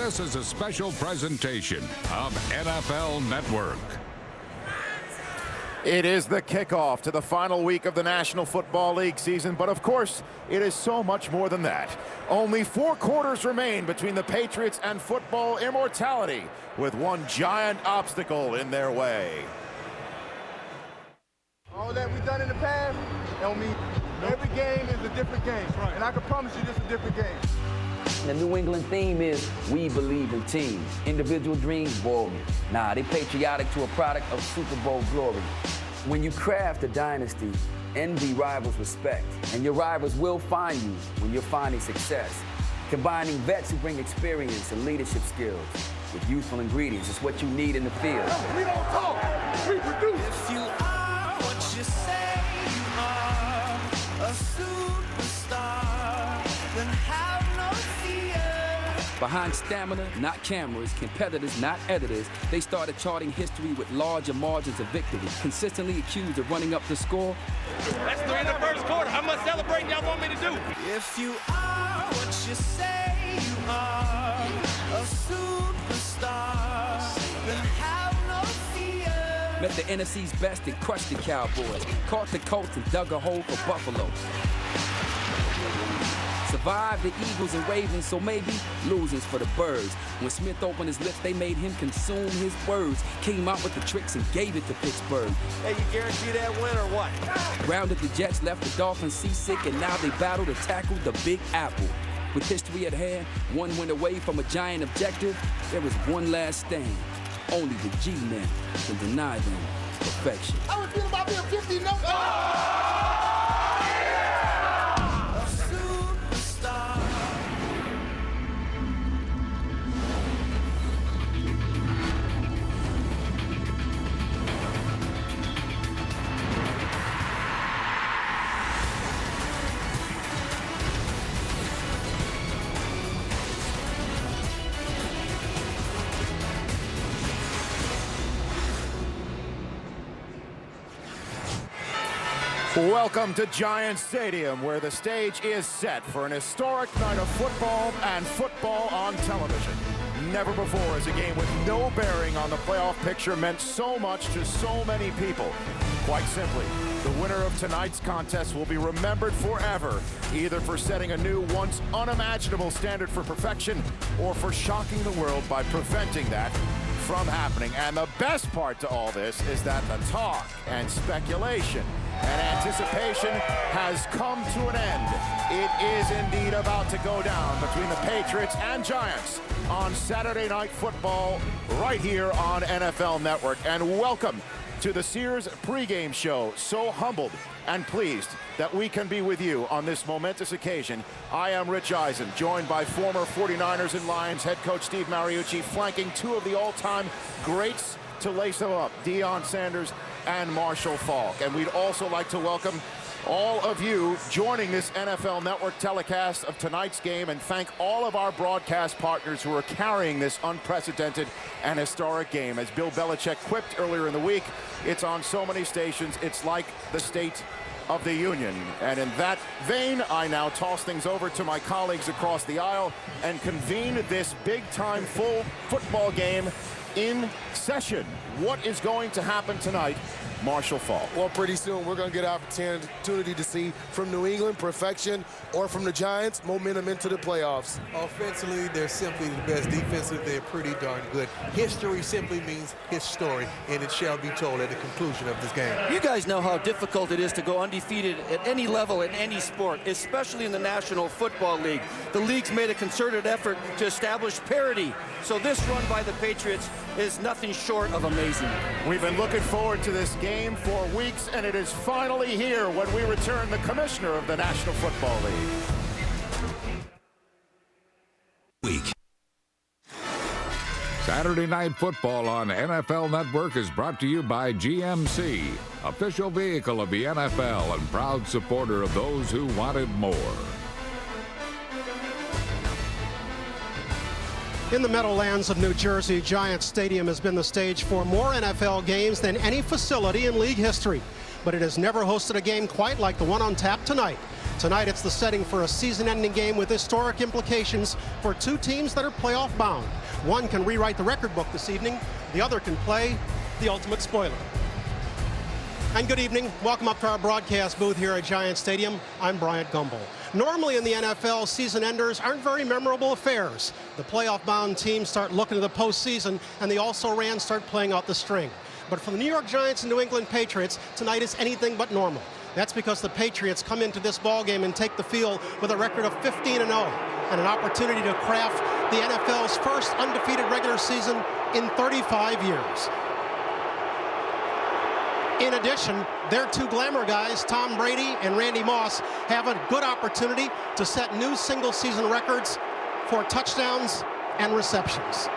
This is a special presentation of NFL Network. It is the kickoff to the final week of the National Football League season, but of course, it is so much more than that. Only 4 quarters remain between the Patriots and football immortality, with one giant obstacle in their way. All that we've done in the past, don't mean every game is a different game. Right. And I can promise you this is a different game. The New England theme is, we believe in teams. Individual dreams, boring. Nah, they patriotic to a product of Super Bowl glory. When you craft a dynasty, envy rivals respect. And your rivals will find you when you're finding success. Combining vets who bring experience and leadership skills with youthful ingredients is what you need in the field. We don't talk, we produce. If you are what you say you are, a superstar, then have no fear. Behind stamina, not cameras, competitors, not editors, they started charting history with larger margins of victory, consistently accused of running up the score. That's 3 in the first quarter. How much celebrating y'all want me to do? If you are what you say you are, a superstar, then have no fear. Met the NFC's best and crushed the Cowboys, caught the Colts and dug a hole for Buffalo. Survived the Eagles and Ravens, so maybe losers for the birds. When Smith opened his lips, they made him consume his words. Came out with the tricks and gave it to Pittsburgh. Hey, you guarantee that win or what? Grounded the Jets, left the Dolphins seasick, and now they battle to tackle the Big Apple. With history at hand, one win away from a giant objective, there was one last stand. Only the G-men can deny them perfection. I was feeling about being 50 no. Welcome to Giant Stadium, where the stage is set for an historic night of football and football on television. Never before has a game with no bearing on the playoff picture meant so much to so many people. Quite simply, the winner of tonight's contest will be remembered forever, either for setting a new, once unimaginable standard for perfection, or for shocking the world by preventing that from happening. And the best part to all this is that the talk and speculation and anticipation has come to an end. It is indeed about to go down between the Patriots and Giants on Saturday Night Football right here on NFL Network. And welcome to the Sears pregame show. So humbled and pleased that we can be with you on this momentous occasion. I am Rich Eisen, joined by former 49ers and Lions head coach Steve Mariucci, flanking 2 of the all-time greats to lace them up, Deion Sanders and Marshall Faulk. And we'd also like to welcome all of you joining this NFL Network telecast of tonight's game, and thank all of our broadcast partners who are carrying this unprecedented and historic game. As Bill Belichick quipped earlier in the week, it's on so many stations, it's like the State of the Union. And in that vein, I now toss things over to my colleagues across the aisle and convene this big-time full football game in session. What is going to happen tonight? Marshall Faulk. Well, pretty soon we're going to get an opportunity to see from New England perfection, or from the Giants momentum into the playoffs. Offensively, they're simply the best. Defensively, they're pretty darn good. History simply means his story, and it shall be told at the conclusion of this game. You guys know how difficult it is to go undefeated at any level in any sport, especially in the National Football League. The league's made a concerted effort to establish parity, so this run by the Patriots is nothing short of amazing. We've been looking forward to this game for weeks, and it is finally here when we return the commissioner of the National Football League. Saturday Night Football on NFL Network is brought to you by GMC, official vehicle of the NFL and proud supporter of those who wanted more. In the Meadowlands of New Jersey, Giant Stadium has been the stage for more NFL games than any facility in league history. But it has never hosted a game quite like the one on tap tonight. Tonight, it's the setting for a season-ending game with historic implications for two teams that are playoff bound. One can rewrite the record book this evening. The other can play the ultimate spoiler. And good evening. Welcome up to our broadcast booth here at Giant Stadium. I'm Bryant Gumbel. Normally in the NFL, season enders aren't very memorable affairs. The playoff-bound teams start looking to the postseason, and the also-rans start playing out the string. But for the New York Giants and New England Patriots, tonight is anything but normal. That's because the Patriots come into this ballgame and take the field with a record of 15-0 and an opportunity to craft the NFL's first undefeated regular season in 35 years. In addition, their two glamour guys, Tom Brady and Randy Moss, have a good opportunity to set new single-season records for touchdowns and receptions.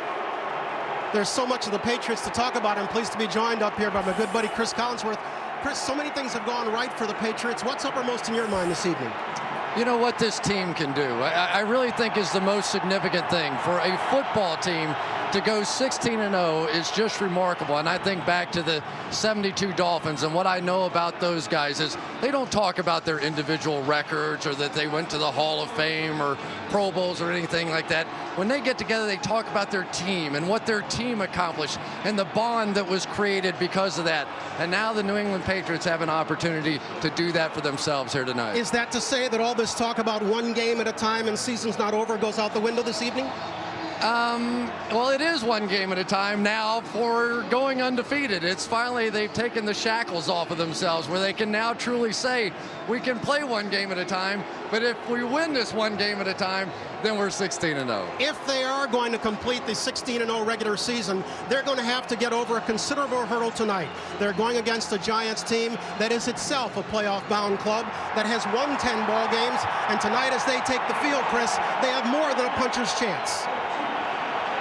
There's so much of the Patriots to talk about. I'm pleased to be joined up here by my good buddy Chris Collinsworth. Chris, so many things have gone right for the Patriots. What's uppermost in your mind this evening? You know what this team can do, I really think is the most significant thing. For a football team to go 16-0 is just remarkable. And I think back to the 72 Dolphins, and what I know about those guys is they don't talk about their individual records or that they went to the Hall of Fame or Pro Bowls or anything like that. When they get together, they talk about their team and what their team accomplished and the bond that was created because of that. And now the New England Patriots have an opportunity to do that for themselves here tonight. Is that to say that all this talk about one game at a time and season's not over goes out the window this evening? Well, it is one game at a time now for going undefeated. It's finally they've taken the shackles off of themselves where they can now truly say, we can play one game at a time, but if we win this one game at a time, then we're 16-0. If they are going to complete the 16-0 regular season, they're going to have to get over a considerable hurdle tonight. They're going against a Giants team that is itself a playoff-bound club that has won 10 ball games, and tonight as they take the field, Chris, they have more than a puncher's chance.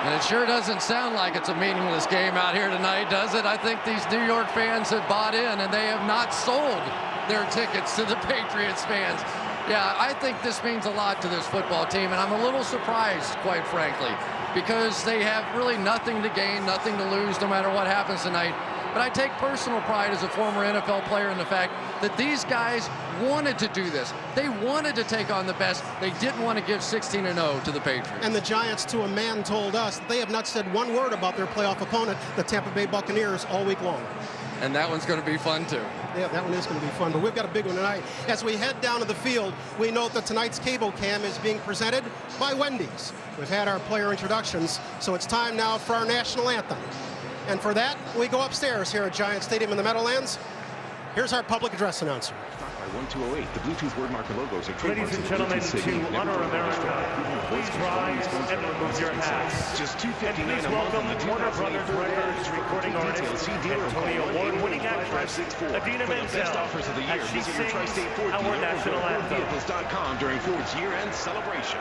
And it sure doesn't sound like it's a meaningless game out here tonight, does it? I think these New York fans have bought in, and they have not sold their tickets to the Patriots fans. Yeah, I think this means a lot to this football team, and I'm a little surprised, quite frankly, because they have really nothing to gain, nothing to lose, no matter what happens tonight. But I take personal pride as a former NFL player in the fact that these guys wanted to do this. They wanted to take on the best. They didn't want to give 16-0 to the Patriots. And the Giants, to a man, told us that they have not said one word about their playoff opponent, the Tampa Bay Buccaneers, all week long. And that one's going to be fun, too. Yeah, that one is going to be fun, but we've got a big one tonight. As we head down to the field, we note that tonight's cable cam is being presented by Wendy's. We've had our player introductions, so it's time now for our national anthem. And for that, we go upstairs here at Giant Stadium in the Meadowlands. Here's our public address announcer. By 1208, the Bluetooth word marker logos are Ladies and gentlemen, to honor America, please rise and remove your hats. Just $2.59 and please welcome Warner Brothers Records recording artist and Tony Award-winning actress Adina Menzel as she sings our national anthem. Vehicles.com during Ford's year-end celebration.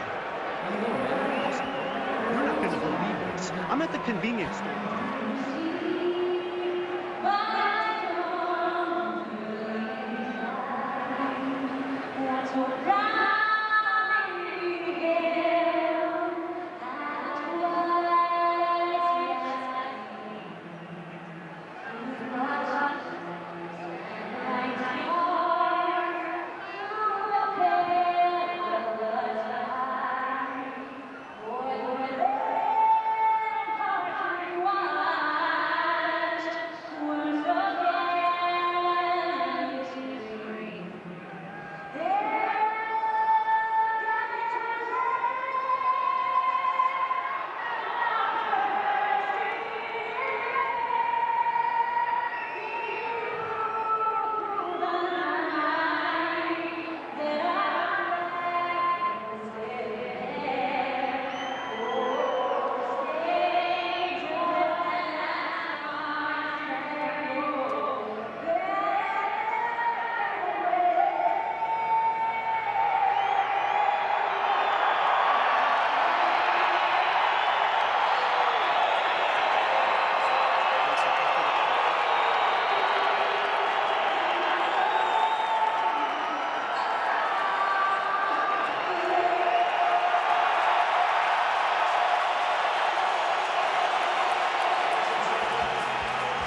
You're not going to believe this. I'm at the convenience store.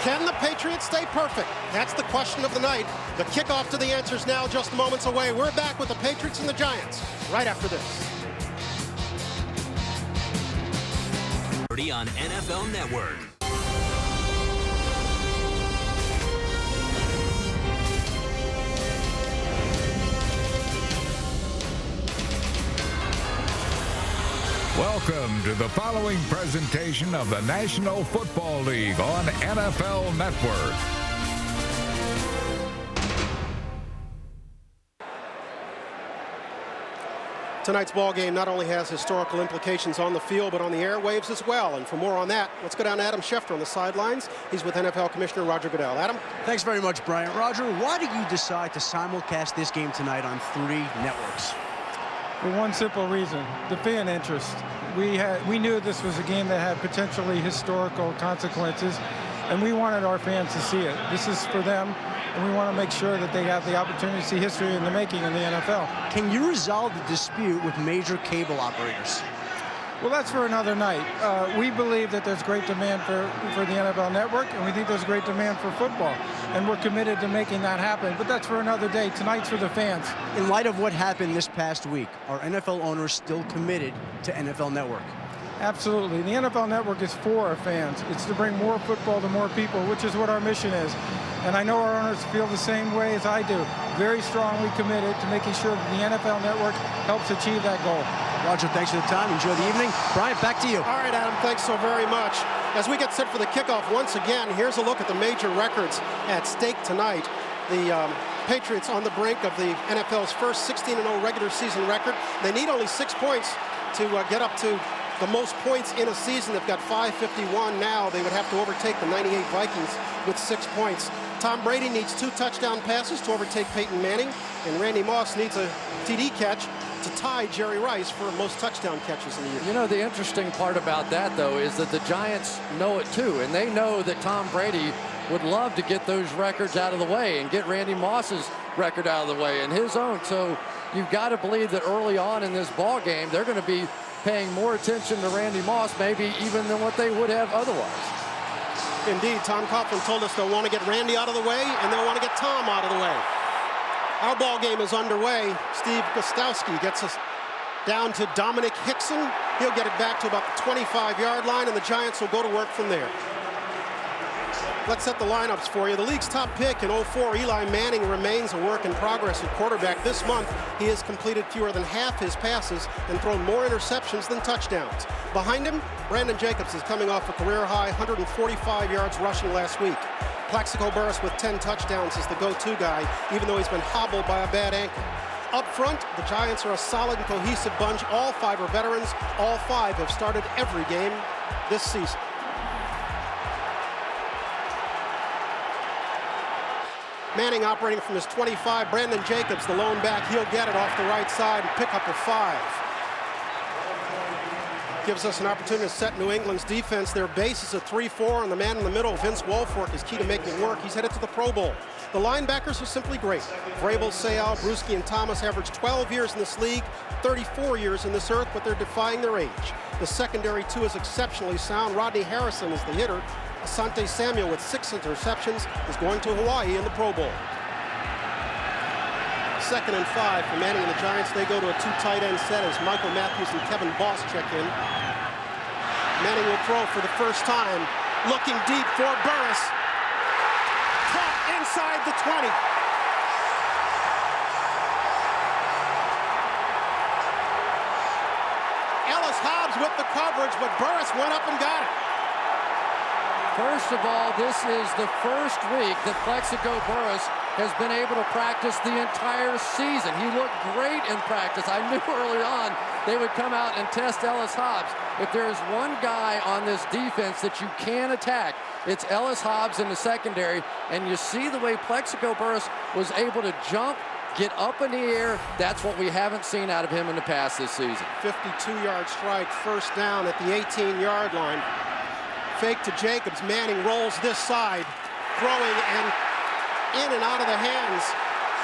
Can the Patriots stay perfect? That's the question of the night. The kickoff to the answers now just moments away. We're back with the Patriots and the Giants right after this. On NFL Network. Welcome to the following presentation of the National Football League on NFL Network. Tonight's ball game not only has historical implications on the field, but on the airwaves as well. And for more on that, let's go down to Adam Schefter on the sidelines. He's with NFL Commissioner Roger Goodell. Adam? Thanks very much, Brian. Roger, why did you decide to simulcast this game tonight on 3 networks? For one simple reason, the fan interest. We knew this was a game that had potentially historical consequences, and we wanted our fans to see it. This is for them, and we want to make sure that they have the opportunity to see history in the making in the NFL. Can you resolve the dispute with major cable operators? Well, that's for another night. We believe that there's great demand for the NFL Network, and we think there's great demand for football. And we're committed to making that happen. But that's for another day. Tonight's for the fans. In light of what happened this past week, are NFL owners still committed to NFL Network? Absolutely. The NFL Network is for our fans. It's to bring more football to more people, which is what our mission is. And I know our owners feel the same way as I do. Very strongly committed to making sure that the NFL Network helps achieve that goal. Roger, thanks for the time. Enjoy the evening. Brian, back to you. All right, Adam, thanks so very much. As we get set for the kickoff once again, here's a look at the major records at stake tonight. The Patriots on the brink of the NFL's first 16-0 regular season record. They need only 6 points to get up to the most points in a season. They've got 551 now. They would have to overtake the 98 Vikings with 6 points. Tom Brady needs 2 touchdown passes to overtake Peyton Manning, and Randy Moss needs a TD catch to tie Jerry Rice for most touchdown catches in the year. You know, the interesting part about that, though, is that the Giants know it, too, and they know that Tom Brady would love to get those records out of the way and get Randy Moss's record out of the way and his own. So you've got to believe that early on in this ball game, they're going to be paying more attention to Randy Moss, maybe even than what they would have otherwise. Indeed, Tom Coughlin told us they'll want to get Randy out of the way and they'll want to get Tom out of the way. Our ball game is underway. Steve Gostowski gets us down to Dominic Hickson. He'll get it back to about the 25-yard line, and the Giants will go to work from there. Let's set the lineups for you. The league's top pick in 04, Eli Manning, remains a work in progress at quarterback. This month, he has completed fewer than half his passes and thrown more interceptions than touchdowns. Behind him, Brandon Jacobs is coming off a career-high 145 yards rushing last week. Plaxico Burress with 10 touchdowns is the go-to guy, even though he's been hobbled by a bad ankle. Up front, the Giants are a solid and cohesive bunch. All 5 are veterans. All 5 have started every game this season. Manning operating from his 25. Brandon Jacobs, the lone back, he'll get it off the right side and pick up a 5. Gives us an opportunity to set New England's defense. Their base is a 3-4, and the man in the middle, Vince Wilfork, is key to making it work. He's headed to the Pro Bowl. The linebackers are simply great. Vrabel, Sayal, Bruschi, and Thomas averaged 12 years in this league, 34 years in this earth, but they're defying their age. The secondary, too, is exceptionally sound. Rodney Harrison is the hitter. Asante Samuel with 6 interceptions is going to Hawaii in the Pro Bowl. 2nd and 5 for Manning and the Giants. They go to a 2 tight end set as Michael Matthews and Kevin Boss check in. Manning will throw for the first time. Looking deep for Burress. Caught inside the 20. Ellis Hobbs with the coverage, but Burress went up and got it. First of all, this is the first week that Plaxico Burress has been able to practice the entire season. He looked great in practice. I knew early on they would come out and test Ellis Hobbs. If there's one guy on this defense that you can attack, it's Ellis Hobbs in the secondary. And you see the way Plaxico Burress was able to jump, get up in the air. That's what we haven't seen out of him in the past this season. 52-yard strike, first down at the 18-yard line. Fake to Jacobs. Manning rolls this side, throwing and in and out of the hands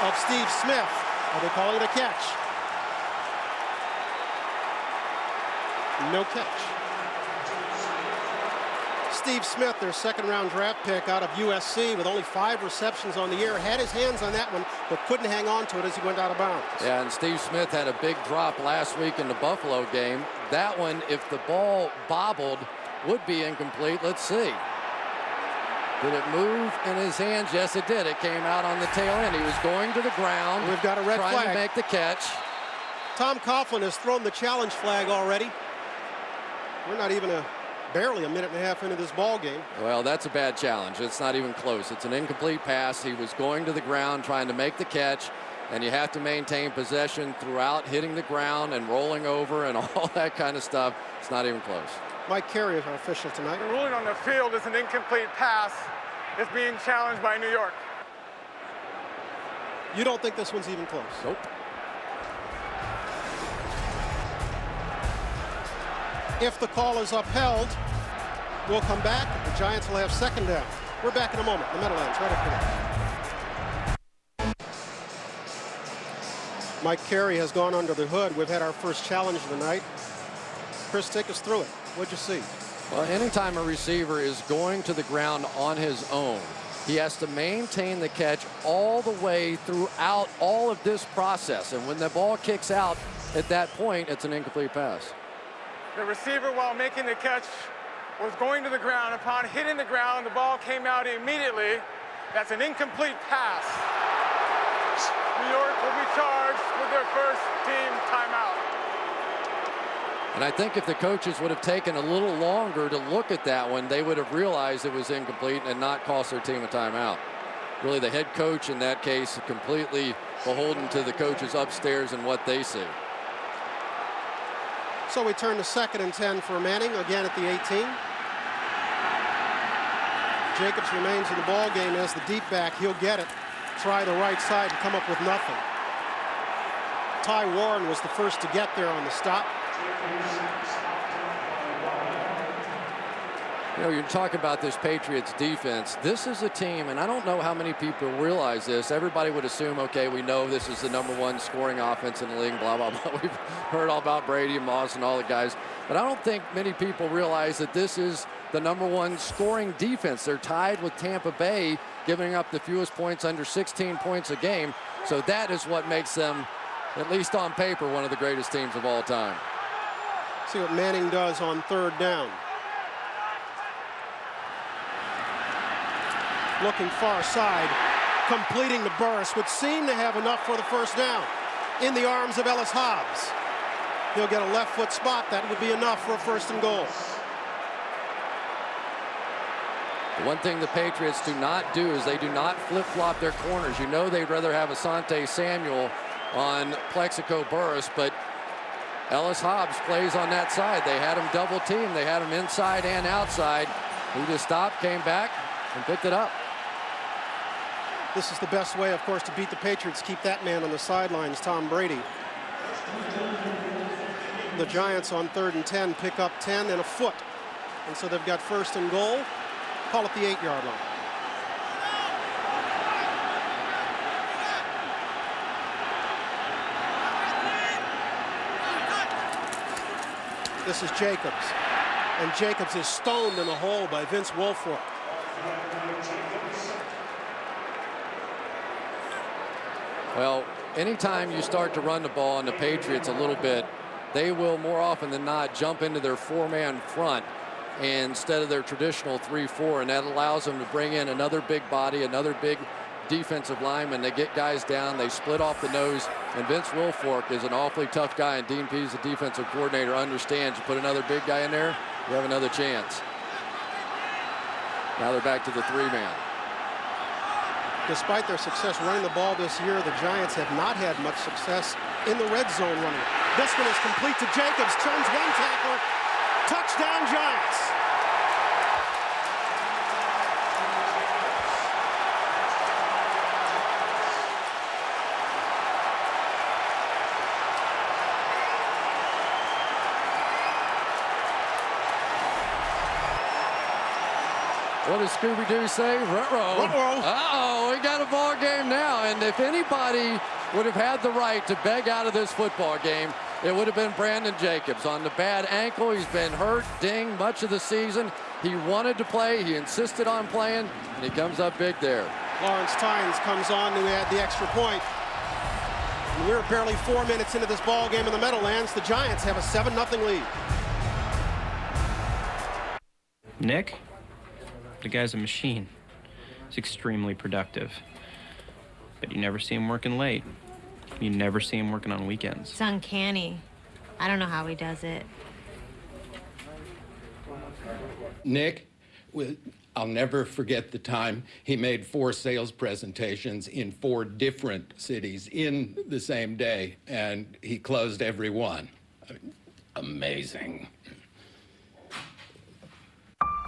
of Steve Smith. Are they calling it a catch? No catch. Steve Smith, their second-round draft pick out of USC with only 5 receptions on the year, had his hands on that one, but couldn't hang on to it as he went out of bounds. Yeah, and Steve Smith had a big drop last week in the Buffalo game. That one, if the ball bobbled, would be incomplete. Let's see. Did it move in his hands? Yes, it did. It came out on the tail end. He was going to the ground. We've got a red trying flag. to make the catch. Tom Coughlin has thrown the challenge flag already. We're not even barely a minute and a half into this ball game. Well, that's a bad challenge. It's not even close. It's an incomplete pass. He was going to the ground trying to make the catch, and you have to maintain possession throughout, hitting the ground and rolling over and all that kind of stuff. It's not even close. Mike Carey is our official tonight. The ruling on the field is an incomplete pass. It's being challenged by New York. You don't think this one's even close? Nope. If the call is upheld, we'll come back. The Giants will have second down. We're back in a moment. The Meadowlands, right up here. Mike Carey has gone under the hood. We've had our first challenge of the night. Chris, take us through it. What'd you see? Well, anytime a receiver is going to the ground on his own, he has to maintain the catch all the way throughout all of this process. And when the ball kicks out at that point, it's an incomplete pass. The receiver, while making the catch, was going to the ground. Upon hitting the ground, the ball came out immediately. That's an incomplete pass. New York will be charged with their first team timeout. And I think if the coaches would have taken a little longer to look at that one, they would have realized it was incomplete and not cost their team a timeout. Really, the head coach in that case completely beholden to the coaches upstairs and what they see. So we turn to 2nd and 10 for Manning, again at the 18. Jacobs remains in the ball game as the deep back. He'll get it. Try the right side and come up with nothing. Ty Warren was the first to get there on the stop. You know, you're talking about this Patriots defense. This is a team, and I don't know how many people realize this. Everybody would assume, okay, we know this is the #1 scoring offense in the league, blah, blah, blah. We've heard all about Brady and Moss and all the guys. But I don't think many people realize that this is the #1 scoring defense. They're tied with Tampa Bay, giving up the fewest points, under 16 points a game. So that is what makes them, at least on paper, one of the greatest teams of all time. See what Manning does on 3rd down. Looking far side, completing the burst, would seem to have enough for the first down. In the arms of Ellis Hobbs. He'll get a left foot spot. That would be enough for a 1st and goal. The one thing the Patriots do not do is they do not flip-flop their corners. You know they'd rather have Asante Samuel on Plexico Burris, but Ellis Hobbs plays on that side. They had him double teamed. They had him inside and outside. He just stopped, came back, and picked it up. This is the best way, of course, to beat the Patriots. Keep that man on the sidelines, Tom Brady. The Giants on 3rd and 10 pick up 10 and a foot. And so they've got 1st and goal. Call it the 8-yard line. This is Jacobs. And Jacobs is stoned in the hole by Vince Wilfork. Well, anytime you start to run the ball on the Patriots a little bit, they will more often than not jump into their 4-man front instead of their traditional 3-4, and that allows them to bring in another big body, another big defensive lineman. They get guys down, they split off the nose, and Vince Wilfork is an awfully tough guy, and Dean Pease, the defensive coordinator, understands you put another big guy in there, you have another chance. Now they're back to the 3-man. Despite their success running the ball this year, the Giants have not had much success in the red zone running. This one is complete to Jacobs, turns one tackler, touchdown Giants. What does Scooby-Doo say? Ruh-roh. Uh-oh, we got a ball game now. And if anybody would have had the right to beg out of this football game, it would have been Brandon Jacobs. On the bad ankle, he's been hurt, dinged much of the season. He wanted to play. He insisted on playing, and he comes up big there. Lawrence Tynes comes on to add the extra point. And we're barely 4 minutes into this ball game in the Meadowlands. The Giants have a 7-0 lead. Nick, the guy's a machine. He's extremely productive. But you never see him working late. You never see him working on weekends. It's uncanny. I don't know how he does it. Nick, I'll never forget the time he made 4 sales presentations in 4 different cities in the same day, and he closed every one. Amazing.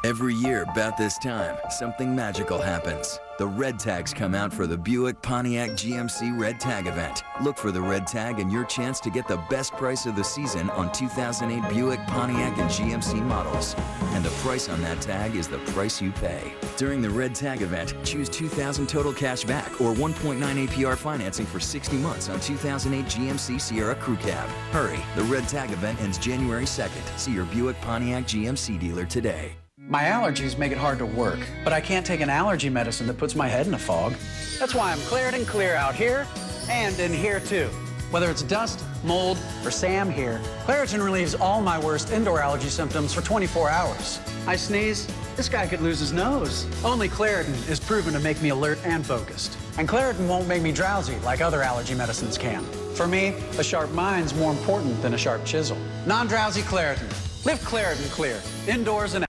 Every year about this time, something magical happens. The red tags come out for the Buick Pontiac GMC Red Tag event. Look for the red tag and your chance to get the best price of the season on 2008 Buick, Pontiac, and GMC models. And the price on that tag is the price you pay. During the red tag event, choose $2,000 total cash back or 1.9 APR financing for 60 months on 2008 GMC Sierra Crew Cab. Hurry, the red tag event ends January 2nd. See your Buick Pontiac GMC dealer today. My allergies make it hard to work, but I can't take an allergy medicine that puts my head in a fog. That's why I'm Claritin Clear out here and in here too. Whether it's dust, mold, or Sam here, Claritin relieves all my worst indoor allergy symptoms for 24 hours. I sneeze, this guy could lose his nose. Only Claritin is proven to make me alert and focused. And Claritin won't make me drowsy like other allergy medicines can. For me, a sharp mind's more important than a sharp chisel. Non-drowsy Claritin. Live Claritin Clear, indoors and out.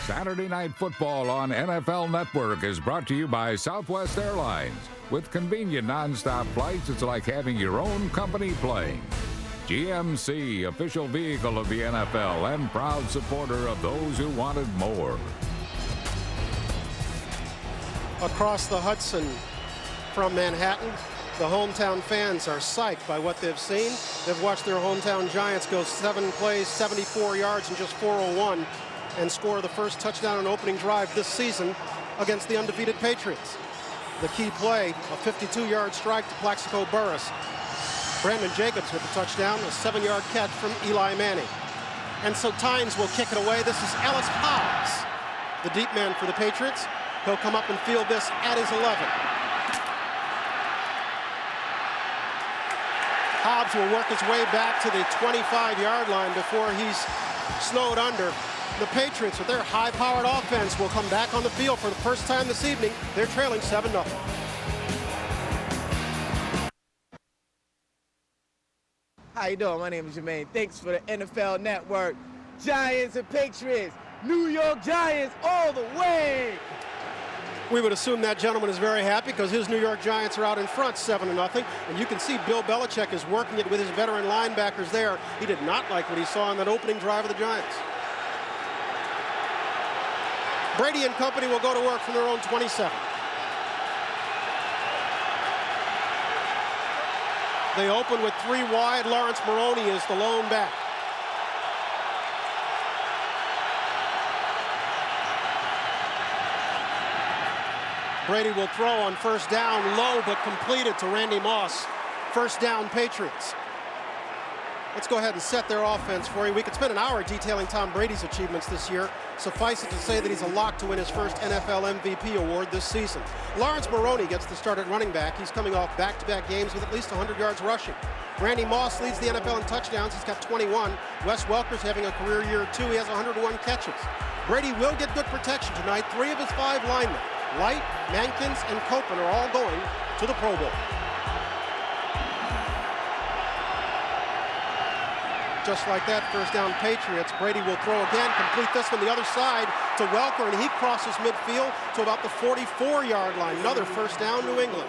Saturday Night Football on NFL Network is brought to you by Southwest Airlines. With convenient nonstop flights, it's like having your own company playing. GMC, official vehicle of the NFL and proud supporter of those who wanted more. Across the Hudson from Manhattan, the hometown fans are psyched by what they've seen. They've watched their hometown Giants go 7 plays, 74 yards, and just 401. And score the first touchdown on opening drive this season against the undefeated Patriots. The key play, a 52-yard strike to Plaxico Burress. Brandon Jacobs with the touchdown, a 7-yard catch from Eli Manning. And so Tynes will kick it away. This is Ellis Hobbs, the deep man for the Patriots. He'll come up and field this at his 11. Hobbs will work his way back to the 25-yard line before he's snowed under. The Patriots, with their high-powered offense, will come back on the field for the first time this evening. They're trailing 7-0. How you doing? My name is Jermaine. Thanks for the NFL Network. Giants and Patriots. New York Giants all the way. We would assume that gentleman is very happy because his New York Giants are out in front 7-0. And you can see Bill Belichick is working it with his veteran linebackers there. He did not like what he saw on that opening drive of the Giants. Brady and company will go to work from their own 27. They open with 3 wide. Lawrence Maroney is the lone back. Brady will throw on first down, low but completed to Randy Moss. First down, Patriots. Let's go ahead and set their offense for you. We could spend an hour detailing Tom Brady's achievements this year. Suffice it to say that he's a lock to win his first NFL MVP award this season. Lawrence Maroney gets the start at running back. He's coming off back-to-back games with at least 100 yards rushing. Randy Moss leads the NFL in touchdowns. He's got 21. Wes Welker's having a career year, too. He has 101 catches. Brady will get good protection tonight. 3 of his 5 linemen, Light, Mankins, and Copeland, are all going to the Pro Bowl. Just like that, first down, Patriots. Brady will throw again, complete this from the other side to Welker, and he crosses midfield to about the 44-yard line. Another first down, New England.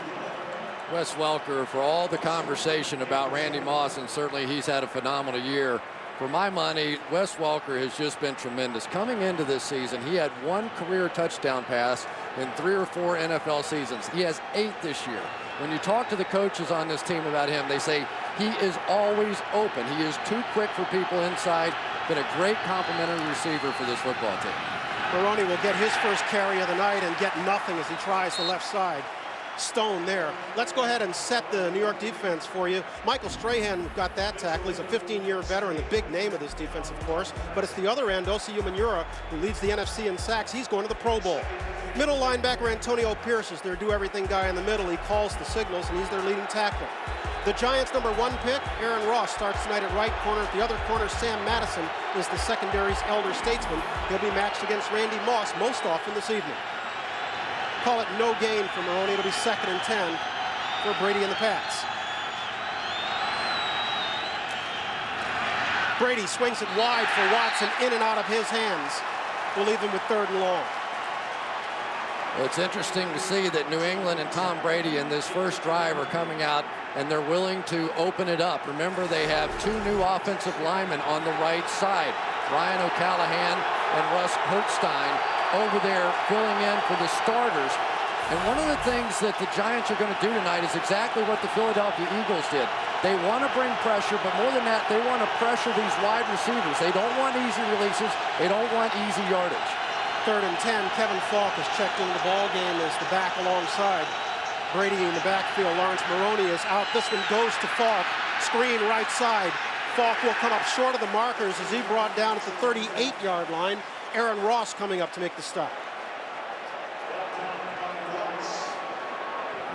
Wes Welker, for all the conversation about Randy Moss, and certainly he's had a phenomenal year, for my money, Wes Welker has just been tremendous. Coming into this season, he had 1 career touchdown pass in 3 or 4 NFL seasons. He has 8 this year. When you talk to the coaches on this team about him, they say he is always open. He is too quick for people inside. Been a great complimentary receiver for this football team. Maroney will get his first carry of the night and get nothing as he tries the left side. stone there. Let's go ahead and set the New York defense for you. Michael Strahan got that tackle. He's a 15-year veteran, the big name of this defense, of course. But it's the other end, Osi Umenyiora, who leads the NFC in sacks. He's going to the Pro Bowl. Middle linebacker Antonio Pierce is their do-everything guy in the middle. He calls the signals, and he's their leading tackler. The Giants' #1 pick, Aaron Ross, starts tonight at right corner. At the other corner, Sam Madison is the secondary's elder statesman. He'll be matched against Randy Moss most often this evening. Call it no gain for Maroney. It'll be 2nd and 10 for Brady and the Pats. Brady swings it wide for Watson, in and out of his hands. We'll leave them with 3rd and long. Well, it's interesting to see that New England and Tom Brady in this first drive are coming out and they're willing to open it up. Remember, they have 2 new offensive linemen on the right side, Ryan O'Callahan and Russ Hertzstein, over there filling in for the starters. And one of the things that the Giants are going to do tonight is exactly what the Philadelphia Eagles did. They want to bring pressure, but more than that, they want to pressure these wide receivers. They don't want easy releases. They don't want easy yardage. 3rd and 10, Kevin Falk has checked into the ball game as the back alongside Brady in the backfield. Lawrence Maroney is out. This one goes to Falk. Screen right side. Falk will come up short of the markers as he brought down at the 38-yard line. Aaron Ross coming up to make the stop.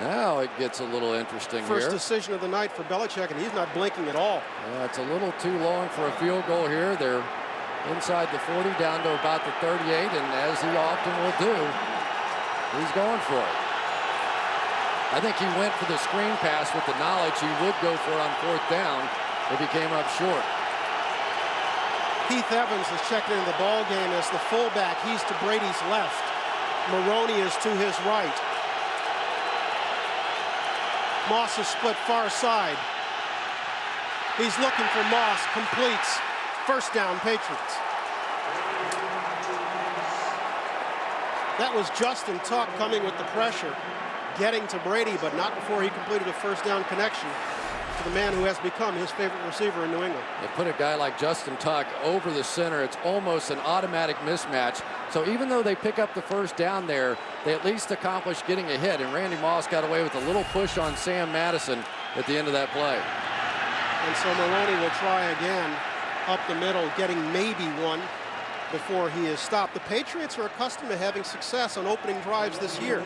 Now it gets a little interesting First here. decision of the night for Belichick, and he's not blinking at all. Yeah, it's a little too long for a field goal here. They're inside the 40, down to about the 38, and as he often will do, he's going for it. I think he went for the screen pass with the knowledge he would go for it on 4th down if he came up short. Keith Evans is checking into the ball game as the fullback. He's to Brady's left. Maroney is to his right. Moss is split far side. He's looking for Moss, completes. 1st down, Patriots. That was Justin Tuck coming with the pressure, getting to Brady, but not before he completed a 1st down connection to the man who has become his favorite receiver in New England. They put a guy like Justin Tuck over the center. It's almost an automatic mismatch. So even though they pick up the 1st down there, they at least accomplish getting a hit. And Randy Moss got away with a little push on Sam Madison at the end of that play. And so Maroney will try again up the middle, getting maybe one before he is stopped. The Patriots are accustomed to having success on opening drives this year.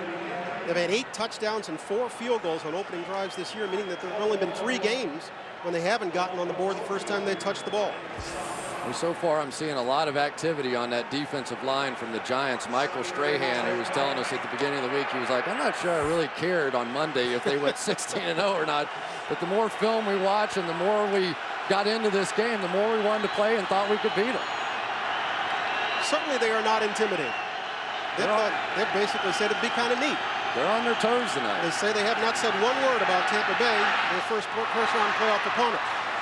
They've had 8 touchdowns and 4 field goals on opening drives this year, meaning that there have only been 3 games when they haven't gotten on the board the first time they touched the ball. Well, so far, I'm seeing a lot of activity on that defensive line from the Giants. Michael Strahan, who was telling us at the beginning of the week, he was like, I'm not sure I really cared on Monday if they went 16-0 or not. But the more film we watch and the more we got into this game, the more we wanted to play and thought we could beat them. Certainly they are not intimidated. They've basically said it'd be kind of neat. They're on their toes tonight. They say they have not said one word about Tampa Bay, their first-round playoff opponent.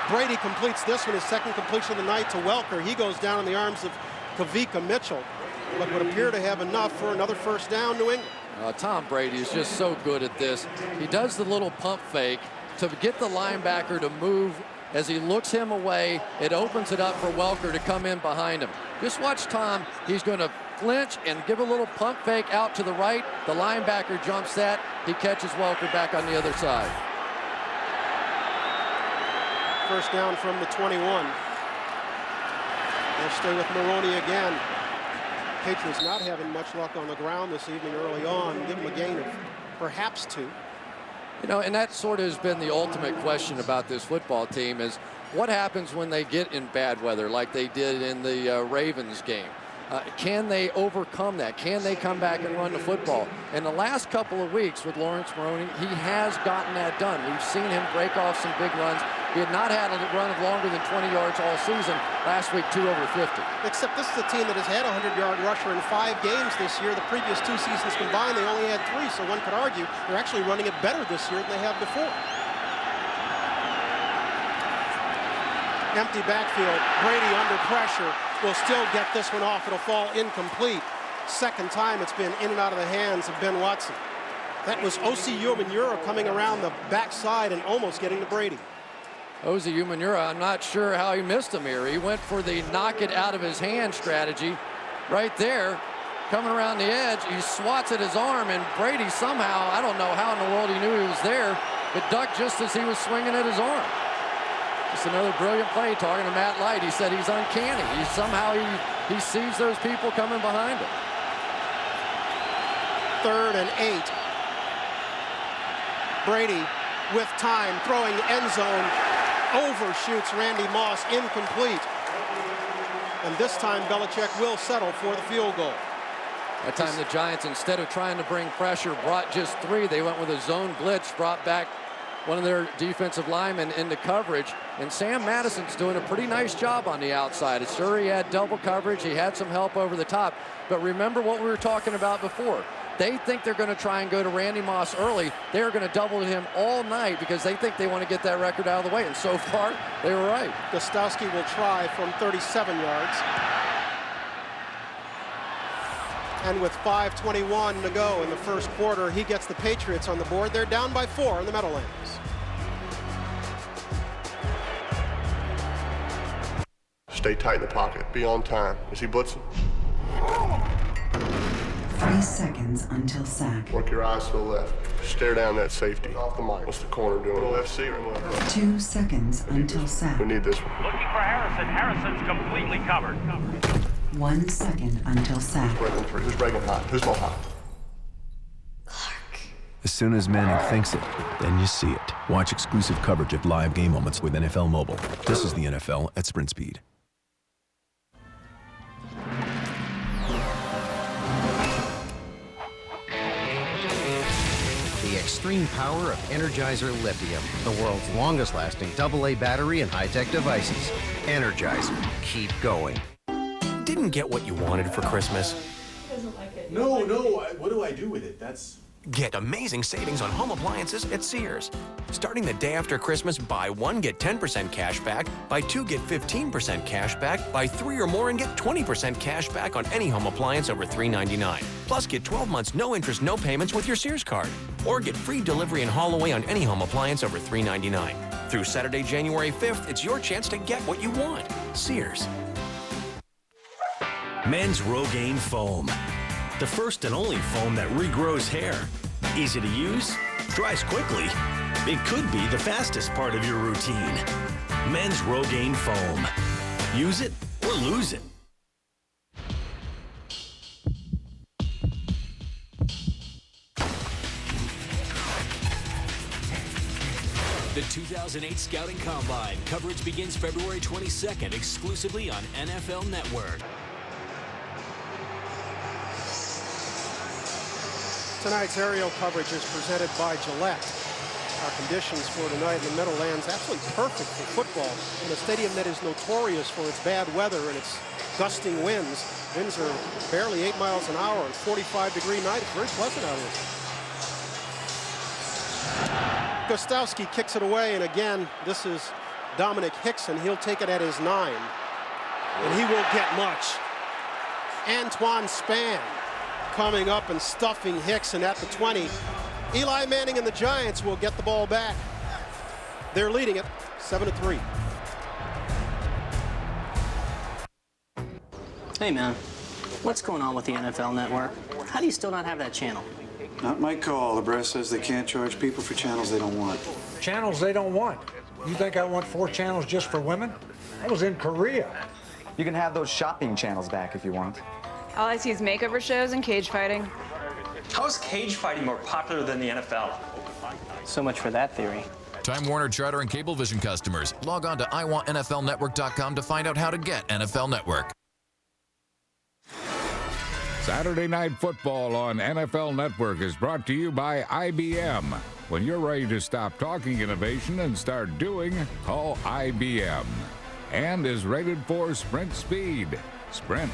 Brady completes this one, his 2nd completion of the night to Welker. He goes down in the arms of Kavika Mitchell, but would appear to have enough for another 1st down, New England. Tom Brady is just so good at this. He does the little pump fake to get the linebacker to move. As he looks him away, it opens it up for Welker to come in behind him. Just watch Tom. He's going to flinch and give a little pump fake out to the right. The linebacker jumps that. He catches Welker back on the other side. 1st down from the 21. They'll stay with Maroney again. Patriots not having much luck on the ground this evening early on. Give them a gain of perhaps 2. You know, and that sort of has been the ultimate question about this football team is what happens when they get in bad weather like they did in the Ravens game? Can they overcome that? Can they come back and run the football? In the last couple of weeks with Lawrence Maroney, he has gotten that done. We've seen him break off some big runs. He had not had a run of longer than 20 yards all season. Last week, 2 over 50. Except this is a team that has had a 100-yard rusher in 5 games this year. The previous 2 seasons combined, they only had 3. So one could argue they're actually running it better this year than they have before. Empty backfield. Brady under pressure will still get this one off. It'll fall incomplete. 2nd time it's been in and out of the hands of Ben Watson. That was Osi Umenyiora coming around the backside and almost getting to Brady. Osi Umenyiora, I'm not sure how he missed him here. He went for the knock it out of his hand strategy right there. coming around the edge. He swats at his arm, and Brady somehow, I don't know how in the world he knew he was there, but ducked just as he was swinging at his arm. Just another brilliant play. Talking to Matt Light, he said he's uncanny. He sees those people coming behind him. 3rd and 8. Brady with time, throwing end zone, overshoots Randy Moss, incomplete. And this time Belichick will settle for the field goal. That time the Giants, instead of trying to bring pressure, brought just 3. They went with a zone blitz, brought back one of their defensive linemen into coverage. And Sam Madison's doing a pretty nice job on the outside. It's sure he had double coverage. He had some help over the top. But remember what we were talking about before. They think they're going to try and go to Randy Moss early. They're going to double him all night because they think they want to get that record out of the way. And so far, they were right. Gostowski will try from 37 yards. And with 5:21 to go in the first quarter, he gets the Patriots on the board. They're down by 4 in the Meadowlands. Stay tight in the pocket. Be on time. Is he blitzing? 3 seconds until sack. Work your eyes to the left. Stare down that safety. Off the mic. What's the corner doing? FC or what? 2 seconds until sack. We need this one. Looking for Harrison. Harrison's completely covered. 1 second until sack. Who's breaking hot? Who's more hot? As soon as Manning thinks it, then you see it. Watch exclusive coverage of live game moments with NFL Mobile. This is the NFL at sprint speed. The extreme power of Energizer Lithium, the world's longest-lasting AA battery and high-tech devices. Energizer, keep going. Didn't get what you wanted for Christmas? He doesn't like it. No. What do I do with it? Get amazing savings on home appliances at Sears. Starting the day after Christmas, buy 1, get 10% cash back. Buy 2, get 15% cash back. Buy 3 or more and get 20% cash back on any home appliance over $3.99. Plus, get 12 months, no interest, no payments with your Sears card. Or get free delivery and haul away on any home appliance over $3.99. Through Saturday, January 5th, it's your chance to get what you want. Sears. Men's Rogaine Foam. The first and only foam that regrows hair. Easy to use, dries quickly. It could be the fastest part of your routine. Men's Rogaine Foam. Use it or lose it. The 2008 Scouting Combine. Coverage begins February 22nd exclusively on NFL Network. Tonight's aerial coverage is presented by Gillette. Our conditions for tonight in the Meadowlands absolutely perfect for football in a stadium that is notorious for its bad weather and its gusting winds. Winds are barely 8 miles an hour and 45-degree night. It's very pleasant out here. Gostowski kicks it away, and again, this is Dominic Hickson. He'll take it at his 9, and he won't get much. Antoine Spann coming up and stuffing Hickson at the 20. Eli Manning and the Giants will get the ball back. They're leading it 7-3. Hey man, what's going on with the NFL Network? How do you still not have that channel? Not my call. The brass says they can't charge people for channels they don't want. Channels they don't want? You think I want 4 channels just for women? I was in Korea. You can have those shopping channels back if you want. All I see is makeover shows and cage fighting. How is cage fighting more popular than the NFL? So much for that theory. Time Warner Charter and Cablevision customers, log on to iwantnflnetwork.com to find out how to get NFL Network. Saturday Night Football on NFL Network is brought to you by IBM. When you're ready to stop talking innovation and start doing, call IBM. And is rated for sprint speed. Sprint.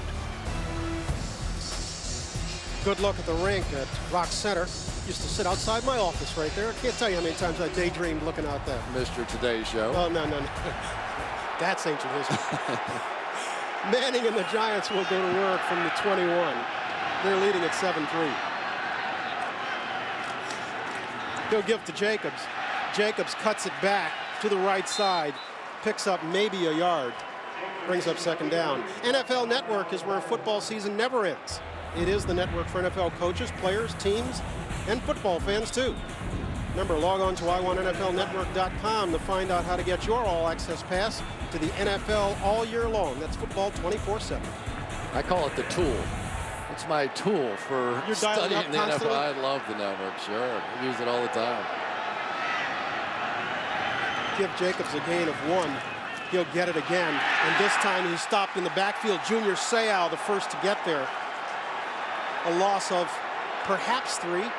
Good look at the rink at Rock Center. Used to sit outside my office right there. I can't tell you how many times I daydreamed looking out there. Mr. Today Show. Oh, no. That's ancient history. Manning and the Giants will go to work from the 21. They're leading at 7-3. He'll give to Jacobs. Jacobs cuts it back to the right side. Picks up maybe a yard. Brings up second down. NFL Network is where football season never ends. It is the network for NFL coaches, players, teams, and football fans too. Remember, log on to iWantNFLNetwork.com to find out how to get your all-access pass to the NFL all year long. That's football 24/7. I call it the tool. It's my tool for studying the NFL. I love the network, sure. I use it all the time. Give Jacobs a gain of 1. He'll get it again. And this time he's stopped in the backfield. Junior Seau, the first to get there. A loss of perhaps 3.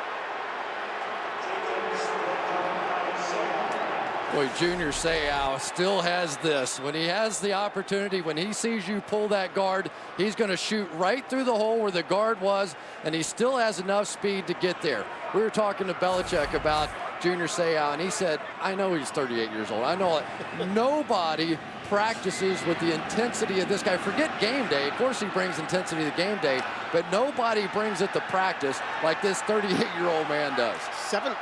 Boy, Junior Seau still has this. When he has the opportunity, when he sees you pull that guard, he's going to shoot right through the hole where the guard was, and he still has enough speed to get there. We were talking to Belichick about Junior Seau, and he said, I know he's 38 years old. I know it. Nobody practices with the intensity of this guy. Forget game day. Of course he brings intensity to game day, but nobody brings it to practice like this 38-year-old man does.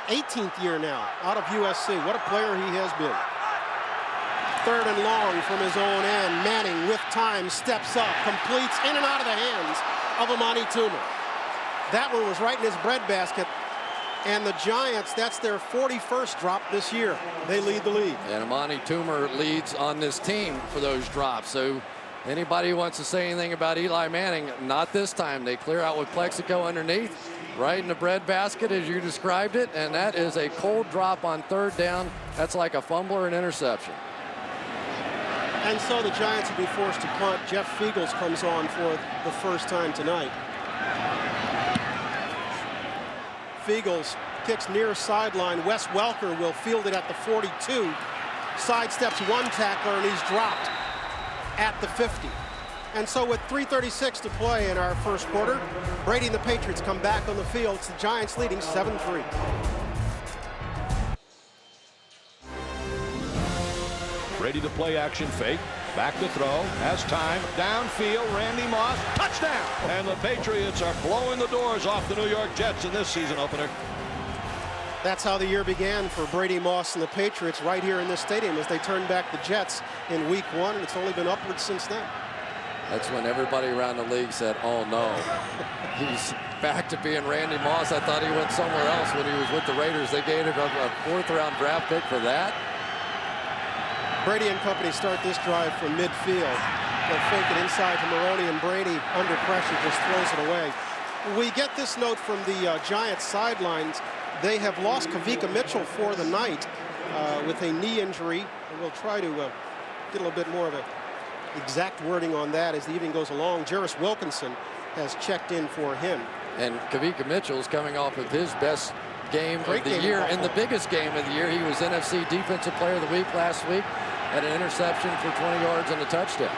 18th year now out of USC. What a player he has been. 3rd and long from his own end. Manning with time steps up, completes in and out of the hands of Amani Toomer. That one was right in his breadbasket. And the Giants, that's their 41st drop this year. They lead the league. And Amani Toomer leads on this team for those drops. So anybody who wants to say anything about Eli Manning, not this time. They clear out with Plexico underneath, right in the breadbasket as you described it. And that is a cold drop on 3rd down. That's like a fumble or an interception. And so the Giants will be forced to punt. Jeff Fiegels comes on for the first time tonight. Fiegels kicks near sideline. Wes Welker will field it at the 42. Sidesteps one tackler, and he's dropped at the 50. And so with 3:36 to play in our first quarter, Brady and the Patriots come back on the field. It's the Giants leading 7-3. Brady to play action fake. Back to throw. Has time. Downfield. Randy Moss. Touchdown! And the Patriots are blowing the doors off the New York Jets in this season opener. That's how the year began for Brady Moss and the Patriots right here in this stadium as they turned back the Jets in week 1, and it's only been upwards since then. That's when everybody around the league said, oh no, he's back to being Randy Moss. I thought he went somewhere else when he was with the Raiders. They gave him a 4th-round draft pick for that. Brady and company start this drive from midfield. They'll fake it inside to Maroney, and Brady, under pressure, just throws it away. We get this note from the Giants sidelines. They have lost Kavika Mitchell for the night with a knee injury. And we'll try to get a little bit more of an exact wording on that as the evening goes along. Jarris Wilkinson has checked in for him. And Kavika Mitchell's coming off of his best game of the year and the biggest game of the year. He was NFC Defensive Player of the Week last week. Had an interception for 20 yards and a touchdown.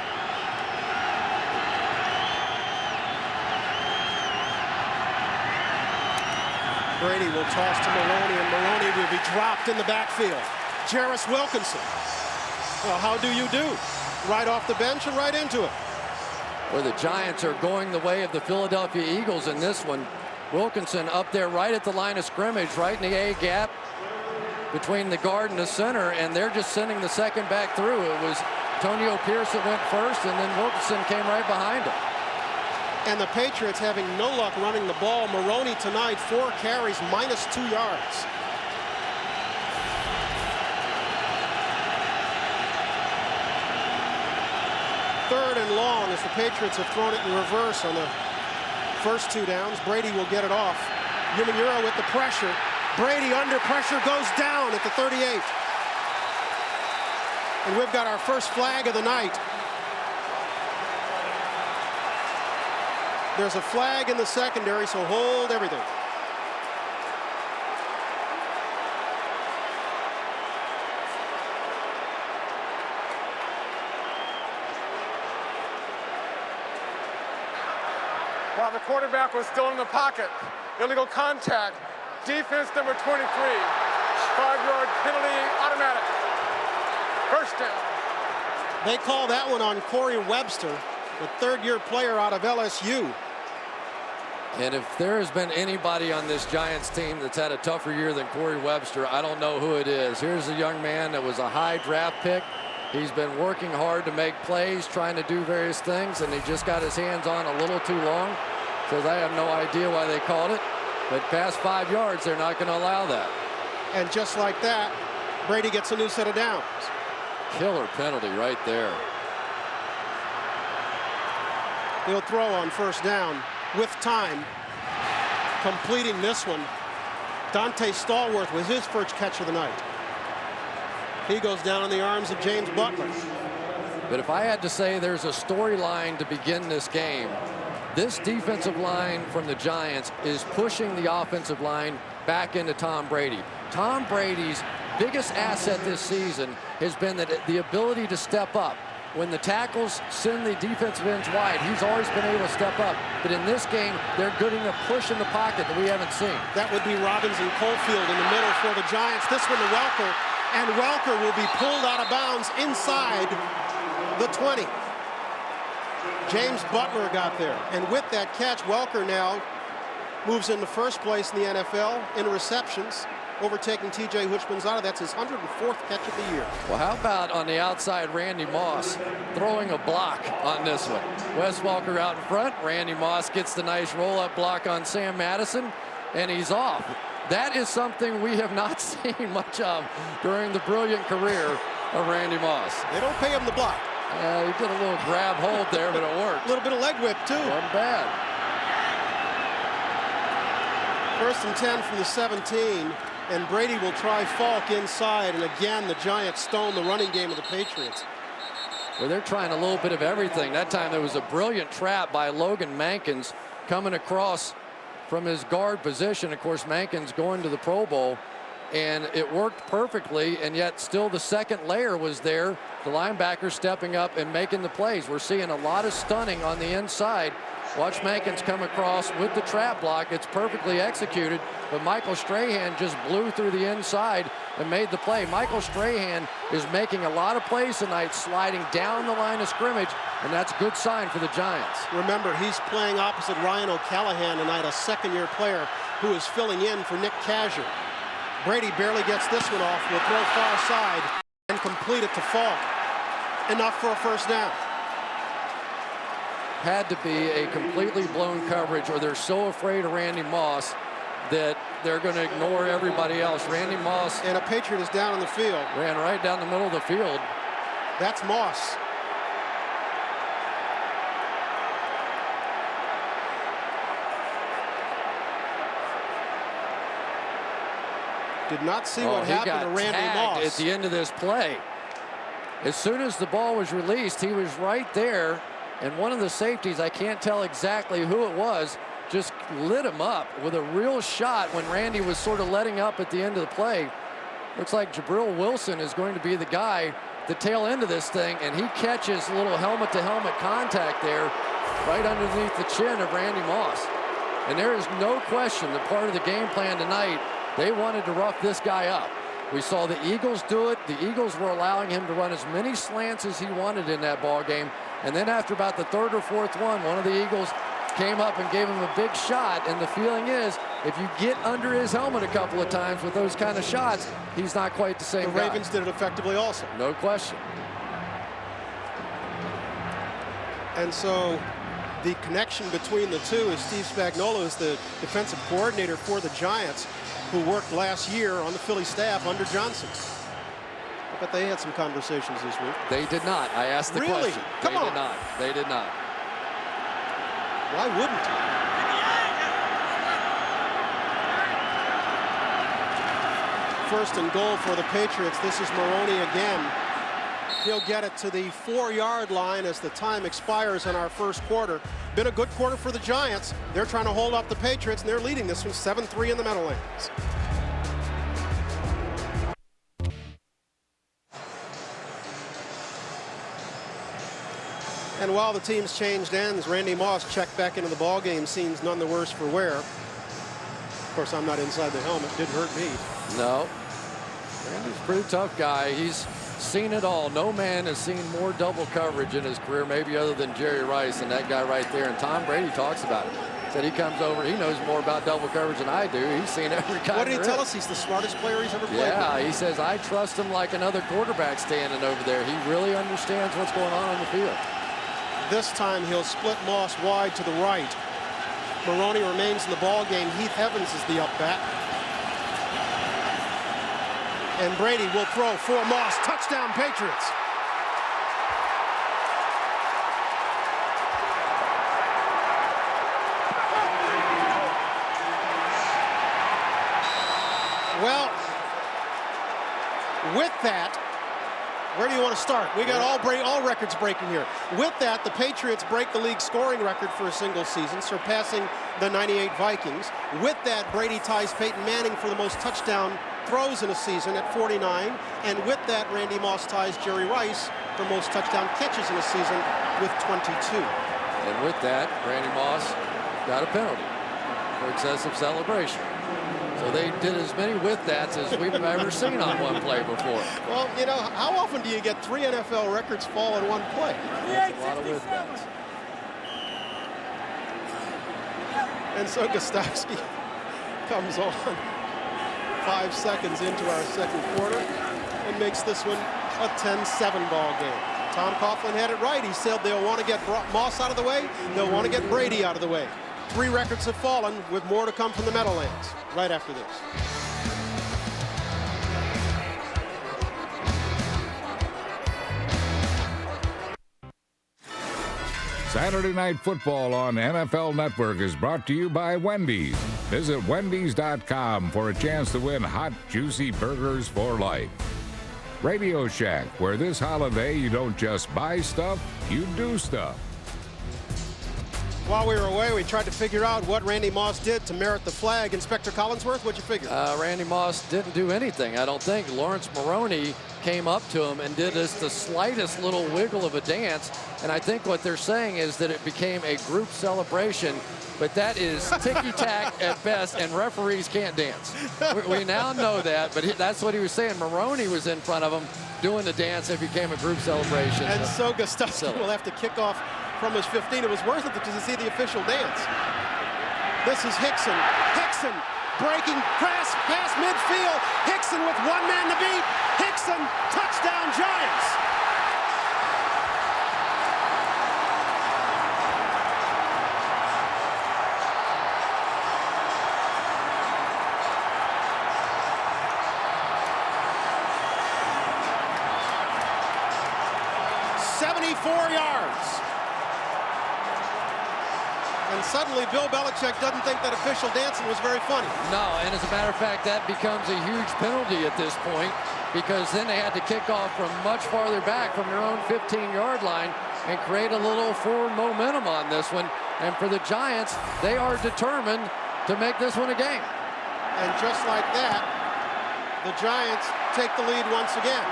Brady will toss to Maroney, and Maroney will be dropped in the backfield. Jarris Wilkinson. Well, how do you do? Right off the bench and right into it. Well, the Giants are going the way of the Philadelphia Eagles in this one. Wilkinson up there right at the line of scrimmage, right in the A gap between the guard and the center, and they're just sending the second back through. It was Antonio Pierce that went first, and then Wilkinson came right behind him. And the Patriots having no luck running the ball. Maroney tonight, 4 carries, -2 yards. Third and long as the Patriots have thrown it in reverse on the first 2 downs. Brady will get it off. Umenyiora with the pressure. Brady under pressure goes down at the 38. And we've got our first flag of the night. There's a flag in the secondary, so hold everything. While the quarterback was still in the pocket, illegal contact, defense number 23, 5-yard penalty, automatic. First down. They call that one on Corey Webster, the 3rd-year player out of LSU. And if there has been anybody on this Giants team that's had a tougher year than Corey Webster, I don't know who it is. Here's a young man that was a high draft pick. He's been working hard to make plays, trying to do various things, and he just got his hands on a little too long. Says, I have no idea why they called it, but past 5 yards, they're not going to allow that. And just like that, Brady gets a new set of downs. Killer penalty right there. He'll throw on first down with time. Completing this one, Dante Stallworth with his first catch of the night. He goes down in the arms of James Butler. But if I had to say there's a storyline to begin this game, this defensive line from the Giants is pushing the offensive line back into Tom Brady. Tom Brady's biggest asset this season has been the ability to step up. When the tackles send the defensive ends wide, he's always been able to step up. But in this game, they're getting a push in the pocket that we haven't seen. That would be Robbins and Cofield in the middle for the Giants. This one to Welker, and Welker will be pulled out of bounds inside the 20. James Butler got there, and with that catch, Welker now moves into first place in the NFL in receptions, overtaking T.J. Houshmandzadeh. That's his 104th catch of the year. Well, how about on the outside, Randy Moss throwing a block on this one? Wes Welker out in front. Randy Moss gets the nice roll-up block on Sam Madison, and he's off. That is something we have not seen much of during the brilliant career of Randy Moss. They don't pay him the block. He did a little grab hold there, but it worked. A little bit of leg whip, too. Wasn't bad. First and 10 from the 17, and Brady will try Falk inside, and again, the Giants stone the running game of the Patriots. Well, they're trying a little bit of everything. That time there was a brilliant trap by Logan Mankins coming across from his guard position. Of course, Mankins going to the Pro Bowl, and it worked perfectly, and yet still the second layer was there. The linebacker stepping up and making the plays. We're seeing a lot of stunning on the inside. Watch Mankins come across with the trap block. It's perfectly executed, but Michael Strahan just blew through the inside and made the play. Michael Strahan is making a lot of plays tonight, sliding down the line of scrimmage, and that's a good sign for the Giants. Remember, he's playing opposite Ryan O'Callahan tonight, a second-year player who is filling in for Nick Kazir. Brady barely gets this one off. Will throw far side and complete it to Falk. Enough for a first down. Had to be a completely blown coverage, or they're so afraid of Randy Moss that they're going to ignore everybody else. Randy Moss. And a Patriot is down in the field. Ran right down the middle of the field. That's Moss. Did not see what happened to Randy Moss at the end of this play. As soon as the ball was released, he was right there, and one of the safeties, I can't tell exactly who it was, just lit him up with a real shot when Randy was sort of letting up at the end of the play. Looks like Jabril Wilson is going to be the guy, the tail end of this thing, and he catches a little helmet-to-helmet contact there right underneath the chin of Randy Moss. And there is no question that part of the game plan tonight, they wanted to rough this guy up. We saw the Eagles do it. The Eagles were allowing him to run as many slants as he wanted in that ball game. And then after about the third or fourth one of the Eagles came up and gave him a big shot. And the feeling is, if you get under his helmet a couple of times with those kind of shots, he's not quite the same guy. The Ravens did it effectively also. No question. And so the connection between the two is Steve Spagnuolo is the defensive coordinator for the Giants, who worked last year on the Philly staff under Johnson. I bet they had some conversations this week. They did not. I asked the question. Come on. They did not. They did not. Why wouldn't he? First and goal for the Patriots. This is Maroney again. He'll get it to the 4-yard line as the time expires in our first quarter. Been a good quarter for the Giants. They're trying to hold off the Patriots, and they're leading this one 7-3 in the Meadowlands. And while the teams changed ends, Randy Moss checked back into the ballgame. Seems none the worse for wear. Of course, I'm not inside the helmet. Didn't hurt me. No. Randy's a pretty tough guy. He's seen it all. No man has seen more double coverage in his career, maybe other than Jerry Rice, and that guy right there. And Tom Brady talks about it. Said he comes over, he knows more about double coverage than I do. He's seen every kind. What did he tell us? He's the smartest player he's ever played with. Yeah, he says, I trust him like another quarterback standing over there. He really understands what's going on the field. This time he'll split Moss wide to the right. Maroney remains in the ball game. Heath Evans is the up bat. And Brady will throw for Moss. Touchdown, Patriots. Well, with that, where do you want to start? We got all records breaking here. With that, the Patriots break the league scoring record for a single season, surpassing the '98 Vikings. With that, Brady ties Peyton Manning for the most touchdown throws in a season at 49. And with that, Randy Moss ties Jerry Rice for most touchdown catches in a season with 22. And with that, Randy Moss got a penalty for excessive celebration. So they did as many with-thats as we've ever seen on one play before. Well, you know, how often do you get 3 NFL records fall in one play? That's a lot of with-thats. And so Gostowski comes on 5 seconds into our second quarter and makes this one a 10-7 ball game. Tom Coughlin had it right. He said they'll want to get Moss out of the way. They'll want to get Brady out of the way. 3 records have fallen, with more to come from the Meadowlands right after this. Saturday Night Football on NFL Network is brought to you by Wendy's. Visit Wendy's.com for a chance to win hot, juicy burgers for life. Radio Shack, where this holiday you don't just buy stuff, you do stuff. While we were away, we tried to figure out what Randy Moss did to merit the flag. Inspector Collinsworth, what'd you figure? Randy Moss didn't do anything, I don't think. Lawrence Maroney came up to him and did just the slightest little wiggle of a dance. And I think what they're saying is that it became a group celebration, but that is ticky-tack at best, and referees can't dance. We now know that, but that's what he was saying. Maroney was in front of him doing the dance. It became a group celebration. And so Gostowski will have to kick off from his 15. It was worth it to see the official dance. This is Hickson. Hickson breaking past midfield. Hickson with 1 man to beat. Hickson, touchdown Giants. And suddenly Bill Belichick doesn't think that official dancing was very funny. No, and as a matter of fact, that becomes a huge penalty at this point, because then they had to kick off from much farther back from their own 15-yard line and create a little forward momentum on this one. And for the Giants, they are determined to make this one a game. And just like that, the Giants take the lead once again.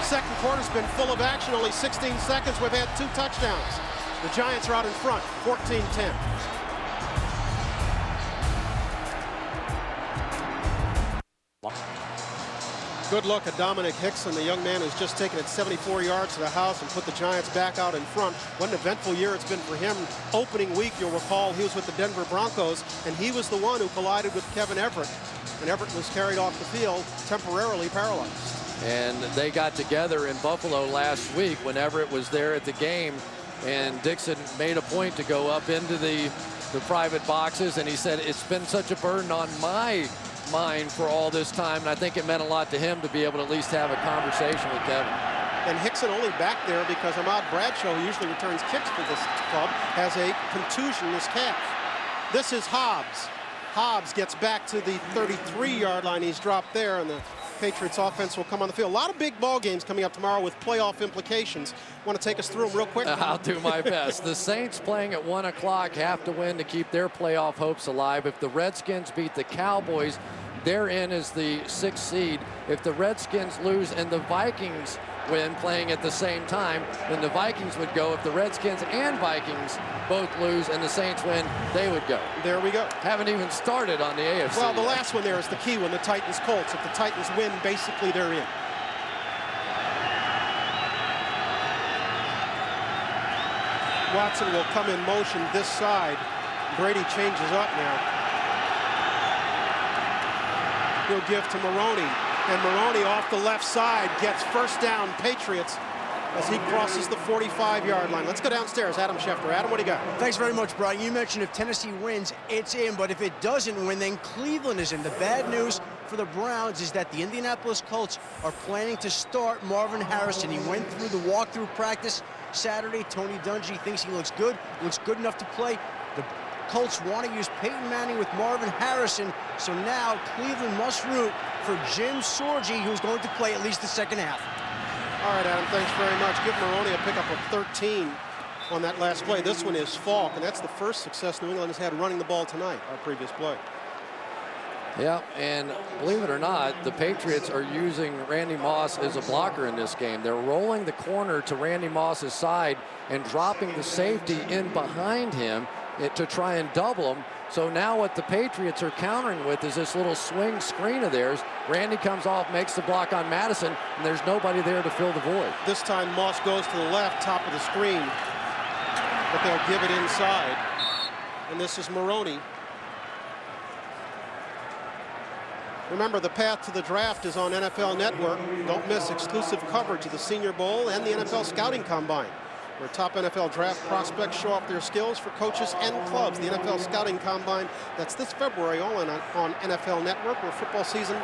Second quarter's been full of action, only 16 seconds. We've had 2 touchdowns. The Giants are out in front, 14-10. Good look at Dominic Hickson, the young man who's just taken it 74 yards to the house and put the Giants back out in front. What an eventful year it's been for him. Opening week, you'll recall, he was with the Denver Broncos, and he was the one who collided with Kevin Everett. And Everett was carried off the field, temporarily paralyzed. And they got together in Buffalo last week when Everett was there at the game, and Dixon made a point to go up into the private boxes, and he said, it's been such a burden on my mind for all this time, and I think it meant a lot to him to be able to at least have a conversation with Kevin. And Hickson only back there because Ahmad Bradshaw, who usually returns kicks for this club, has a contusion in his calf. This is Hobbs. Hobbs gets back to the 33-yard line. He's dropped there, and the Patriots offense will come on the field. A lot of big ball games coming up tomorrow with playoff implications. Want to take us through them real quick? I'll do my best. The Saints, playing at 1 o'clock, have to win to keep their playoff hopes alive. If the Redskins beat the Cowboys, they're in as the 6th seed. If the Redskins lose and the Vikings win, playing at the same time, then the Vikings would go. If the Redskins and Vikings both lose and the Saints win, they would go. There we go. Haven't even started on the AFC. Well, the last one there is the key one, the Titans-Colts. If the Titans win, basically they're in. Watson will come in motion this side. Brady changes up now. He'll give to Maroney. And Maroney off the left side gets first down, Patriots. as he crosses the 45-yard line. Let's go downstairs. Adam Schefter. Adam, what do you got? Thanks very much, Brian. You mentioned if Tennessee wins, it's in. But if it doesn't win, then Cleveland is in. The bad news for the Browns is that the Indianapolis Colts are planning to start Marvin Harrison. He went through the walkthrough practice Saturday. Tony Dungy thinks he looks good enough to play. The Colts want to use Peyton Manning with Marvin Harrison, so now Cleveland must root for Jim Sorgi, who's going to play at least the second half. All right, Adam, thanks very much. Give Maroney a pickup of 13 on that last play. This one is Falk, and that's the first success New England has had running the ball tonight, our previous play. Yeah, and believe it or not, the Patriots are using Randy Moss as a blocker in this game. They're rolling the corner to Randy Moss's side and dropping the safety in behind him to try and double him. So now what the Patriots are countering with is this little swing screen of theirs. Randy comes off, makes the block on Madison, and there's nobody there to fill the void. This time Moss goes to the left, top of the screen, but they'll give it inside. And this is Maroney. Remember, the path to the draft is on NFL Network. Don't miss exclusive coverage of the Senior Bowl and the NFL Scouting Combine, where top NFL draft prospects show off their skills for coaches and clubs. The NFL Scouting Combine, that's this February, all on NFL Network, where football season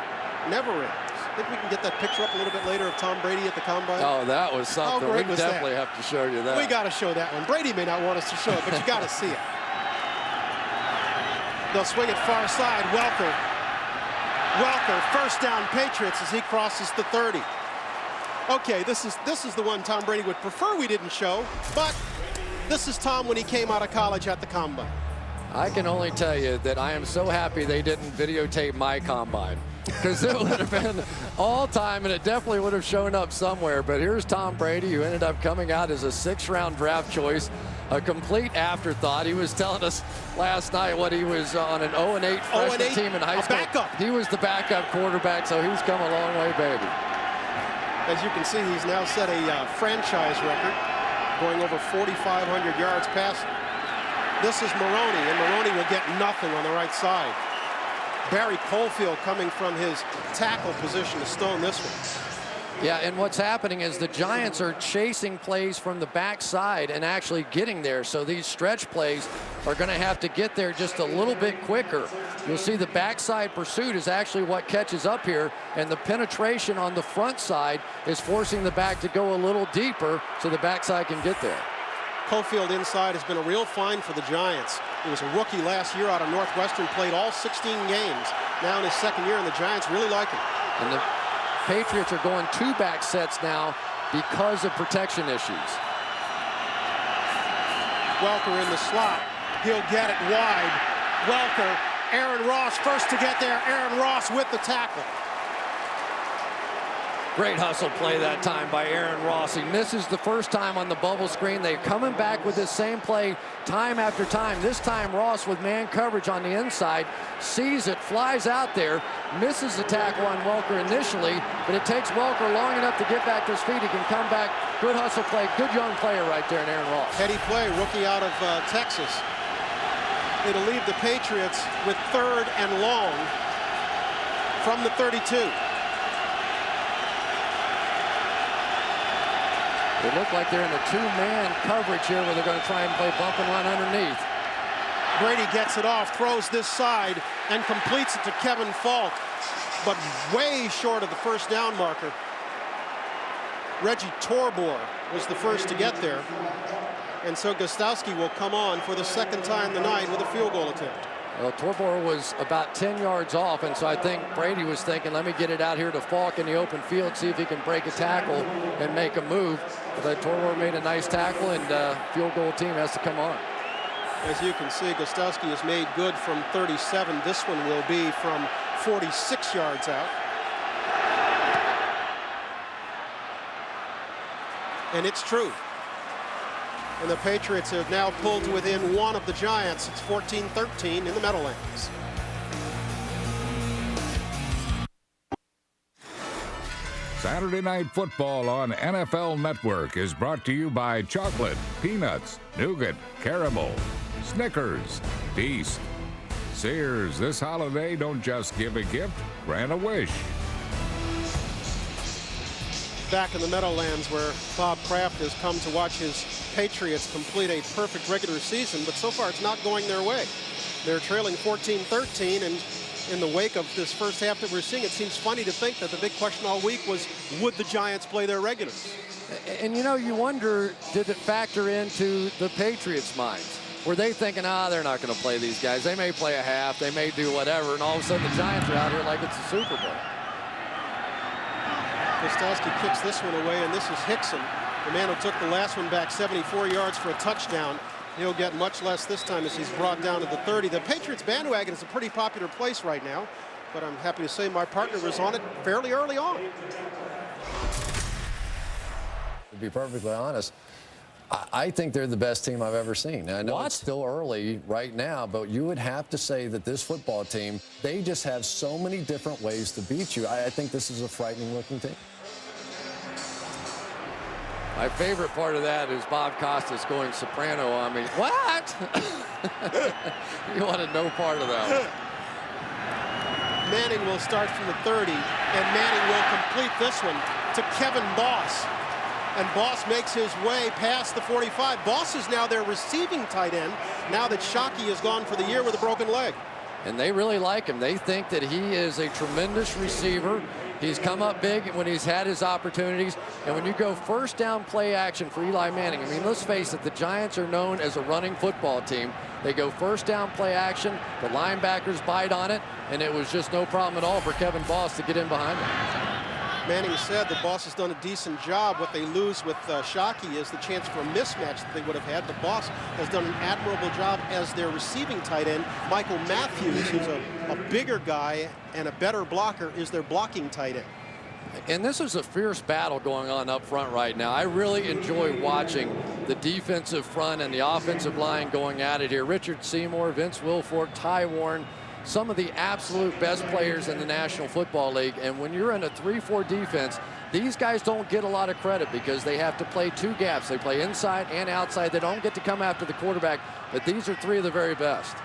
never ends. I think we can get that picture up a little bit later of Tom Brady at the Combine. Oh, that was something. We definitely have to show you that. We got to show that one. Brady may not want us to show it, but you got to see it. They'll swing it far side. Welker, first down Patriots as he crosses the 30. Okay, this is the one Tom Brady would prefer we didn't show, but this is Tom when he came out of college at the Combine. I can only tell you that I am so happy they didn't videotape my Combine, because it would have been all time, and it definitely would have shown up somewhere. But here's Tom Brady, who ended up coming out as a 6th-round draft choice, a complete afterthought. He was telling us last night what he was on an 0-8 freshman team in high school. Backup. He was the backup quarterback, so he's come a long way, baby. As you can see, he's now set a franchise record, going over 4,500 yards passing. This is Maroney, and Maroney will get nothing on the right side. Barry Colefield coming from his tackle position to stone this one. Yeah, and what's happening is the Giants are chasing plays from the backside and actually getting there. So these stretch plays are going to have to get there just a little bit quicker. You'll see the backside pursuit is actually what catches up here, and the penetration on the front side is forcing the back to go a little deeper so the backside can get there. Cofield inside has been a real find for the Giants. He was a rookie last year out of Northwestern, played all 16 games. Now in his second year, and the Giants really like him. And the Patriots are going 2 back sets now because of protection issues. Welker in the slot. He'll get it wide. Welker, Aaron Ross first to get there. Aaron Ross with the tackle. Great hustle play that time by Aaron Ross. He misses the first time on the bubble screen. They're coming back with this same play time after time. This time Ross with man coverage on the inside, sees it, flies out there, misses the tackle on Welker initially, but it takes Welker long enough to get back to his feet. He can come back. Good hustle play, good young player right there in Aaron Ross. Heady play, rookie out of Texas. It'll leave the Patriots with 3rd and long from the 32. They look like they're in a 2-man coverage here where they're going to try and play bump and run underneath. Brady gets it off, throws this side, and completes it to Kevin Falk, but way short of the first down marker. Reggie Torbor was the first to get there, and so Gostowski will come on for the 2nd time tonight with a field goal attempt. Well, Torbor was about 10 yards off, and so I think Brady was thinking, let me get it out here to Falk in the open field, see if he can break a tackle and make a move. But Torbor made a nice tackle, and field goal team has to come on. As you can see, Gostowski is made good from 37. This one will be from 46 yards out. And it's true. And the Patriots have now pulled to within 1 of the Giants. It's 14-13 in the Meadowlands. Saturday Night Football on NFL Network is brought to you by chocolate, peanuts, nougat, caramel, Snickers, Beast. Sears, this holiday, don't just give a gift, grant a wish. back in the Meadowlands where Bob Kraft has come to watch his Patriots complete a perfect regular season, but so far it's not going their way. They're trailing 14-13, and in the wake of this first half that we're seeing, it seems funny to think that the big question all week was, would the Giants play their regulars? And, you know, you wonder, did it factor into the Patriots' minds? Were they thinking, they're not going to play these guys. They may play a half, they may do whatever, and all of a sudden the Giants are out here like it's a Super Bowl. Kostelski kicks this one away, and this is Hickson, the man who took the last one back 74 yards for a touchdown. He'll get much less this time as he's brought down to the 30. The Patriots bandwagon is a pretty popular place right now, but I'm happy to say my partner was on it fairly early on. To be perfectly honest, I think they're the best team I've ever seen. I know it's still early right now, but you would have to say that this football team, they just have so many different ways to beat you. I think this is a frightening-looking team. My favorite part of that is Bob Costas going soprano on me. What? You wanted no part of that one. Manning will start from the 30, and Manning will complete this one to Kevin Boss. And Boss makes his way past the 45. Boss is now their receiving tight end, now that Shockey is gone for the year with a broken leg. And they really like him. They think that he is a tremendous receiver. He's come up big when he's had his opportunities. And when you go first down play action for Eli Manning, I mean, let's face it, the Giants are known as a running football team. They go first down play action, the linebackers bite on it, and it was just no problem at all for Kevin Boss to get in behind him. Manning said the Boss has done a decent job. What they lose with Shockey is the chance for a mismatch that they would have had. The Boss has done an admirable job as their receiving tight end. Michael Matthews, who's a bigger guy and a better blocker, is their blocking tight end. And this is a fierce battle going on up front right now. I really enjoy watching the defensive front and the offensive line going at it here. Richard Seymour, Vince Wilfork, Ty Warren, some of the absolute best players in the National Football League. And when you're in a 3-4 defense, these guys don't get a lot of credit because they have to play two gaps. They play inside and outside. They don't get to come after the quarterback, but these are three of the very best.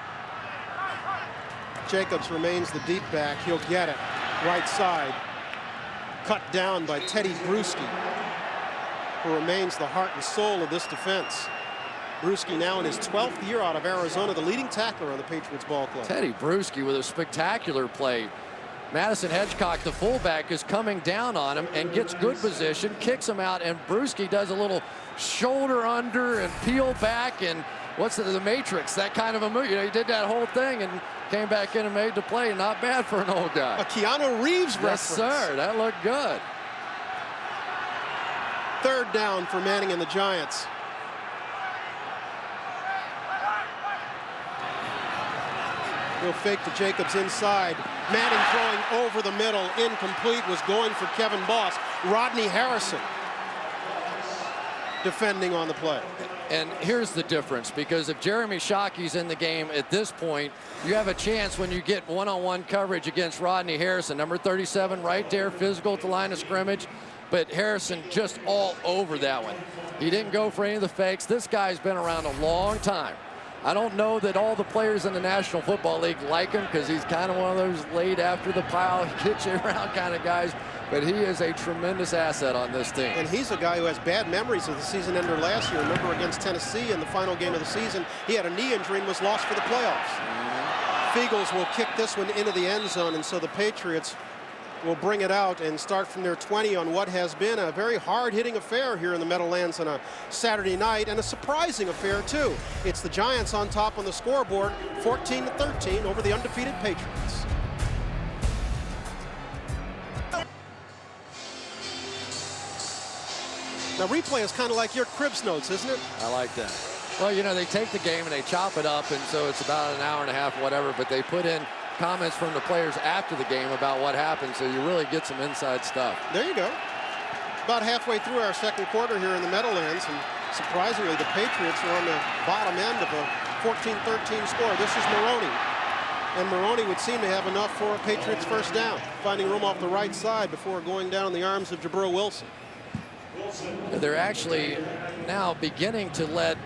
Jacobs remains the deep back. He'll get it. Right side. Cut down by Teddy Bruschi, who remains the heart and soul of this defense. Bruschi now in his 12th year out of Arizona, the leading tackler on the Patriots ball club. Teddy Bruschi with a spectacular play. Madison Hedgecock, the fullback, is coming down on him and gets good position, kicks him out, and Bruschi does a little shoulder under and peel back, and what's the Matrix, that kind of a move. You know, he did that whole thing and came back in and made the play. Not bad for an old guy. A Keanu Reeves reference. Yes, sir. That looked good. Third down for Manning and the Giants. He'll fake to Jacobs inside. Manning throwing over the middle, incomplete, was going for Kevin Boss. Rodney Harrison defending on the play. And here's the difference, because if Jeremy Shockey's in the game at this point, you have a chance when you get one-on-one coverage against Rodney Harrison, number 37 right there, physical at the line of scrimmage, but Harrison just all over that one. He didn't go for any of the fakes. This guy's been around a long time. I don't know that all the players in the National Football League like him because he's kind of one of those laid after the pile, hit you around kind of guys, but he is a tremendous asset on this team. And he's a guy who has bad memories of the season ender last year. Remember against Tennessee in the final game of the season, he had a knee injury and was lost for the playoffs. Fiegels will kick this one into the end zone, and so the Patriots will bring it out and start from their 20 on what has been a very hard-hitting affair here in the Meadowlands on a Saturday night, and a surprising affair, too. It's the Giants on top on the scoreboard, 14-13 over the undefeated Patriots. Now, replay is kind of like your Cribs notes, isn't it? I like that. Well, you know, they take the game and they chop it up, and so it's about an hour and a half, whatever, but they put in comments from the players after the game about what happened, so you really get some inside stuff. There you go. About halfway through our second quarter here in the Meadowlands, and surprisingly, the Patriots are on the bottom end of a 14-13 score. This is Maroney. And Maroney would seem to have enough for a Patriots first down, finding room off the right side before going down in the arms of Jabril Wilson. They're actually now beginning to let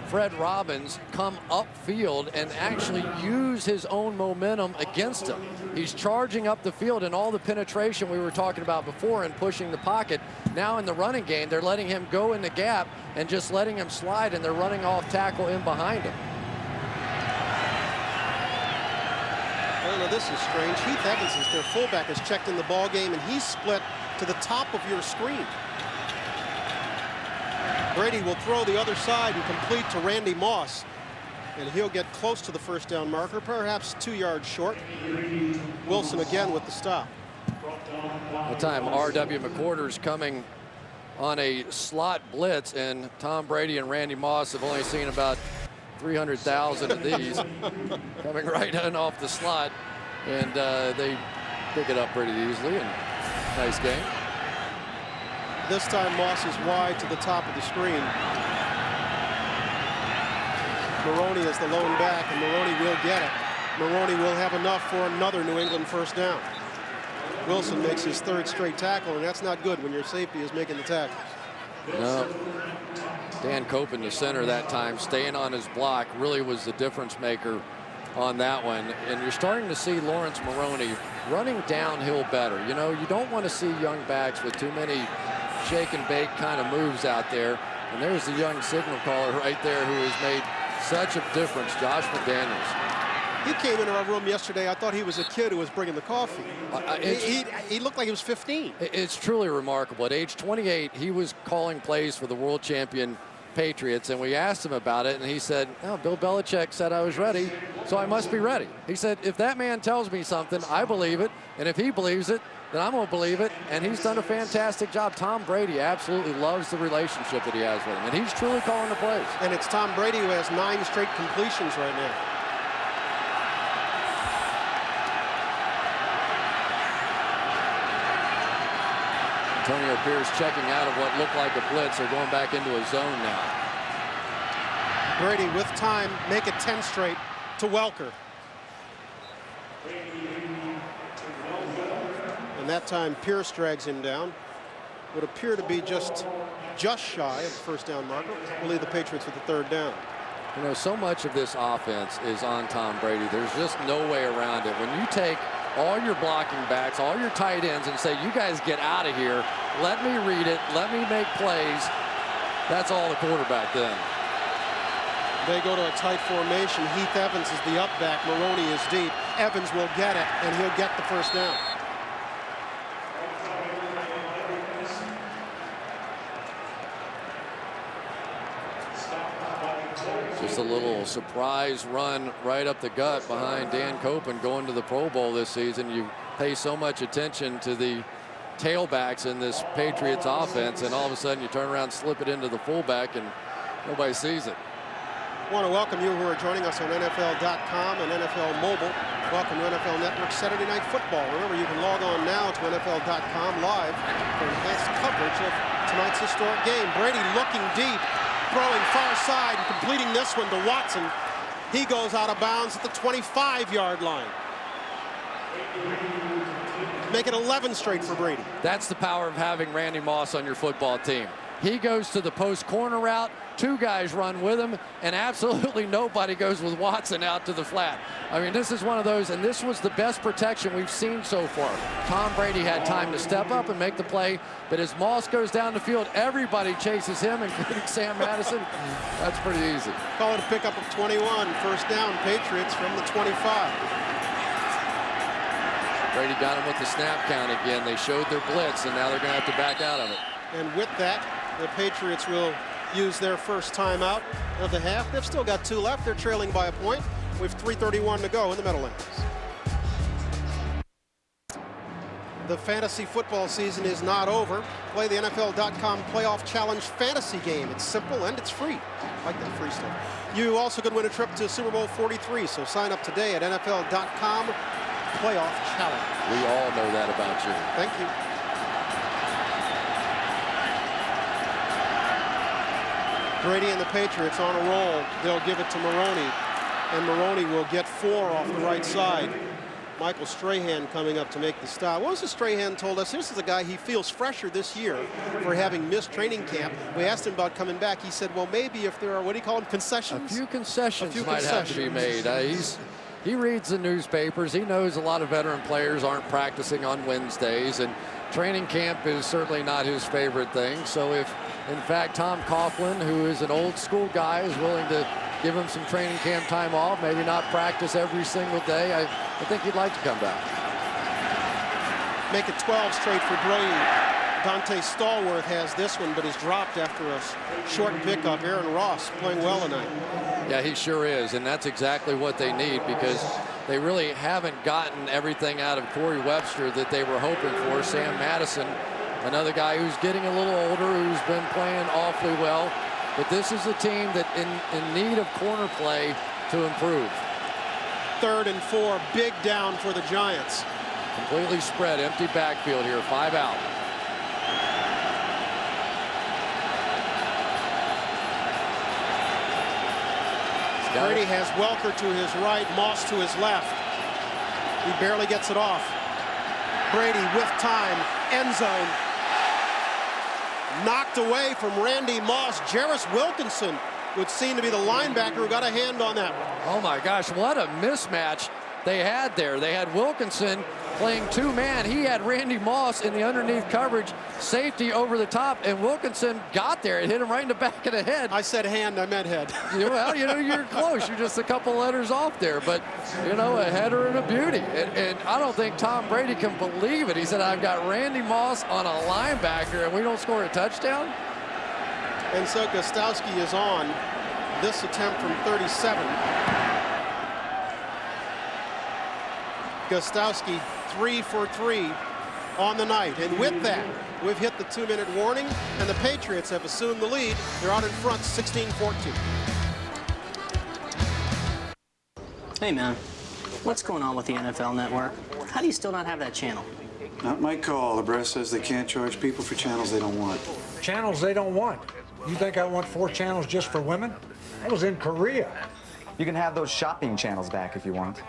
Fred Robbins come upfield and actually use his own momentum against him. He's charging up the field, and all the penetration we were talking about before and pushing the pocket. Now in the running game, they're letting him go in the gap and just letting him slide, and they're running off tackle in behind him. Well, now this is strange. Heath Evans, is their fullback, has checked in the ball game, and he's split to the top of your screen. Brady will throw the other side and complete to Randy Moss. And he'll get close to the first down marker, perhaps 2 yards short. Wilson again with the stop. The time R.W. McQuarters coming on a slot blitz, and Tom Brady and Randy Moss have only seen about 300,000 of these coming right in off the slot. And they pick it up pretty easily, and nice game. This time Moss is wide to the top of the screen. Maroney is the lone back, and Maroney will get it. Maroney will have enough for another New England first down. Wilson makes his third straight tackle, and that's not good when your safety is making the tackles. No. Dan Cope in the center that time, staying on his block, really was the difference maker on that one. And you're starting to see Lawrence Maroney running downhill better. You know, you don't want to see young backs with too many shake and bake kind of moves out there. And there's the young signal caller right there who has made such a difference, Josh McDaniels. He came into our room yesterday. I thought he was a kid who was bringing the coffee. He looked like he was 15. It's truly remarkable. At age 28, he was calling plays for the world champion Patriots, and we asked him about it, and he said, oh, Bill Belichick said I was ready, so I must be ready. He said, if that man tells me something, I believe it, and if he believes it, then I'm going to believe it, and he's done a fantastic job. Tom Brady absolutely loves the relationship that he has with him, and he's truly calling the plays. And it's Tom Brady who has 9 straight completions right now. Antonio Pierce checking out of what looked like a blitz. They're going back into a zone now. Brady with time, make it 10 straight to Welker. And that time Pierce drags him down. Would appear to be just shy of the first down marker. Will leave the Patriots with the third down. You know, so much of this offense is on Tom Brady. There's just no way around it. When you take all your blocking backs, all your tight ends, and say, you guys get out of here, let me read it, let me make plays, that's all the quarterback then. They go to a tight formation. Heath Evans is the up back. Maroney is deep. Evans will get it, and he'll get the first down. Just a little surprise run right up the gut behind Dan Copen going to the Pro Bowl this season. You pay so much attention to the tailbacks in this Patriots offense, and all of a sudden you turn around, slip it into the fullback, and nobody sees it. I want to welcome you who are joining us on NFL.com and NFL Mobile. Welcome to NFL Network Saturday Night Football. Remember, you can log on now to NFL.com live for enhanced coverage of tonight's historic game. Brady looking deep, throwing far side and completing this one to Watson. He goes out of bounds at the 25-yard line. Make it 11 straight for Brady. That's the power of having Randy Moss on your football team. He goes to the post corner route, 2 guys run with him, and absolutely nobody goes with Watson out to the flat. I mean, this is one of those, and this was the best protection we've seen so far. Tom Brady had time to step up and make the play, but as Moss goes down the field, everybody chases him, including Sam Madison. That's pretty easy. Call it a pickup of 21. First down, Patriots from the 25. Brady got him with the snap count again. They showed their blitz, and now they're going to have to back out of it. And with that, the Patriots will use their first timeout of the half. They've still got 2 left. They're trailing by a point with 3:31 to go in the Meadowlands. The fantasy football season is not over. Play the NFL.com Playoff Challenge fantasy game. It's simple and it's free. I like that free stuff. You also could win a trip to Super Bowl 43, so sign up today at NFL.com Playoff Challenge. We all know that about you. Thank you. Brady and the Patriots on a roll. They'll give it to Maroney, and Maroney will get 4 off the right side. Michael Strahan coming up to make the stop. What was it Strahan told us? This is a guy he feels fresher this year for having missed training camp. We asked him about coming back. He said, well, maybe if there are, what do you call them, concessions? A few concessions might have to be made. He reads the newspapers. He knows a lot of veteran players aren't practicing on Wednesdays, and training camp is certainly not his favorite thing. So if, in fact, Tom Coughlin, who is an old school guy, is willing to give him some training camp time off, maybe not practice every single day, I think he'd like to come back. Make it 12 straight for Brady. Dante Stallworth has this one, but is dropped after a short pickup. Aaron Ross playing well tonight. Yeah, he sure is, and that's exactly what they need, because they really haven't gotten everything out of Corey Webster that they were hoping for. Sam Madison, another guy who's getting a little older, who's been playing awfully well. But this is a team that in need of corner play to improve. 3rd and 4, big down for the Giants. Completely spread, empty backfield here, 5 out. Brady has Welker to his right, Moss to his left. He barely gets it off. Brady with time, end zone. Knocked away from Randy Moss. Jarris Wilkinson would seem to be the linebacker who got a hand on that one. Oh my gosh, what a mismatch they had there. They had Wilkinson playing 2-man. He had Randy Moss in the underneath coverage, safety over the top, and Wilkinson got there. It hit him right in the back of the head. I said hand, I meant head. Well, you know, you're close. You're just a couple letters off there, but, you know, a header and a beauty. And I don't think Tom Brady can believe it. He said, I've got Randy Moss on a linebacker, and we don't score a touchdown? And so Gostowski is on this attempt from 37. Gostowski 3 for 3 on the night. And with that, we've hit the 2-minute warning, and the Patriots have assumed the lead. They're out in front 16-14. Hey, man. What's going on with the NFL Network? How do you still not have that channel? Not my call. The brass says they can't charge people for channels they don't want. Channels they don't want. You think I want 4 channels just for women? I was in Korea. You can have those shopping channels back if you want.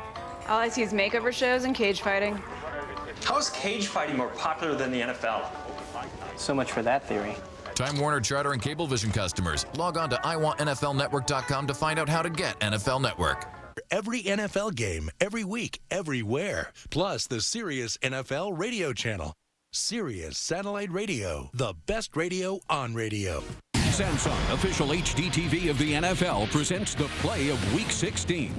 All I see is makeover shows and cage fighting. How is cage fighting more popular than the NFL? So much for that theory. Time Warner Charter and Cablevision customers, log on to iwantnflnetwork.com to find out how to get NFL Network. Every NFL game, every week, everywhere. Plus the Sirius NFL radio channel. Sirius Satellite Radio, the best radio on radio. Samsung, official HD TV of the NFL, presents the play of Week 16.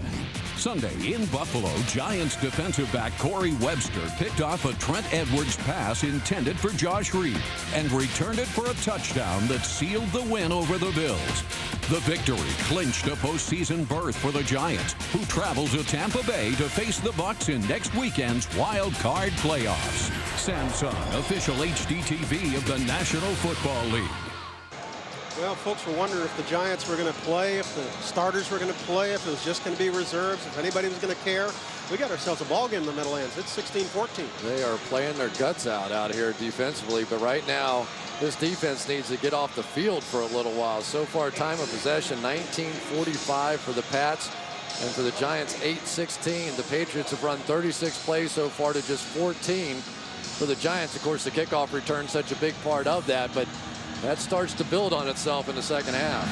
Sunday in Buffalo, Giants defensive back Corey Webster picked off a Trent Edwards pass intended for Josh Reed and returned it for a touchdown that sealed the win over the Bills. The victory clinched a postseason berth for the Giants, who travel to Tampa Bay to face the Bucs in next weekend's wild card playoffs. Samsung, official HD TV of the National Football League. Well, folks were wondering if the Giants were going to play, if the starters were going to play, if it was just going to be reserves, if anybody was going to care. We got ourselves a ball game in the Meadowlands. It's 16-14. They are playing their guts out here defensively, but right now this defense needs to get off the field for a little while. So far, time of possession 19:45 for the Pats, and for the Giants 8:16. The Patriots have run 36 plays so far to just 14 for the Giants. Of course, the kickoff return such a big part of that, but that starts to build on itself in the second half.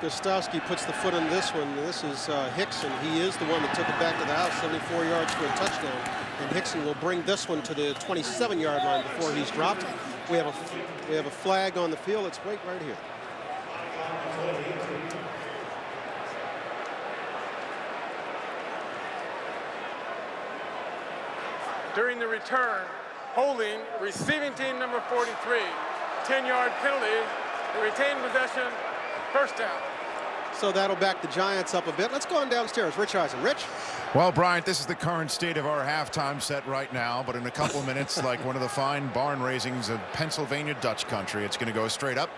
Gostowski puts the foot on this one. This is Hickson. He is the one that took it back to the house, 74 yards for a touchdown. And Hickson will bring this one to the 27-yard line before he's dropped. We have a flag on the field. Let's wait right here. During the return, holding receiving team number 43. 10-yard penalty, retained possession, first down. So that'll back the Giants up a bit. Let's go on downstairs. Rich Eisen. Rich? Well, Bryant, this is the current state of our halftime set right now, but in a couple of minutes, like one of the fine barn raisings of Pennsylvania Dutch country, it's going to go straight up,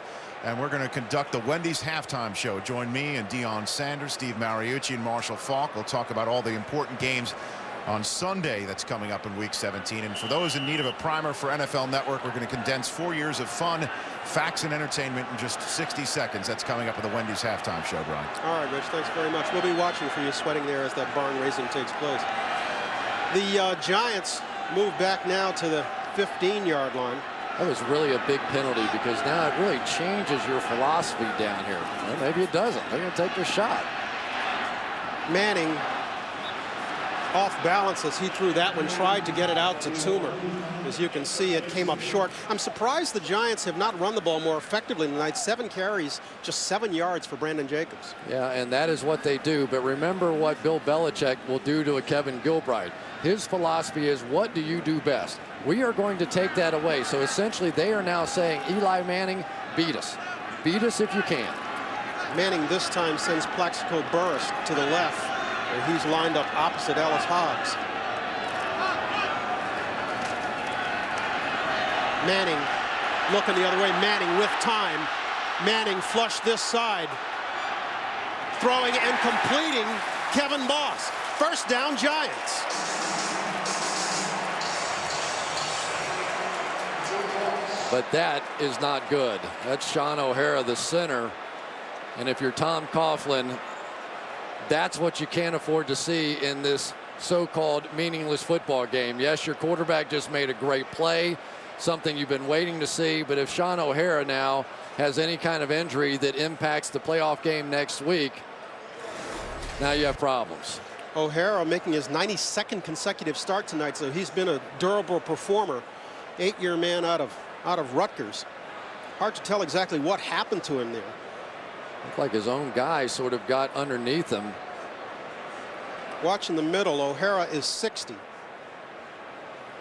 and we're going to conduct the Wendy's halftime show. Join me and Deion Sanders, Steve Mariucci, and Marshall Falk. We'll talk about all the important games on Sunday that's coming up in Week 17. And for those in need of a primer for NFL Network, we're going to condense 4 years of fun, facts, and entertainment in just 60 seconds. That's coming up at the Wendy's halftime show, Brian. All right, Rich, thanks very much. We'll be watching for you sweating there as that barn raising takes place. The Giants move back now to the 15-yard line. That was really a big penalty because now it really changes your philosophy down here. Well, maybe it doesn't. They're going to take their shot. Manning off balance as he threw that one, tried to get it out to Toomer. As you can see, it came up short. I'm surprised the Giants have not run the ball more effectively tonight. 7 carries, just 7 yards for Brandon Jacobs. Yeah, and that is what they do. But remember what Bill Belichick will do to a Kevin Gilbride. His philosophy is, what do you do best? We are going to take that away. So essentially they are now saying, Eli Manning, beat us. Beat us if you can. Manning this time sends Plaxico Burress to the left, where he's lined up opposite Ellis Hobbs. Manning looking the other way. Manning with time. Manning flush this side. Throwing and completing Kevin Boss. First down, Giants. But that is not good. That's Sean O'Hara, the center. And if you're Tom Coughlin, that's what you can't afford to see in this so-called meaningless football game. Yes, your quarterback just made a great play, something you've been waiting to see. But if Sean O'Hara now has any kind of injury that impacts the playoff game next week, now you have problems. O'Hara making his 92nd consecutive start tonight, so he's been a durable performer. 8-year man out of Rutgers. Hard to tell exactly what happened to him there. Looked like his own guy sort of got underneath him. Watching the middle, O'Hara is 60.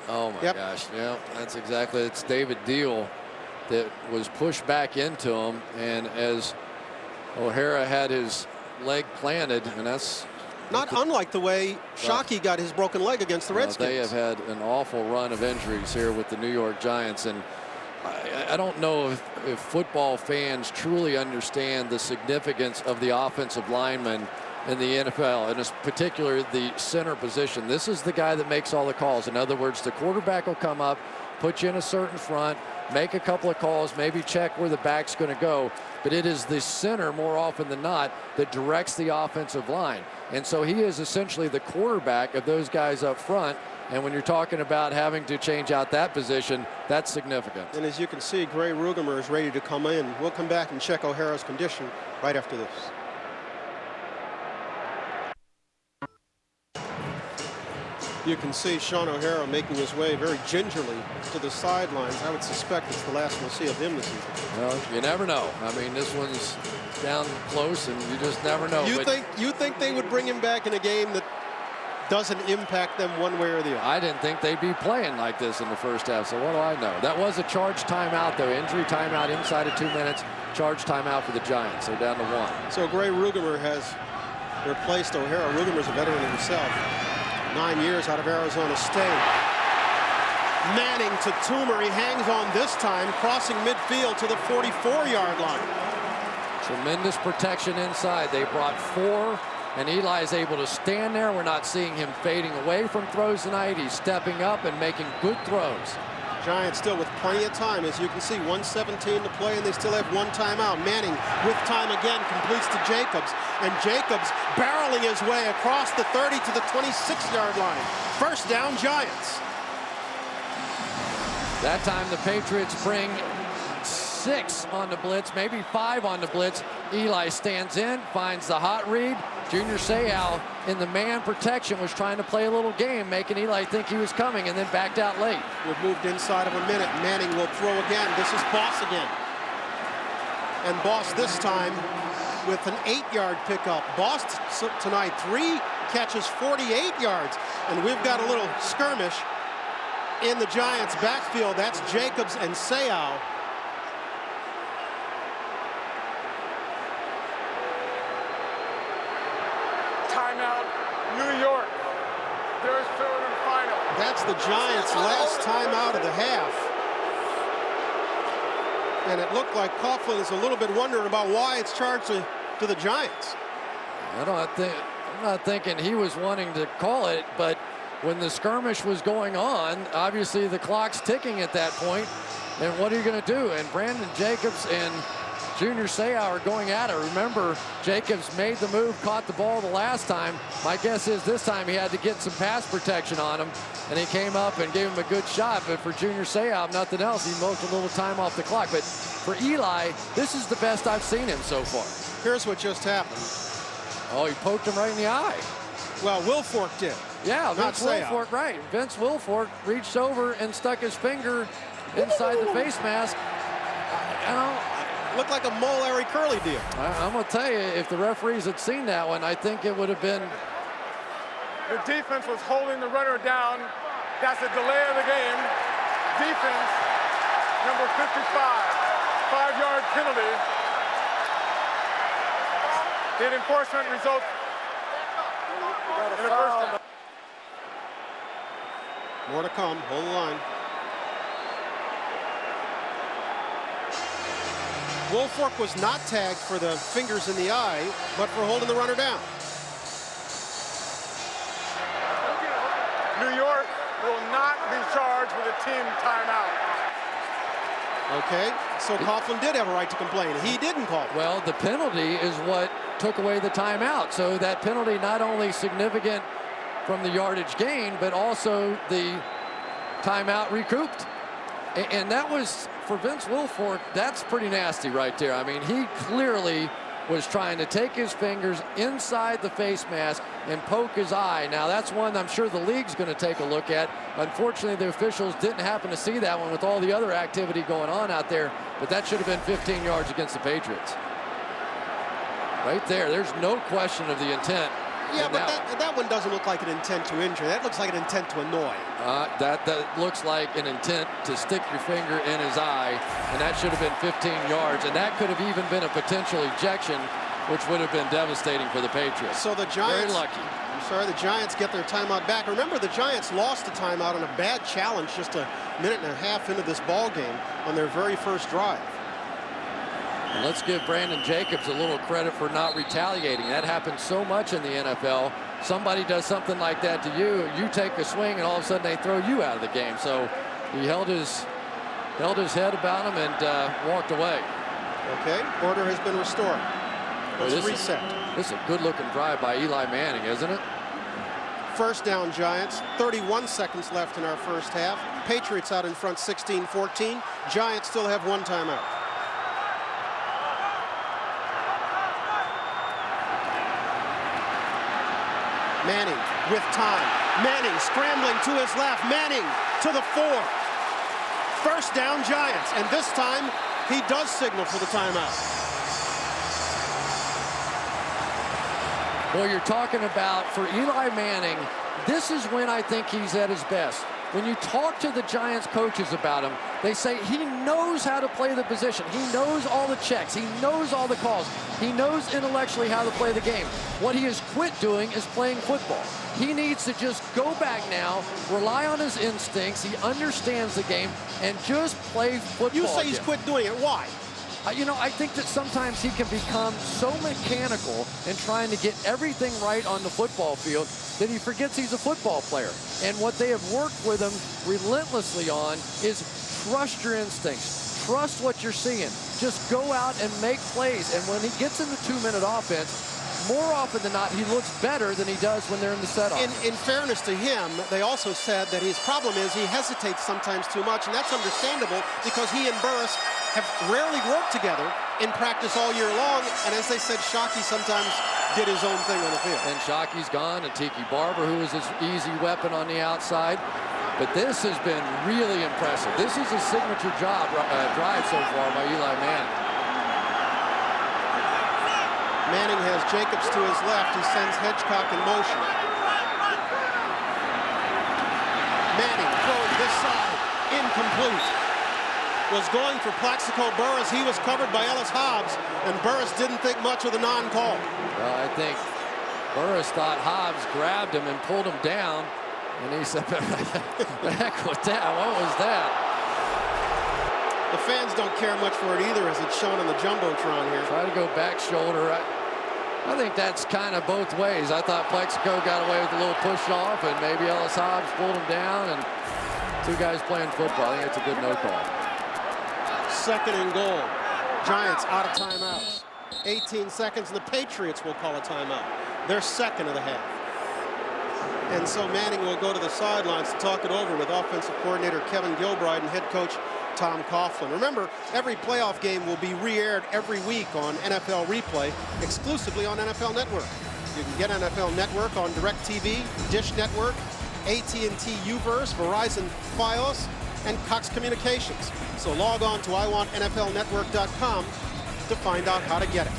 Oh my gosh, yeah, that's exactly, it's David Deal that was pushed back into him, and as O'Hara had his leg planted, and that's not unlike the way Shockey got his broken leg against the Redskins. They have had an awful run of injuries here with the New York Giants, and I don't know if football fans truly understand the significance of the offensive lineman in the NFL, and in particular the center position. This is the guy that makes all the calls. In other words, the quarterback will come up, put you in a certain front, make a couple of calls, maybe check where the back's going to go, but it is the center more often than not that directs the offensive line. And so he is essentially the quarterback of those guys up front. And when you're talking about having to change out that position, that's significant. And as you can see, Gray Rugemer is ready to come in. We'll come back and check O'Hara's condition right after this. You can see Sean O'Hara making his way very gingerly to the sidelines. I would suspect it's the last we'll see of him this season. Well, you never know. I mean, this one's down close, and you just never know. You think they would bring him back in a game that doesn't impact them one way or the other? I didn't think they'd be playing like this in the first half, so what do I know? That was a charge timeout, though. Injury timeout inside of 2 minutes. Charge timeout for the Giants. They're down to 1. So Gray Rugemer has replaced O'Hara. Rugemer's a veteran himself. 9 years out of Arizona State. Manning to Toomer. He hangs on this time, crossing midfield to the 44-yard line. Tremendous protection inside. They brought 4. And Eli is able to stand there. We're not seeing him fading away from throws tonight. He's stepping up and making good throws. Giants still with plenty of time. As you can see, 1:17 to play, and they still have 1 timeout. Manning with time again completes to Jacobs. And Jacobs barreling his way across the 30 to the 26-yard line. First down, Giants. That time the Patriots bring 6 on the blitz, maybe 5 on the blitz. Eli stands in, finds the hot read. Junior Seau in the man protection was trying to play a little game, making Eli think he was coming, and then backed out late. We've moved inside of a minute. Manning will throw again. This is Boss again. And Boss this time with an 8-yard pickup. Boss tonight 3 catches, 48 yards. And we've got a little skirmish in the Giants backfield. That's Jacobs and Seau. Timeout, New York. There's third and final. That's the Giants' last timeout of the half. And it looked like Coughlin is a little bit wondering about why it's charged to the Giants. I'm not thinking he was wanting to call it, but when the skirmish was going on, obviously the clock's ticking at that point. And what are you going to do? And Brandon Jacobs and Junior Seau are going at it. Remember, Jacobs made the move, caught the ball the last time. My guess is this time he had to get some pass protection on him, and he came up and gave him a good shot. But for Junior Seau, if nothing else, he milked a little time off the clock. But for Eli, this is the best I've seen him so far. Here's what just happened. Oh, he poked him right in the eye. Well, Wilfork did. Yeah, not Vince Wilfork, right. Vince Wilfork reached over and stuck his finger inside the face mask. Looked like a Mole Larry Curly deal. I'm going to tell you, if the referees had seen that one, I think it would have been. The defense was holding the runner down. That's a delay of the game. Defense, number 55, 5-yard penalty. Did enforcement result in a first down? More to come. Hold the line. Wilfork was not tagged for the fingers in the eye, but for holding the runner down. New York will not be charged with a team timeout. Okay, so Coughlin did have a right to complain. He didn't call it. Well, the penalty is what took away the timeout. So that penalty not only significant from the yardage gain, but also the timeout recouped. And that was, for Vince Wilfork, that's pretty nasty right there. I mean, he clearly was trying to take his fingers inside the face mask and poke his eye. Now, that's one I'm sure the league's going to take a look at. Unfortunately, the officials didn't happen to see that one with all the other activity going on out there, but that should have been 15 yards against the Patriots. Right there, there's no question of the intent. Yeah, but that one doesn't look like an intent to injure. That looks like an intent to annoy. That looks like an intent to stick your finger in his eye, and that should have been 15 yards, and that could have even been a potential ejection, which would have been devastating for the Patriots. So the Giants, very lucky. I'm sorry, the Giants get their timeout back. Remember, the Giants lost the timeout on a bad challenge just a minute and a half into this ball game on their very first drive. And let's give Brandon Jacobs a little credit for not retaliating. That happens so much in the NFL. Somebody does something like that to you, you take a swing, and all of a sudden they throw you out of the game. So he held his head about him and walked away. Okay, order has been restored. Let's reset. This is a good-looking drive by Eli Manning, isn't it? First down, Giants. 31 seconds left in our first half. Patriots out in front 16-14. Giants still have one timeout. Manning with time. Manning scrambling to his left. Manning to the 4. First down, Giants. And this time, he does signal for the timeout. Well, you're talking about, for Eli Manning, this is when I think he's at his best. When you talk to the Giants coaches about him, they say he knows how to play the position. He knows all the checks. He knows all the calls. He knows intellectually how to play the game. What he has quit doing is playing football. He needs to just go back now, rely on his instincts. He understands the game, and just play football. You say he's quit doing it. Why? I think that sometimes he can become so mechanical in trying to get everything right on the football field that he forgets he's a football player. And what they have worked with him relentlessly on is trust your instincts. Trust what you're seeing. Just go out and make plays. And when he gets in the 2-minute offense, more often than not, he looks better than he does when they're in the set-off. In fairness to him, they also said that his problem is he hesitates sometimes too much, and that's understandable because he and Burris have rarely worked together in practice all year long, and as they said, Shockey sometimes did his own thing on the field. And Shockey's gone, and Tiki Barber, who was his easy weapon on the outside. But this has been really impressive. This is a signature drive so far by Eli Manning. Manning has Jacobs to his left. He sends Hedgecock in motion. Manning throwing this side. Incomplete. Was going for Plaxico Burris. He was covered by Ellis Hobbs, and Burris didn't think much of the non-call. Well, I think Burris thought Hobbs grabbed him and pulled him down, and he said, the heck with that? What was that? The fans don't care much for it either, as it's shown on the Jumbotron here. Try to go back shoulder. I think that's kind of both ways. I thought Plaxico got away with a little push off, and maybe Ellis Hobbs pulled him down, and two guys playing football. I think it's a good no call. Second and goal. Giants out of timeouts. 18 seconds, and the Patriots will call a timeout. Their second of the half. And so Manning will go to the sidelines to talk it over with offensive coordinator Kevin Gilbride and head coach Tom Coughlin. Remember, every playoff game will be re-aired every week on NFL Replay, exclusively on NFL Network. You can get NFL Network on DirecTV, Dish Network, AT&T Uverse, Verizon Fios, and Cox Communications. So log on to iwantnflnetwork.com to find out how to get it.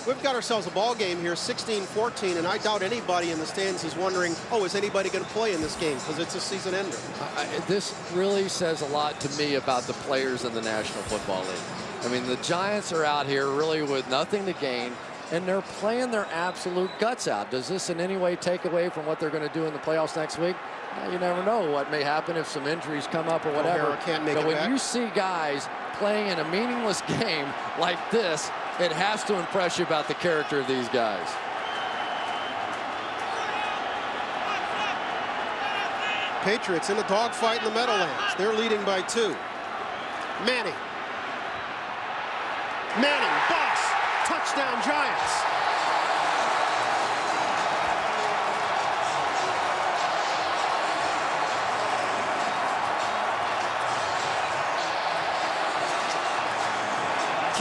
We've got ourselves a ball game here, 16-14, and I doubt anybody in the stands is wondering, oh, is anybody going to play in this game? Because it's a season ender. This really says a lot to me about the players in the National Football League. I mean, the Giants are out here really with nothing to gain, and they're playing their absolute guts out. Does this in any way take away from what they're going to do in the playoffs next week? You never know what may happen if some injuries come up or whatever. But when you see guys playing in a meaningless game like this, it has to impress you about the character of these guys. Patriots in a dogfight in the Meadowlands. They're leading by 2. Manning. Boss. Touchdown Giants.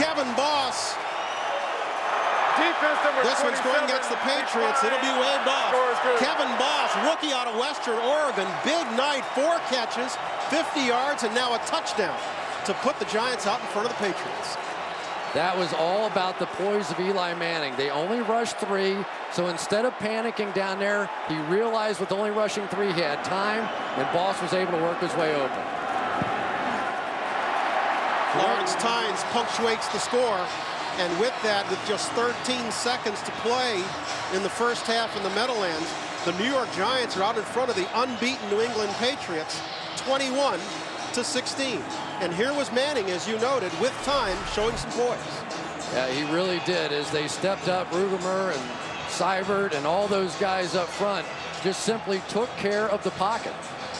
Kevin Boss. This one's going against the Patriots. It'll be waved off. Kevin Boss, rookie out of Western Oregon. Big night, 4 catches, 50 yards, and now a touchdown to put the Giants out in front of the Patriots. That was all about the poise of Eli Manning. They only rushed 3, so instead of panicking down there, he realized with only rushing 3, he had time, and Boss was able to work his way open. Lawrence Tynes punctuates the score, and with that, with just 13 seconds to play in the first half in the Meadowlands, the New York Giants are out in front of the unbeaten New England Patriots, 21-16. And here was Manning, as you noted, with time, showing some poise. Yeah, he really did. As they stepped up, Rugemer and Seibert and all those guys up front just simply took care of the pocket.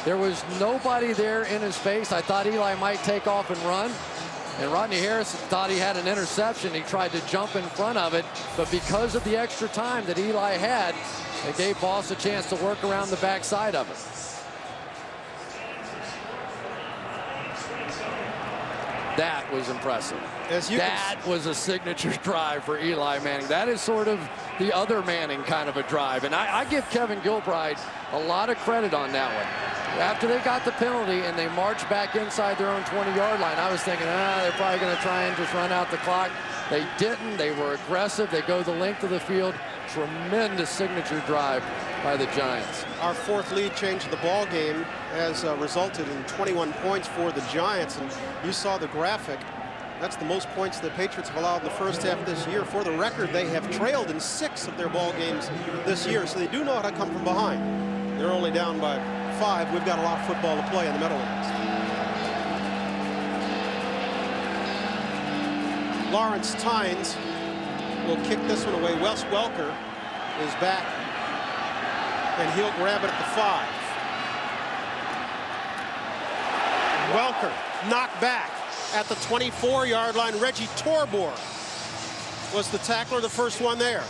There was nobody there in his face. I thought Eli might take off and run. And Rodney Harrison thought he had an interception. He tried to jump in front of it. But because of the extra time that Eli had, it gave Boss a chance to work around the backside of it. That was impressive. That was a signature drive for Eli Manning. That is sort of the other Manning kind of a drive. And I give Kevin Gilbride a lot of credit on that one. After they got the penalty and they marched back inside their own 20-yard line, I was thinking, they're probably going to try and just run out the clock. They didn't. They were aggressive. They go the length of the field. Tremendous signature drive by the Giants. Our 4th lead change of the ball game has resulted in 21 points for the Giants. And you saw the graphic. That's the most points the Patriots have allowed in the first half this year. For the record, they have trailed in 6 of their ball games this year, so they do know how to come from behind. They're only down by 5. We've got a lot of football to play in the Meadowlands. Lawrence Tynes will kick this one away. Wes Welker is back, and he'll grab it at the 5. Welker knocked back at the 24-yard line. Reggie Torbor was the tackler, the first one there.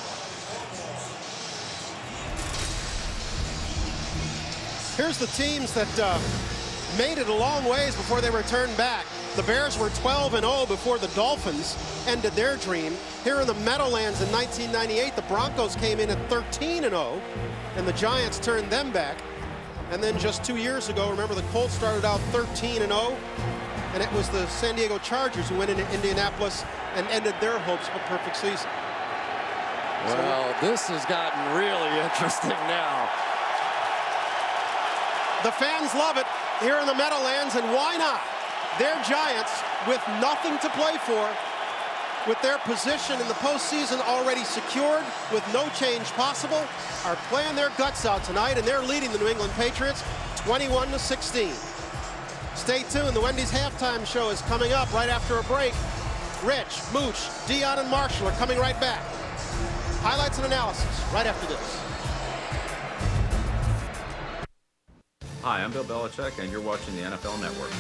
Here's the teams that made it a long ways before they returned back. The Bears were 12-0 before the Dolphins ended their dream. Here in the Meadowlands in 1998, the Broncos came in at 13-0, and the Giants turned them back. And then just 2 years ago, remember, the Colts started out 13-0, and it was the San Diego Chargers who went into Indianapolis and ended their hopes of a perfect season. Well, this has gotten really interesting now. The fans love it here in the Meadowlands, and why not? Their Giants, with nothing to play for, with their position in the postseason already secured, with no change possible, are playing their guts out tonight, and they're leading the New England Patriots 21-16. Stay tuned. The Wendy's halftime show is coming up right after a break. Rich, Mooch, Dion, and Marshall are coming right back. Highlights and analysis right after this. Hi, I'm Bill Belichick, and you're watching the NFL Network.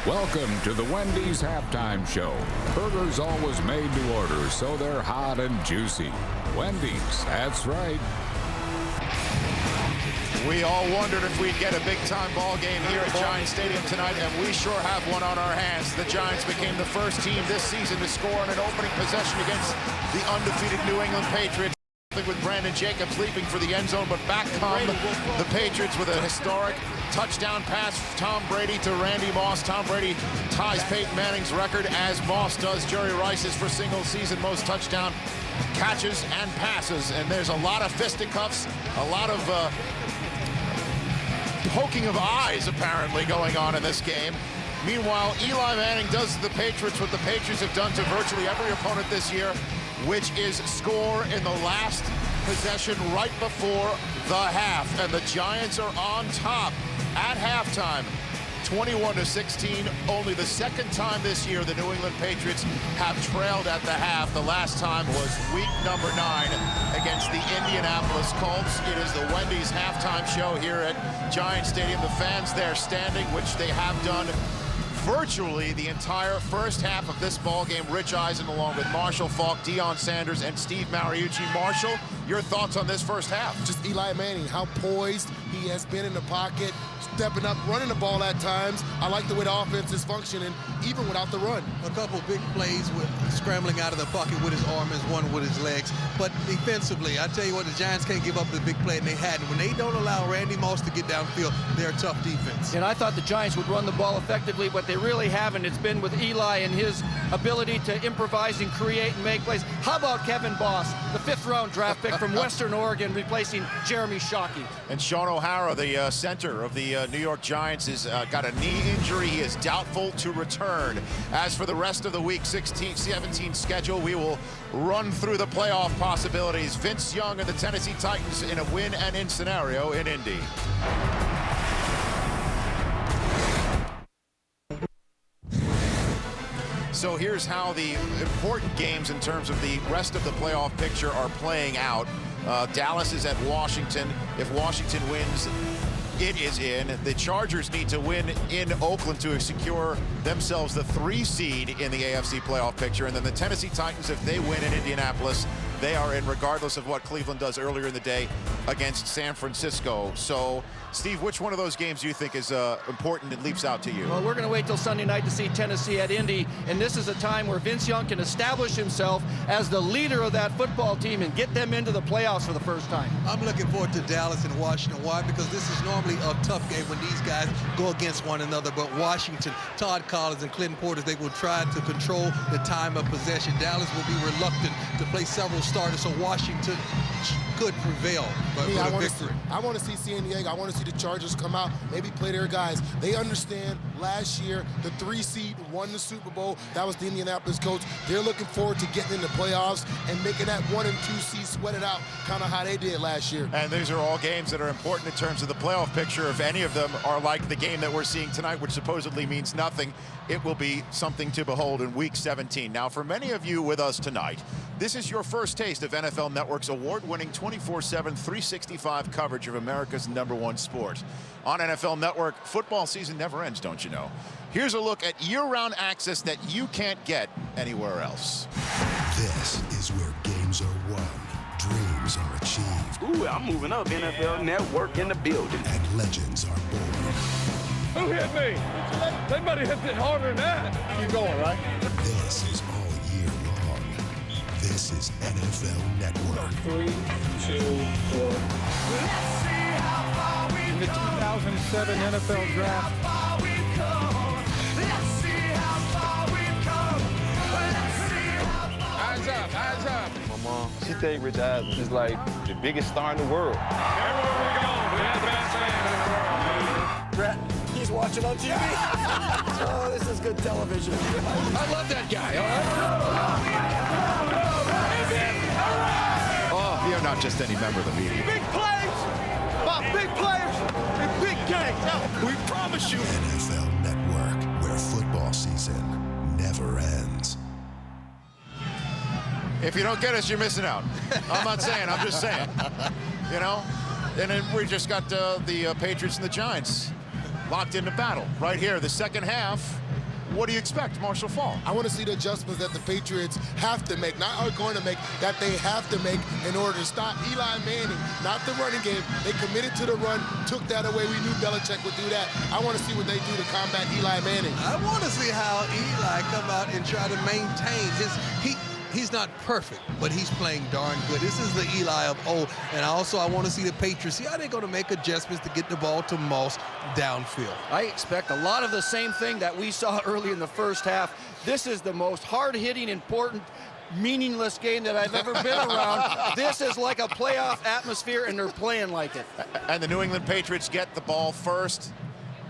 Welcome to the Wendy's Halftime Show. Burgers always made to order, so they're hot and juicy. Wendy's, that's right. We all wondered if we'd get a big-time ball game here at Giants Stadium tonight, and we sure have one on our hands. The Giants became the first team this season to score on an opening possession against the undefeated New England Patriots, with Brandon Jacobs leaping for the end zone, but back come the Patriots with a historic touchdown pass from Tom Brady to Randy Moss. Tom Brady ties Peyton Manning's record, as Moss does Jerry Rice's for single-season most touchdown catches and passes. And there's a lot of fisticuffs, a lot of poking of eyes apparently going on in this game. Meanwhile, Eli Manning does to the Patriots what the Patriots have done to virtually every opponent this year, which is score in the last possession right before the half. And the Giants are on top at halftime, 21-16. Only the second time this year the New England Patriots have trailed at the half. The last time was week number 9 against the Indianapolis Colts. It is the Wendy's halftime show here at Giants Stadium. The fans there standing, which they have done virtually the entire first half of this ball game. Rich Eisen along with Marshall Faulk, Deion Sanders, and Steve Mariucci. Marshall, your thoughts on this first half? Just Eli Manning, how poised he has been in the pocket, stepping up, running the ball at times. I like the way the offense is functioning, even without the run. A couple big plays with scrambling out of the pocket with his arms, one with his legs. But defensively, I tell you what, the Giants can't give up the big play, and they hadn't. When they don't allow Randy Moss to get downfield, they're a tough defense. And I thought the Giants would run the ball effectively, but they really haven't. It's been with Eli and his ability to improvise and create and make plays. How about Kevin Boss, the 5th-round draft pick from Western Oregon, replacing Jeremy Shockey? And Sean O'Hara, the center of the New York Giants, has got a knee injury. He is doubtful to return. As for the rest of the Week 17 schedule, we will run through the playoff possibilities. Vince Young and the Tennessee Titans in a win and in scenario in Indy. So here's how the important games in terms of the rest of the playoff picture are playing out. Dallas is at Washington. If Washington wins, it is in. The Chargers need to win in Oakland to secure themselves the 3 seed in the AFC playoff picture. And then the Tennessee Titans, if they win in Indianapolis, they are in, regardless of what Cleveland does earlier in the day against San Francisco. So, Steve, which one of those games do you think is important and leaps out to you? Well, we're going to wait till Sunday night to see Tennessee at Indy, and this is a time where Vince Young can establish himself as the leader of that football team and get them into the playoffs for the first time. I'm looking forward to Dallas and Washington. Why? Because this is normally a tough game when these guys go against one another. But Washington, Todd Collins and Clinton Portis, they will try to control the time of possession. Dallas will be reluctant to play several starters, so Washington could prevail for the victory. I want to see San Diego. I want to see the Chargers come out, maybe play their guys. They understand last year the 3 seed won the Super Bowl. That was the Indianapolis Colts. They're looking forward to getting in the playoffs and making that 1 and 2 seed sweat it out, kind of how they did last year. And these are all games that are important in terms of the playoff picture. If any of them are like the game that we're seeing tonight, which supposedly means nothing, it will be something to behold in Week 17. Now, for many of you with us tonight, this is your first taste of NFL Network's award-winning 24/7, 365 coverage of America's #1 sport. On NFL Network, football season never ends, don't you know? Here's a look at year-round access that you can't get anywhere else. This is where games are won, dreams are achieved. Ooh, I'm moving up. NFL Network in the building. And legends are born. Who hit me? Somebody hit it harder than that. Keep going, right? This is all year long. This is NFL Network. 3, 2, 4. In the 2007 NFL Draft. Eyes up, eyes up. My mom, she think Rich Eisen is like the biggest star in the world. Everywhere we go, we have the best man in the world. Brett, he's watching on TV. Oh, this is good television. I love that guy. Oh, you're not just any member of the media. Big plays! Bob, big players and big games. We promise you. NFL Network, where football season never ends. If you don't get us, you're missing out. I'm not saying, I'm just saying. You know? And then we just got the Patriots and the Giants locked into battle right here. The second half what do you expect, Marshall Faulk? I want to see the adjustments that the Patriots have to make, not are going to make, that they have to make in order to stop Eli Manning, not the running game. They committed to the run, took that away. We knew Belichick would do that. I want to see what they do to combat Eli Manning. I want to see how Eli come out and try to maintain his He's not perfect, but he's playing darn good. This is the Eli of old. And also, I want to see the Patriots, see how they're going to make adjustments to get the ball to Moss downfield. I expect a lot of the same thing that we saw early in the first half. This is the most hard-hitting, important, meaningless game that I've ever been around. This is like a playoff atmosphere, and they're playing like it. And the New England Patriots get the ball first.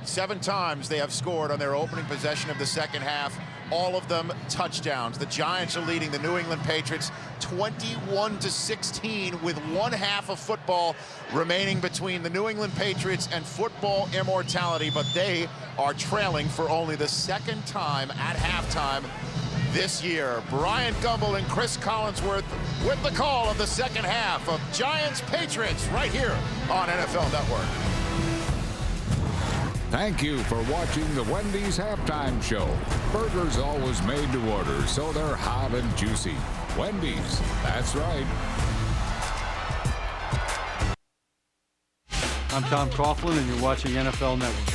7 times they have scored on their opening possession of the second half. All of them touchdowns. The Giants are leading the New England Patriots 21-16 with 1 half of football remaining between the New England Patriots and football immortality, but they are trailing for only the 2nd time at halftime this year. Brian Gumbel and Chris Collinsworth with the call of the second half of Giants-Patriots right here on NFL Network. Thank you for watching the Wendy's Halftime Show. Burgers always made to order, so they're hot and juicy. Wendy's, that's right. I'm Tom Coughlin, and you're watching NFL Network.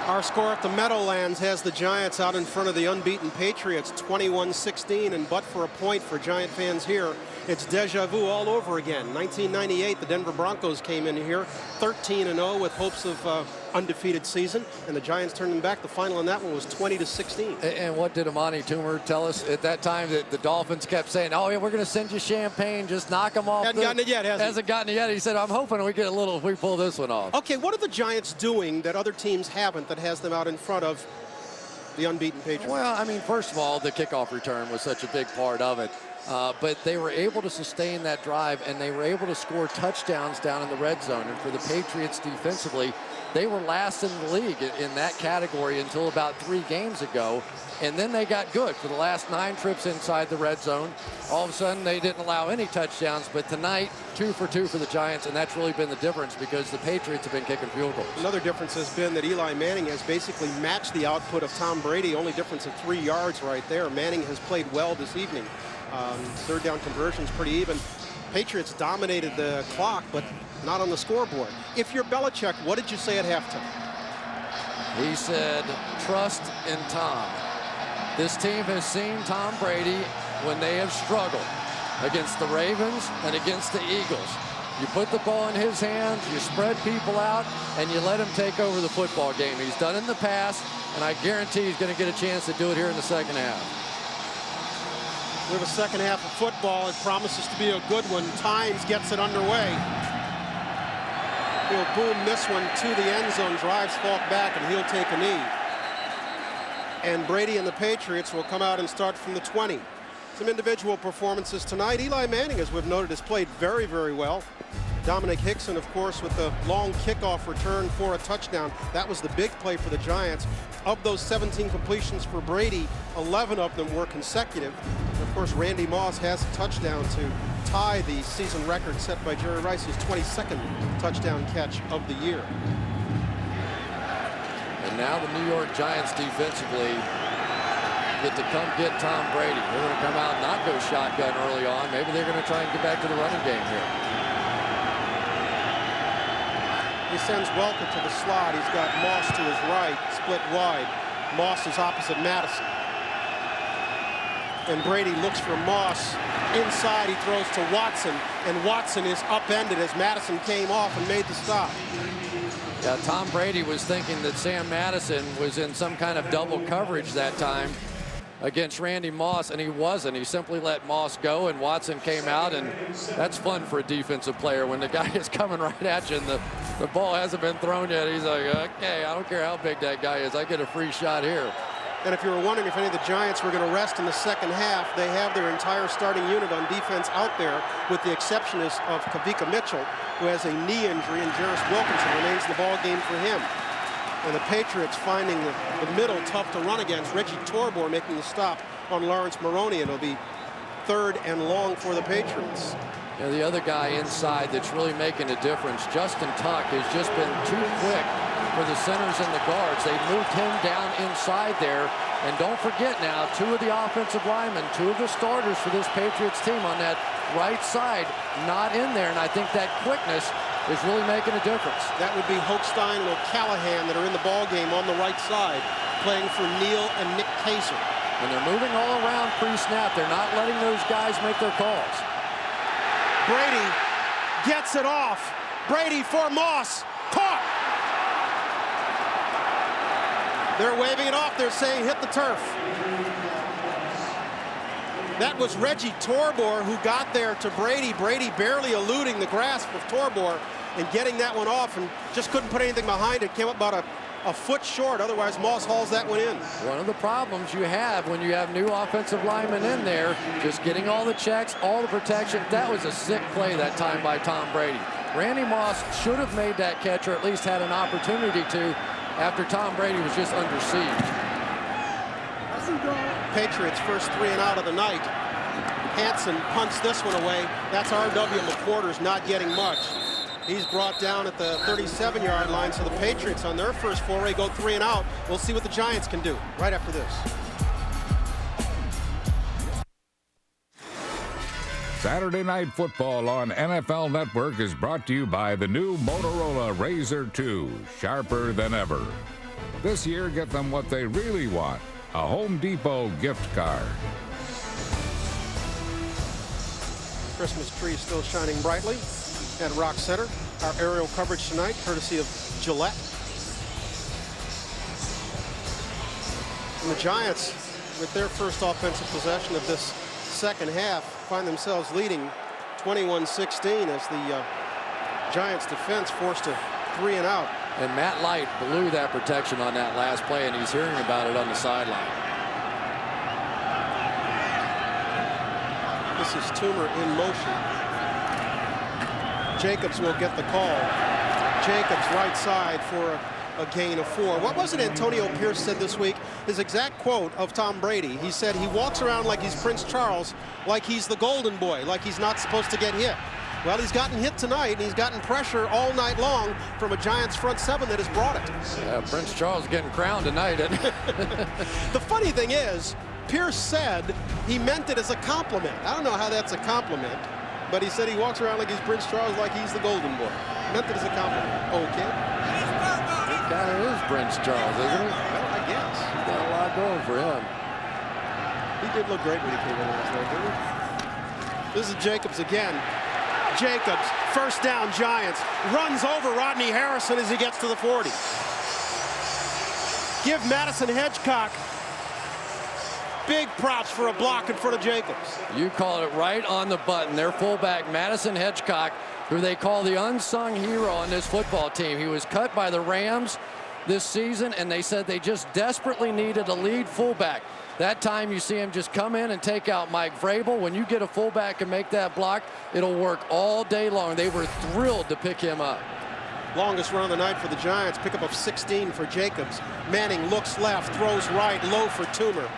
Our score at the Meadowlands has the Giants out in front of the unbeaten Patriots, 21-16, and but for a point for Giant fans here, it's deja vu all over again. 1998, the Denver Broncos came in here 13-0 with hopes of undefeated season, and the Giants turned them back. The final in that one was 20-16. And what did Amani Toomer tell us at that time? That the Dolphins kept saying, "Oh yeah, we're going to send you champagne. Just knock them off." Hasn't gotten it yet, has he? Hasn't gotten it yet. He said, "I'm hoping we get a little if we pull this one off." Okay, what are the Giants doing that other teams haven't that has them out in front of the unbeaten Patriots? Well, I mean, first of all, the kickoff return was such a big part of it. But they were able to sustain that drive, and they were able to score touchdowns down in the red zone. And for the Patriots defensively, they were last in the league in that category until about 3 games ago. And then they got good for the last 9 trips inside the red zone. All of a sudden, they didn't allow any touchdowns. But tonight, 2 for 2 for the Giants, and that's really been the difference because the Patriots have been kicking field goals. Another difference has been that Eli Manning has basically matched the output of Tom Brady. Only difference of 3 yards right there. Manning has played well this evening. Third down conversions pretty even. Patriots dominated the clock, but not on the scoreboard. If you're Belichick, what did you say at halftime? He said, trust in Tom. This team has seen Tom Brady when they have struggled against the Ravens and against the Eagles. You put the ball in his hands, you spread people out, and you let him take over the football game. He's done it in the past, and I guarantee he's going to get a chance to do it here in the second half. We have a second half of football. It promises to be a good one. Tynes gets it underway. He'll boom this one to the end zone, drives Falk back, and he'll take a knee. And Brady and the Patriots will come out and start from the 20. Some individual performances tonight. Eli Manning, as we've noted, has played very, very well. Dominic Hickson, of course, with the long kickoff return for a touchdown. That was the big play for the Giants. Of those 17 completions for Brady, 11 of them were consecutive. And of course, Randy Moss has a touchdown to tie the season record set by Jerry Rice, his 22nd touchdown catch of the year. And now the New York Giants defensively get to come get Tom Brady. They're going to come out and not go shotgun early on. Maybe they're going to try and get back to the running game here. He sends Welker to the slot. He's got Moss to his right, split wide. Moss is opposite Madison. And Brady looks for Moss. Inside, he throws to Watson, and Watson is upended as Madison came off and made the stop. Yeah, Tom Brady was thinking that Sam Madison was in some kind of double coverage that time. against Randy Moss, and he wasn't. He simply let Moss go, and Watson came out, and that's fun for a defensive player when the guy is coming right at you and the ball hasn't been thrown yet. He's like, okay, I don't care how big that guy is. I get a free shot here. And if you were wondering if any of the Giants were going to rest in the second half, they have their entire starting unit on defense out there, with the exception of Kavika Mitchell, who has a knee injury, and Jarris Wilkinson remains in the ball game for him. And the Patriots finding the middle tough to run against. Reggie Torbor making the stop on Lawrence Maroney, and it'll be 3rd and long for the Patriots. Yeah, the other guy inside that's really making a difference, Justin Tuck, has just been too quick for the centers and the guards. They moved him down inside there. And don't forget now, 2 of the offensive linemen, 2 of the starters for this Patriots team on that right side, not in there. And I think that quickness is really making a difference. That would be Hochstein and O'Callahan that are in the ball game on the right side, playing for Neal and Nick Kaiser. When they're moving all around pre-snap, they're not letting those guys make their calls. Brady gets it off. Brady for Moss. Caught. They're waving it off. They're saying hit the turf. That was Reggie Torbor who got there to Brady. Brady barely eluding the grasp of Torbor and getting that one off, and just couldn't put anything behind it. Came up about a foot short. Otherwise, Moss hauls that one in. One of the problems you have when you have new offensive linemen in there, just getting all the checks, all the protection. That was a sick play that time by Tom Brady. Randy Moss should have made that catch, or at least had an opportunity to, after Tom Brady was just under siege. Patriots first 3 and out of the night. Hansen punts this one away. That's R.W. McQuarters not getting much. He's brought down at the 37-yard line, so the Patriots on their first foray go 3 and out. We'll see what the Giants can do right after this. Saturday Night Football on NFL Network is brought to you by the new Motorola Razr 2, sharper than ever. This year, get them what they really want, a Home Depot gift card. Christmas tree still shining brightly at Rock Center. Our aerial coverage tonight, courtesy of Gillette. And the Giants, with their first offensive possession of this second half, find themselves leading 21-16 as the Giants defense forced a 3 and out. And Matt Light blew that protection on that last play, and he's hearing about it on the sideline. This is Toomer in motion. Jacobs will get the call. Jacobs right side for a gain of 4. What was it Antonio Pierce said this week? His exact quote of Tom Brady. He said he walks around like he's Prince Charles, like he's the golden boy, like he's not supposed to get hit. Well, he's gotten hit tonight, and he's gotten pressure all night long from a Giants front 7 that has brought it. Yeah, Prince Charles getting crowned tonight, isn't he? The funny thing is, Pierce said he meant it as a compliment. I don't know how that's a compliment, but he said he walks around like he's Prince Charles, like he's the golden boy. Meant it as a compliment. Okay. He kind of is Prince Charles, isn't he? Well, I guess. He's got a lot going for him. He did look great when he came in last night, didn't he? This is Jacobs again. Jacobs, first down Giants, runs over Rodney Harrison as he gets to the 40. Give Madison Hedgecock big props for a block in front of Jacobs. You called it right on the button. Their fullback, Madison Hedgecock, who they call the unsung hero on this football team. He was cut by the Rams this season, and they said they just desperately needed a lead fullback. That time you see him just come in and take out Mike Vrabel. When you get a fullback and make that block, it'll work all day long. They were thrilled to pick him up. Longest run of the night for the Giants. Pickup of 16 for Jacobs. Manning looks left, throws right, low for Toomer.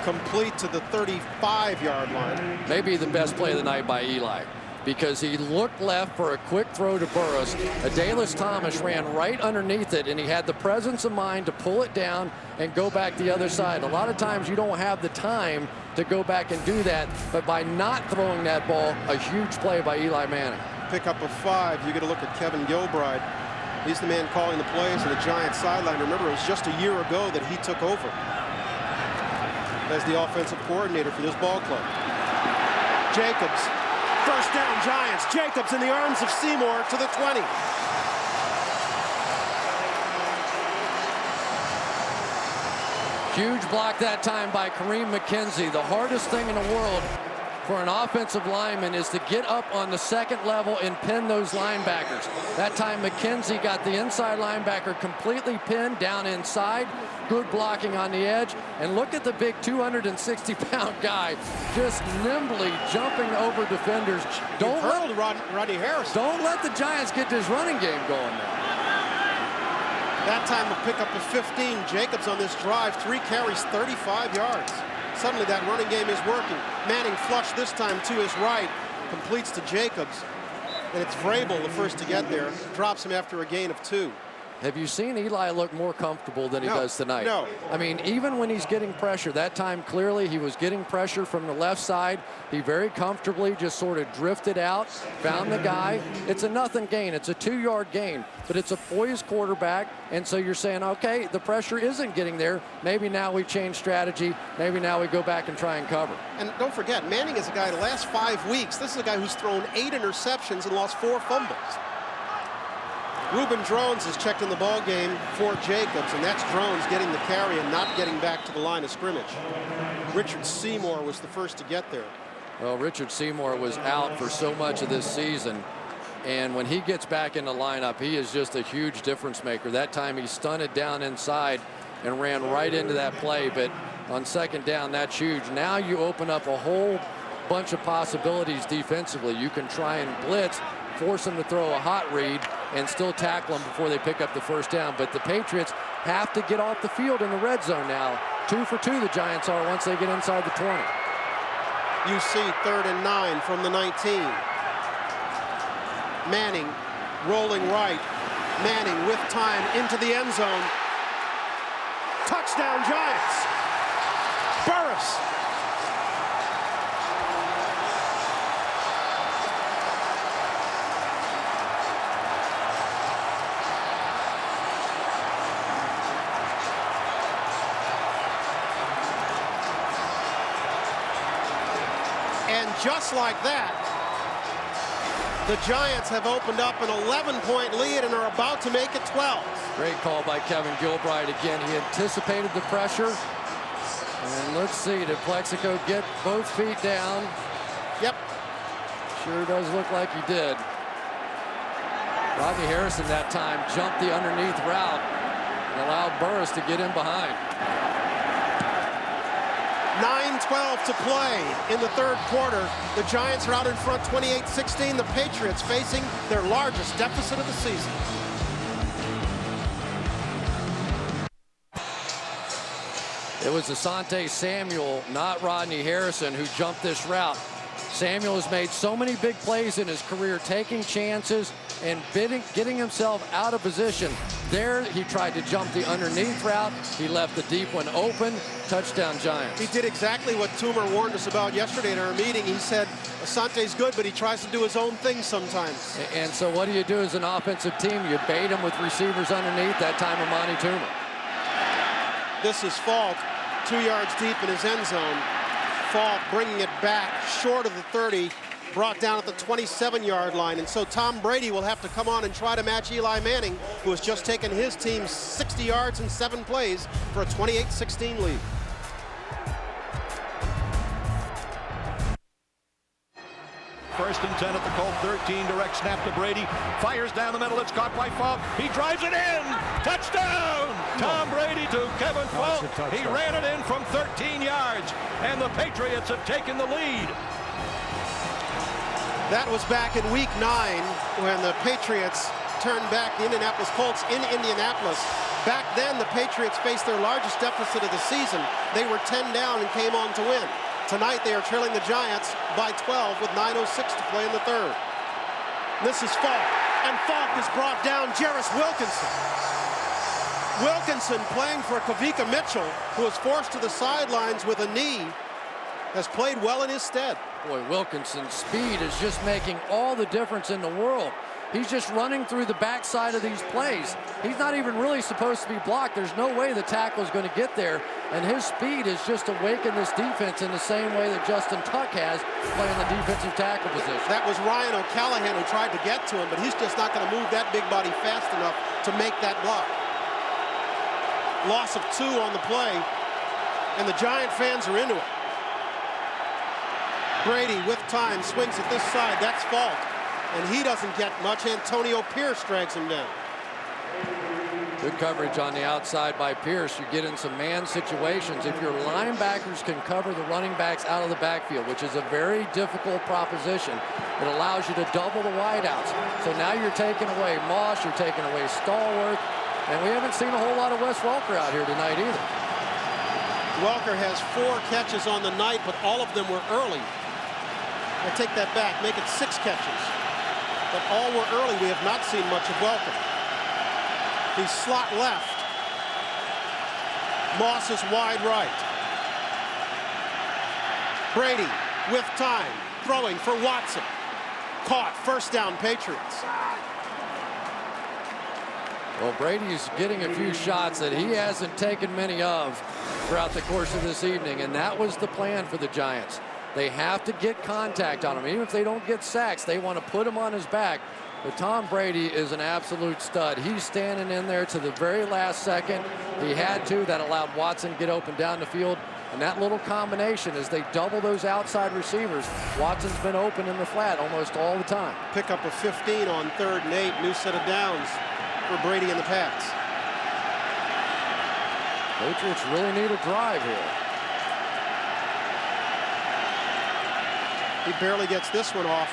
Complete to the 35-yard line. Maybe the best play of the night by Eli, because he looked left for a quick throw to Burris. Adalys Thomas ran right underneath it, and he had the presence of mind to pull it down and go back the other side. A lot of times you don't have the time to go back and do that, but by not throwing that ball, a huge play by Eli Manning. Pickup of 5. You get a look at Kevin Gilbride. He's the man calling the plays on the Giants sideline. Remember, it was just a year ago that he took over as the offensive coordinator for this ball club. Jacobs, first down Giants. Jacobs in the arms of Seymour to the 20. Huge block that time by Kareem McKenzie. The hardest thing in the world for an offensive lineman is to get up on the second level and pin those linebackers. That time McKenzie got the inside linebacker completely pinned down inside. Good blocking on the edge. And look at the big 260-pound guy just nimbly jumping over defenders. Don't let Rodney Harrison. Don't let the Giants get this running game going now. That time a pickup of 15. Jacobs on this drive, 3 carries, 35 yards. Suddenly that running game is working. Manning flush this time to his right. Completes to Jacobs. And it's Vrabel the first to get there. Drops him after a gain of 2. Have you seen Eli look more comfortable than he does tonight? No. I mean, even when he's getting pressure, that time clearly he was getting pressure from the left side. He very comfortably just sort of drifted out, found the guy. It's a nothing gain. It's a 2-yard gain, but it's a poised quarterback. And so you're saying, okay, the pressure isn't getting there. Maybe now we change strategy. Maybe now we go back and try and cover. And don't forget, Manning is a guy the last 5 weeks. This is a guy who's thrown 8 interceptions and lost 4 fumbles. Reuben Drones is checked in the ball game for Jacobs, and that's Drones getting the carry and not getting back to the line of scrimmage. Richard Seymour was the first to get there. Well, Richard Seymour was out for so much of this season, and when he gets back in the lineup, he is just a huge difference maker. That time he stunted down inside and ran right into that play, but on second down, that's huge. Now you open up a whole bunch of possibilities defensively. You can try and blitz, force them to throw a hot read, and still tackle them before they pick up the first down. But the Patriots have to get off the field in the red zone now. 2 for 2 the Giants are once they get inside the 20. You see 3rd and 9 from the 19. Manning rolling right. Manning with time into the end zone. Touchdown Giants. Burris. Just like that, the Giants have opened up an 11-point lead and are about to make it 12. Great call by Kevin Gilbride again. He anticipated the pressure. And let's see, did Plexico get both feet down? Yep. Sure does look like he did. Rodney Harrison that time jumped the underneath route and allowed Burris to get in behind. 9:12 to play in the 3rd quarter. The Giants are out in front 28-16. The Patriots facing their largest deficit of the season. It was Asante Samuel, not Rodney Harrison, who jumped this route. Samuel has made so many big plays in his career, taking chances and getting himself out of position. There, he tried to jump the underneath route. He left the deep one open. Touchdown Giants. He did exactly what Toomer warned us about yesterday in our meeting. He said, Asante's good, but he tries to do his own thing sometimes. And so what do you do as an offensive team? You bait him with receivers underneath, that time Amani Toomer. This is Falk, 2 yards deep in his end zone. Falk bringing it back short of the 30, brought down at the 27-yard line. And so Tom Brady will have to come on and try to match Eli Manning, who has just taken his team 60 yards in 7 plays for a 28-16 lead. First and 10 at the Colt 13, direct snap to Brady. Fires down the middle, it's caught by Falk. He drives it in! Touchdown! Tom Brady to Kevin Falk. He ran it in from 13 yards, and the Patriots have taken the lead. That was back in week 9 when the Patriots turned back the Indianapolis Colts in Indianapolis. Back then, the Patriots faced their largest deficit of the season. They were 10 down and came on to win. Tonight, they are trailing the Giants by 12 with 9:06 to play in the 3rd. This is Falk, and Falk is brought down. Jarris Wilkinson. Wilkinson playing for Kavika Mitchell, who was forced to the sidelines with a knee, has played well in his stead. Boy, Wilkinson's speed is just making all the difference in the world. He's just running through the backside of these plays. He's not even really supposed to be blocked. There's no way the tackle is going to get there. And his speed has just awakened this defense in the same way that Justin Tuck has playing the defensive tackle position. That was Ryan O'Callahan who tried to get to him, but he's just not going to move that big body fast enough to make that block. Loss of 2 on the play. and the Giant fans are into it. Brady with time swings it this side. That's Falk, and he doesn't get much. Antonio Pierce drags him down. Good coverage on the outside by Pierce. You get in some man situations. If your linebackers can cover the running backs out of the backfield, which is a very difficult proposition, it allows you to double the wideouts. So now you're taking away Moss, you're taking away Stallworth, and we haven't seen a whole lot of Wes Welker out here tonight either. Welker has 4 catches on the night, but all of them were early. I take that back, make it 6 catches. But all were early. We have not seen much of Welker. He's slot left. Moss is wide right. Brady with time, throwing for Watson. Caught, first down, Patriots. Well, Brady's getting a few shots that he hasn't taken many of throughout the course of this evening, and that was the plan for the Giants. They have to get contact on him. Even if they don't get sacks, they want to put him on his back. But Tom Brady is an absolute stud. He's standing in there to the very last second. He had to. That allowed Watson to get open down the field. And that little combination, as they double those outside receivers, Watson's been open in the flat almost all the time. Pick up a 15 on 3rd and 8. New set of downs for Brady and the Pats. Patriots really need a drive here. He barely gets this one off.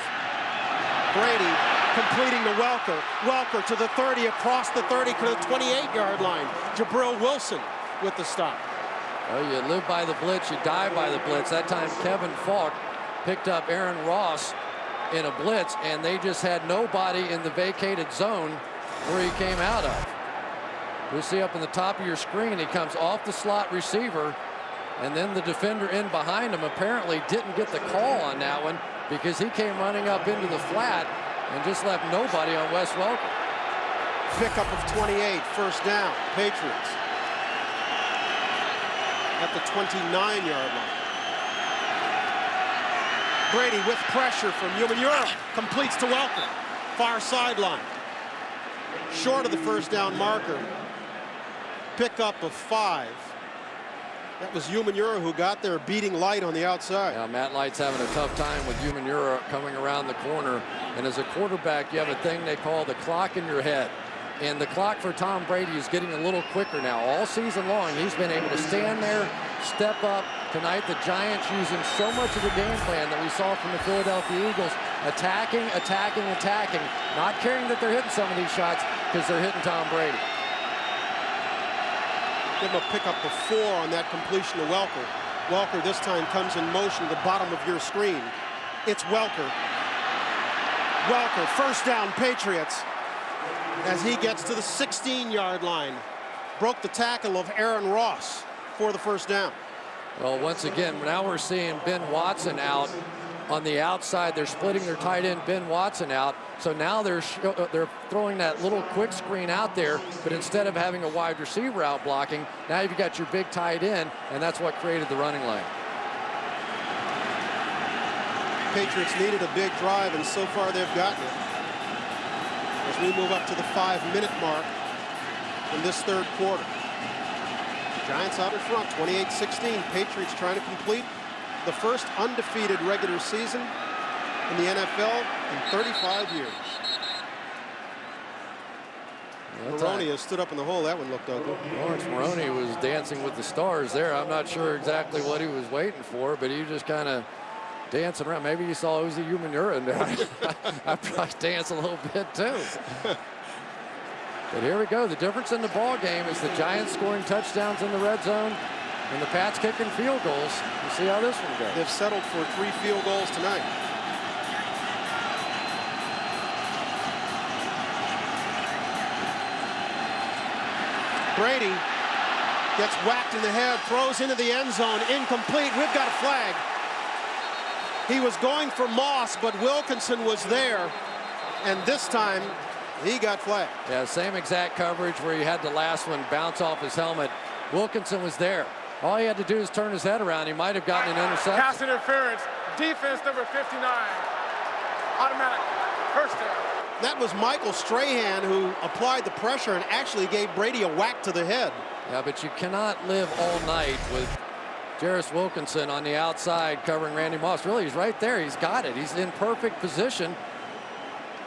Brady completing to Welker. Welker to the 30, across the 30 to the 28-yard line. Jabril Wilson with the stop. Well, you live by the blitz, you die by the blitz. That time Kevin Falk picked up Aaron Ross in a blitz, and they just had nobody in the vacated zone where he came out of. You'll see up in the top of your screen, he comes off the slot receiver, and then the defender in behind him apparently didn't get the call on that one because he came running up into the flat and just left nobody on Wes Welker. Pickup of 28, first down, Patriots. At the 29-yard line. Brady with pressure from Umanura, completes to Welker. Far sideline. Short of the first down marker. Pickup of 5. That was Umanura who got there, beating Light on the outside. Yeah, Matt Light's having a tough time with Umanura coming around the corner. And as a quarterback, you have a thing they call the clock in your head. And the clock for Tom Brady is getting a little quicker now. All season long, he's been able to stand there, step up. Tonight, the Giants using so much of the game plan that we saw from the Philadelphia Eagles. Attacking, attacking, attacking. Not caring that they're hitting some of these shots because they're hitting Tom Brady. Give him a pickup of 4 on that completion to Welker. Welker this time comes in motion to the bottom of your screen. It's Welker. Welker, first down, Patriots. As he gets to the 16-yard line. Broke the tackle of Aaron Ross for the first down. Well, once again, now we're seeing Ben Watson out on the outside. They're splitting their tight end Ben Watson out. So now they're throwing that little quick screen out there, but instead of having a wide receiver out blocking, now you've got your big tight end, and that's what created the running lane. Patriots needed a big drive, and so far they've gotten it. As we move up to the 5-minute mark in this third quarter. Giants out in front, 28-16. Patriots trying to complete the first undefeated regular season in the NFL in 35 years. Maroney has stood up in the hole. That one looked ugly. Lawrence Maroney was dancing with the stars there. I'm not sure exactly what he was waiting for, but he just kind of dancing around. Maybe he saw Uzi Umanura in there. I'd probably dance a little bit too. But here we go. The difference in the ball game is the Giants scoring touchdowns in the red zone and the Pats kicking field goals. We'll see how this one goes. They've settled for 3 field goals tonight. Brady gets whacked in the head, throws into the end zone, incomplete. We've got a flag. He was going for Moss, but Wilkinson was there, and this time he got flagged. Yeah, same exact coverage where he had the last one bounce off his helmet. Wilkinson was there. All he had to do is turn his head around. He might have gotten an interception. Pass interference. Defense number 59. Automatic. First down. That was Michael Strahan who applied the pressure and actually gave Brady a whack to the head. Yeah, but you cannot live all night with Jarris Wilkinson on the outside covering Randy Moss. Really, he's right there. He's got it. He's in perfect position.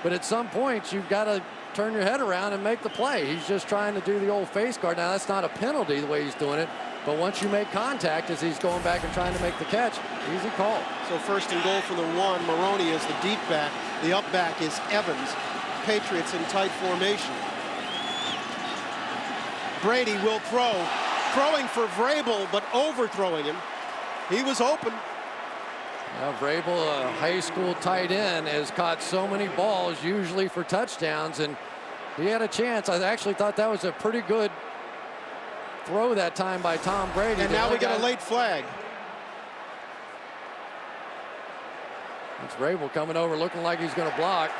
But at some point, you've got to turn your head around and make the play. He's just trying to do the old face guard. Now, that's not a penalty the way he's doing it. But once you make contact as he's going back and trying to make the catch, easy call. So first and goal for the 1. Maroney is the deep back. The up back is Evans. Patriots in tight formation. Brady will throw. Throwing for Vrabel, but overthrowing him. He was open. Now, Vrabel, a high school tight end, has caught so many balls, usually for touchdowns, and he had a chance. I actually thought that was a pretty good throw that time by Tom Brady. And now we get a late flag. It's Vrabel coming over looking like he's going to block.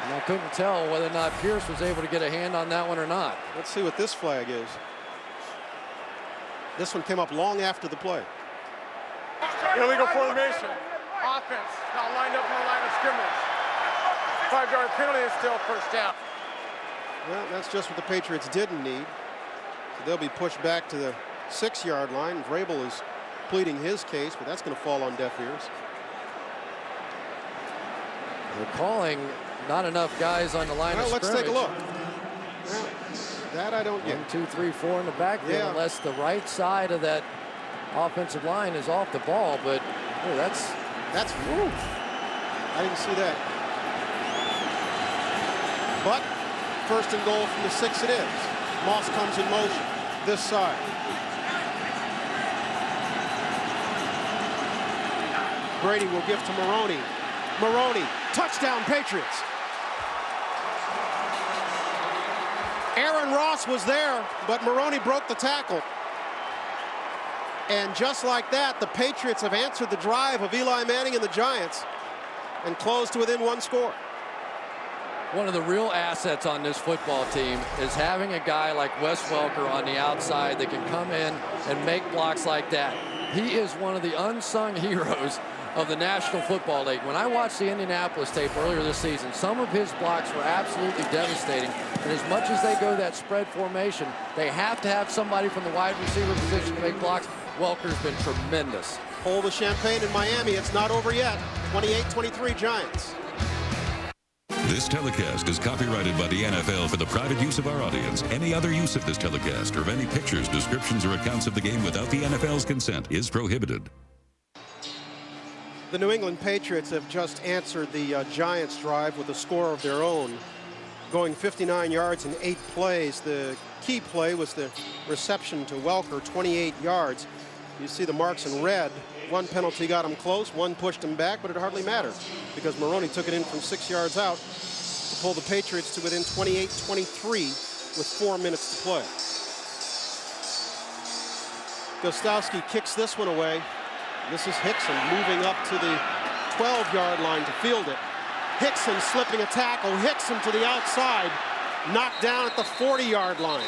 And I couldn't tell whether or not Pierce was able to get a hand on that one or not. Let's see what this flag is. This one came up long after the play. Illegal formation. Offense now lined up in the line of scrimmage. 5-yard penalty is still first down. Well, that's just what the Patriots didn't need. So they'll be pushed back to the 6-yard line. Vrabel is pleading his case, but that's going to fall on deaf ears. They're calling not enough guys on the line of scrimmage. Let's take a look. Well, that I don't get. 1, 2, 3, 4 in the backfield, unless the right side of that offensive line is off the ball. But oh, that's woo. I didn't see that. But first and goal from the 6 it is. Moss comes in motion this side. Brady will give to Maroney. Maroney, touchdown Patriots. Aaron Ross was there, but Maroney broke the tackle. And just like that, the Patriots have answered the drive of Eli Manning and the Giants and closed to within 1 score. One of the real assets on this football team is having a guy like Wes Welker on the outside that can come in and make blocks like that. He is one of the unsung heroes of the National Football League. When I watched the Indianapolis tape earlier this season, some of his blocks were absolutely devastating. And as much as they go that spread formation, they have to have somebody from the wide receiver position to make blocks. Welker's been tremendous. Hold the champagne in Miami. It's not over yet. 28-23 Giants. This telecast is copyrighted by the NFL for the private use of our audience. Any other use of this telecast or of any pictures, descriptions, or accounts of the game without the NFL's consent is prohibited. The New England Patriots have just answered the Giants drive with a score of their own, going 59 yards in 8 plays. The key play was the reception to Welker, 28 yards. You see the marks in red. 1 penalty got him close, 1 pushed him back, but it hardly mattered because Maroney took it in from 6 yards out to pull the Patriots to within 28-23 with 4 minutes to play. Gostowski kicks this one away. This is Hickson moving up to the 12-yard line to field it. Hickson slipping a tackle. Hickson to the outside, knocked down at the 40-yard line.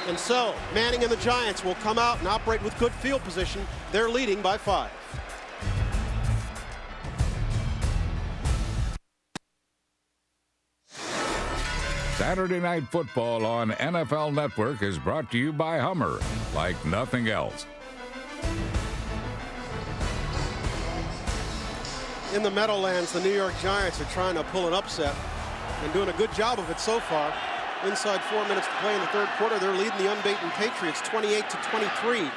And so Manning and the Giants will come out and operate with good field position. They're leading by 5. Saturday Night Football on NFL Network is brought to you by Hummer, like nothing else. In the Meadowlands, the New York Giants are trying to pull an upset and doing a good job of it so far. Inside 4 minutes to play in the 3rd quarter, they're leading the unbeaten Patriots 28-23.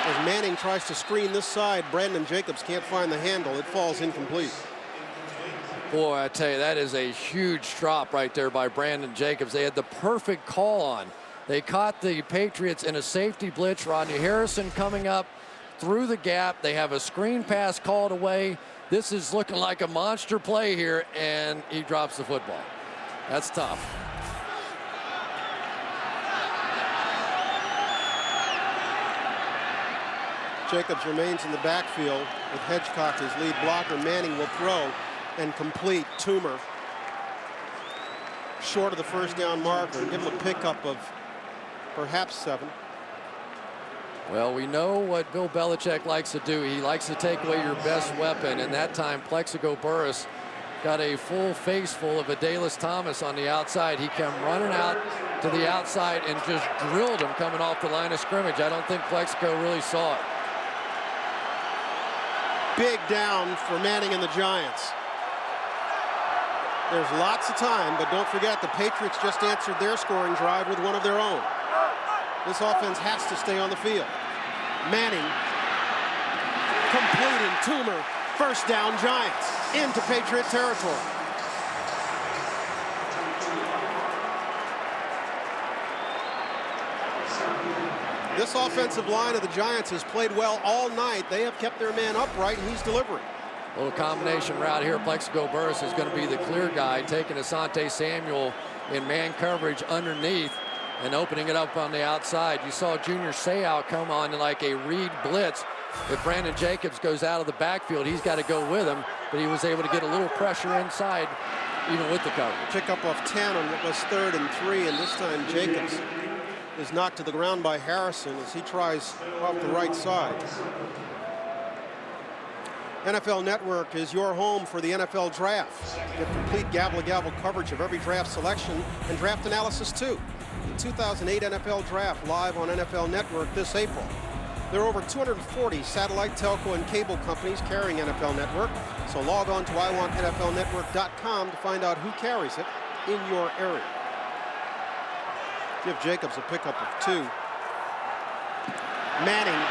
As Manning tries to screen this side, Brandon Jacobs can't find the handle. It falls incomplete. Boy, I tell you, that is a huge drop right there by Brandon Jacobs. They had the perfect call on. They caught the Patriots in a safety blitz. Rodney Harrison coming up through the gap. They have a screen pass called away. This is looking like a monster play here, and he drops the football. That's tough. Jacobs remains in the backfield with Hedgecock his lead blocker. Manning will throw and complete. Toomer short of the first down marker and give him a pickup of perhaps 7. Well, we know what Bill Belichick likes to do. He likes to take away your best weapon, and that time Plexico Burress got a full face full of Adalys Thomas on the outside. He came running out to the outside and just drilled him coming off the line of scrimmage. I don't think Plexico really saw it. big down for Manning and the Giants. There's lots of time, but don't forget the Patriots just answered their scoring drive with one of their own. This offense has to stay on the field. Manning completing Toomer. First down, Giants into Patriot territory. This offensive line of the Giants has played well all night. They have kept their man upright, and he's delivering. A little combination route here. Plexico Burris is going to be the clear guy, taking Asante Samuel in man coverage underneath and opening it up on the outside. You saw Junior Seau come on like a read blitz. If Brandon Jacobs goes out of the backfield, he's got to go with him, but he was able to get a little pressure inside even with the coverage. Pick up off 10 on what was 3rd and 3, and this time Jacobs is knocked to the ground by Harrison as he tries off the right side. NFL Network is your home for the NFL Draft. Get complete gavel-to-gavel coverage of every draft selection and draft analysis too. The 2008 NFL Draft live on NFL Network this April. There are over 240 satellite, telco, and cable companies carrying NFL Network, so log on to iwantnflnetwork.com to find out who carries it in your area. Give Jacobs a pickup of 2. Manning,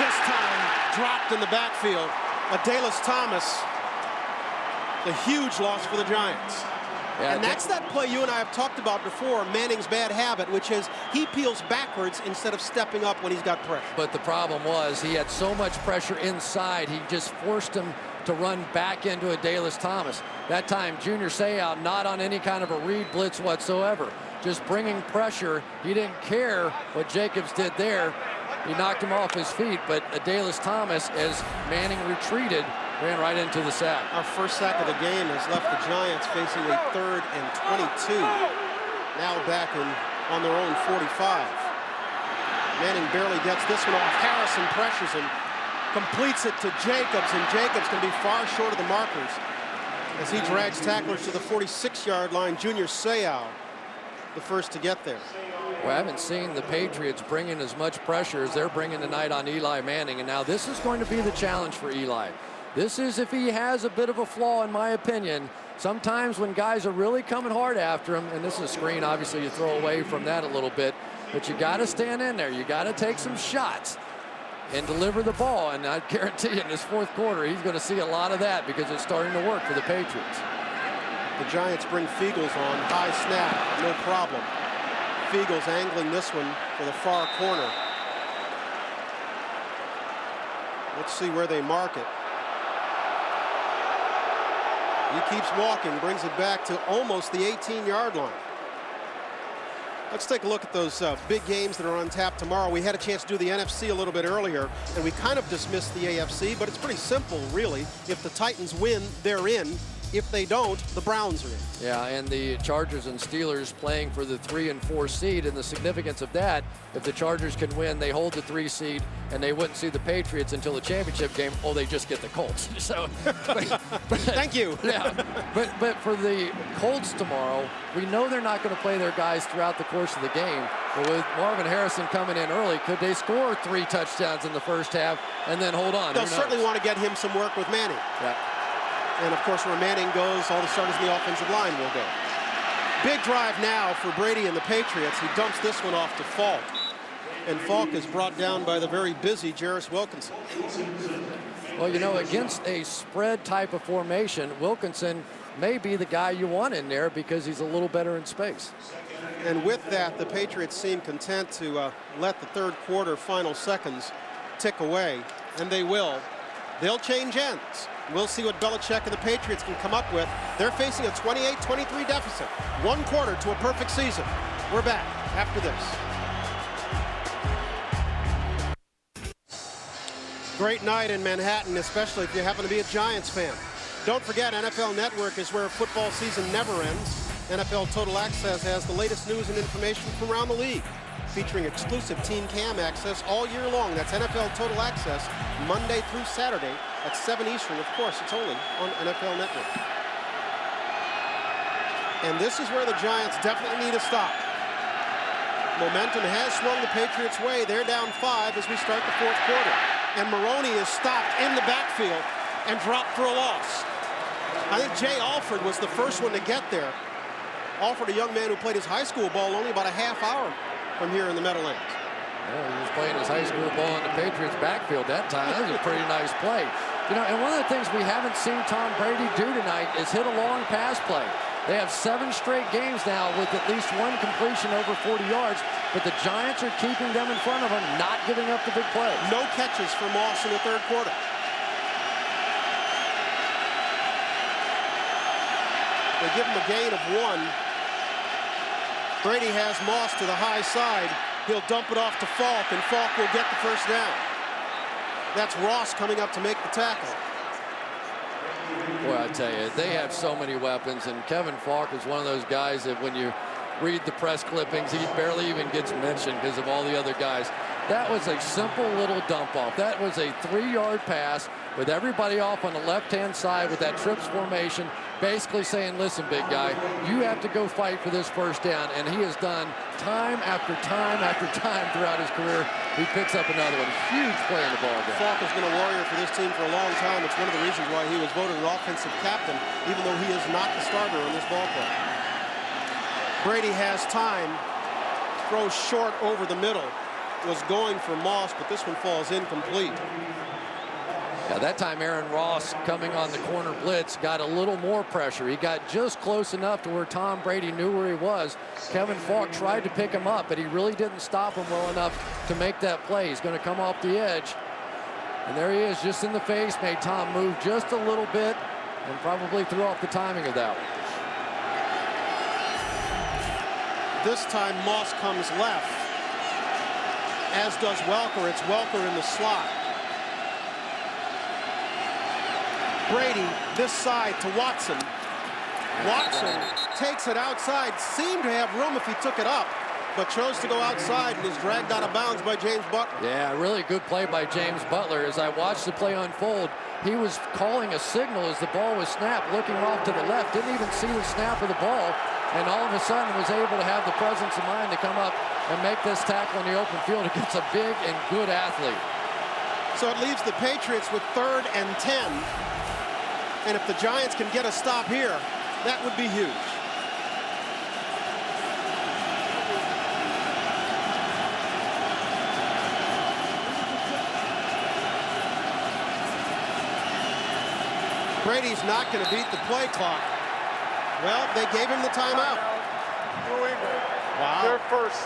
this time dropped in the backfield. Adalys Thomas, the huge loss for the Giants. Yeah, and that's that play you and I have talked about before, Manning's bad habit, which is he peels backwards instead of stepping up when he's got pressure. But the problem was he had so much pressure inside, he just forced him to run back into Adalys Thomas. That time, Junior Seau not on any kind of a read blitz whatsoever. Just bringing pressure. He didn't care what Jacobs did there. He knocked him off his feet, but Adalys Thomas, as Manning retreated, ran right into the sack. Our first sack of the game has left the Giants facing a 3rd and 22. Now back on their own 45. Manning barely gets this one off. Harrison pressures him, completes it to Jacobs, and Jacobs can be far short of the markers as he drags tacklers to the 46-yard line. Junior Seau, the first to get there. Well, I haven't seen the Patriots bring in as much pressure as they're bringing tonight on Eli Manning, and now this is going to be the challenge for Eli. This is if he has a bit of a flaw, in my opinion. Sometimes when guys are really coming hard after him, and this is a screen, obviously you throw away from that a little bit, but you got to stand in there. You got to take some shots and deliver the ball, and I guarantee you in this 4th quarter, he's going to see a lot of that because it's starting to work for the Patriots. The Giants bring Fiegels on, high snap, no problem. Fiegels angling this one for the far corner. Let's see where they mark it. He keeps walking, brings it back to almost the 18-yard line. Let's take a look at those big games that are on tap tomorrow. We had a chance to do the NFC a little bit earlier, and we kind of dismissed the AFC, but it's pretty simple, really. If the Titans win, they're in. If they don't, the Browns are in. Yeah, and the Chargers and Steelers playing for the 3 and 4 seed, and the significance of that, if the Chargers can win, they hold the 3 seed, and they wouldn't see the Patriots until the championship game. Oh, they just get the Colts. So, thank you. Yeah, but for the Colts tomorrow, we know they're not going to play their guys throughout the course of the game. But with Marvin Harrison coming in early, could they score 3 touchdowns in the first half and then hold on? They'll certainly want to get him some work with Manning. Yeah. And, of course, where Manning goes, all the starters in the offensive line will go. Big drive now for Brady and the Patriots. He dumps this one off to Falk. And Falk is brought down by the very busy Jarris Wilkinson. Well, you know, against a spread type of formation, Wilkinson may be the guy you want in there because he's a little better in space. And with that, the Patriots seem content to let the 3rd quarter final seconds tick away. And they will. They'll change ends. We'll see what Belichick and the Patriots can come up with. They're facing a 28-23 deficit. 1 quarter to a perfect season. We're back after this. Great night in Manhattan, especially if you happen to be a Giants fan. Don't forget, NFL Network is where football season never ends. NFL Total Access has the latest news and information from around the league, featuring exclusive team cam access all year long. That's NFL Total Access, Monday through Saturday at 7 Eastern. Of course, it's only on NFL Network. And this is where the Giants definitely need a stop. Momentum has swung the Patriots' way. They're down 5 as we start the 4th quarter. and Maroney is stopped in the backfield and dropped for a loss. I think Jay Alford was the first one to get there. Alford, a young man who played his high school ball only about a half hour from here in the Meadowlands. Yeah, he was playing his high school ball in the Patriots backfield that time. That was a pretty nice play. You know, and one of the things we haven't seen Tom Brady do tonight is hit a long pass play. They have 7 straight games now with at least one completion over 40 yards, but the Giants are keeping them in front of them, not giving up the big plays. No catches for Moss in the third quarter. They give him a gain of 1. Brady has Moss to the high side. He'll dump it off to Falk, and Falk will get the first down. That's Ross coming up to make the tackle. Boy, I tell you, they have so many weapons, and Kevin Falk is one of those guys that when you read the press clippings, he barely even gets mentioned because of all the other guys. That was a simple little dump off. That was a 3-yard pass with everybody off on the left-hand side with that trips formation, basically saying, listen, big guy, you have to go fight for this first down. And he has done time after time after time throughout his career. He picks up another one. Huge play in the ball game. Falk has been a warrior for this team for a long time. It's one of the reasons why he was voted an offensive captain, even though he is not the starter on this ball club. Brady has time, throws short over the middle, was going for Moss, but this one falls incomplete. Yeah, that time Aaron Ross coming on the corner blitz got a little more pressure. He got just close enough to where Tom Brady knew where he was. Kevin Falk tried to pick him up, but he really didn't stop him well enough to make that play. He's going to come off the edge. And there he is, just in the face, made Tom move just a little bit and probably threw off the timing of that one. This time Moss comes left, as does Welker. It's Welker in the slot. Brady this side to Watson. Watson takes it outside, seemed to have room if he took it up, but chose to go outside and is dragged out of bounds by James Butler. Yeah, really good play by James Butler. As I watched the play unfold, he was calling a signal as the ball was snapped, looking off to the left, didn't even see the snap of the ball, and all of a sudden was able to have the presence of mind to come up and make this tackle in the open field against a big and good athlete. So it leaves the Patriots with 3rd and 10. And if the Giants can get a stop here, that would be huge. Brady's not going to beat the play clock. Well, they gave him the timeout. Wow. They're first.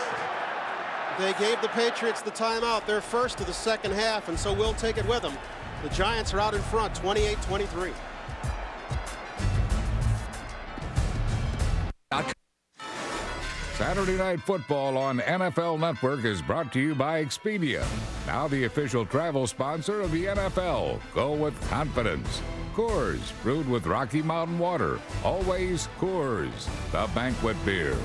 They gave the Patriots the timeout. They're first of the second half, and so we'll take it with them. The Giants are out in front, 28-23. Saturday Night Football on NFL Network is brought to you by Expedia, now the official travel sponsor of the NFL. Go with confidence. Coors, brewed with Rocky Mountain water. Always Coors, the banquet beer.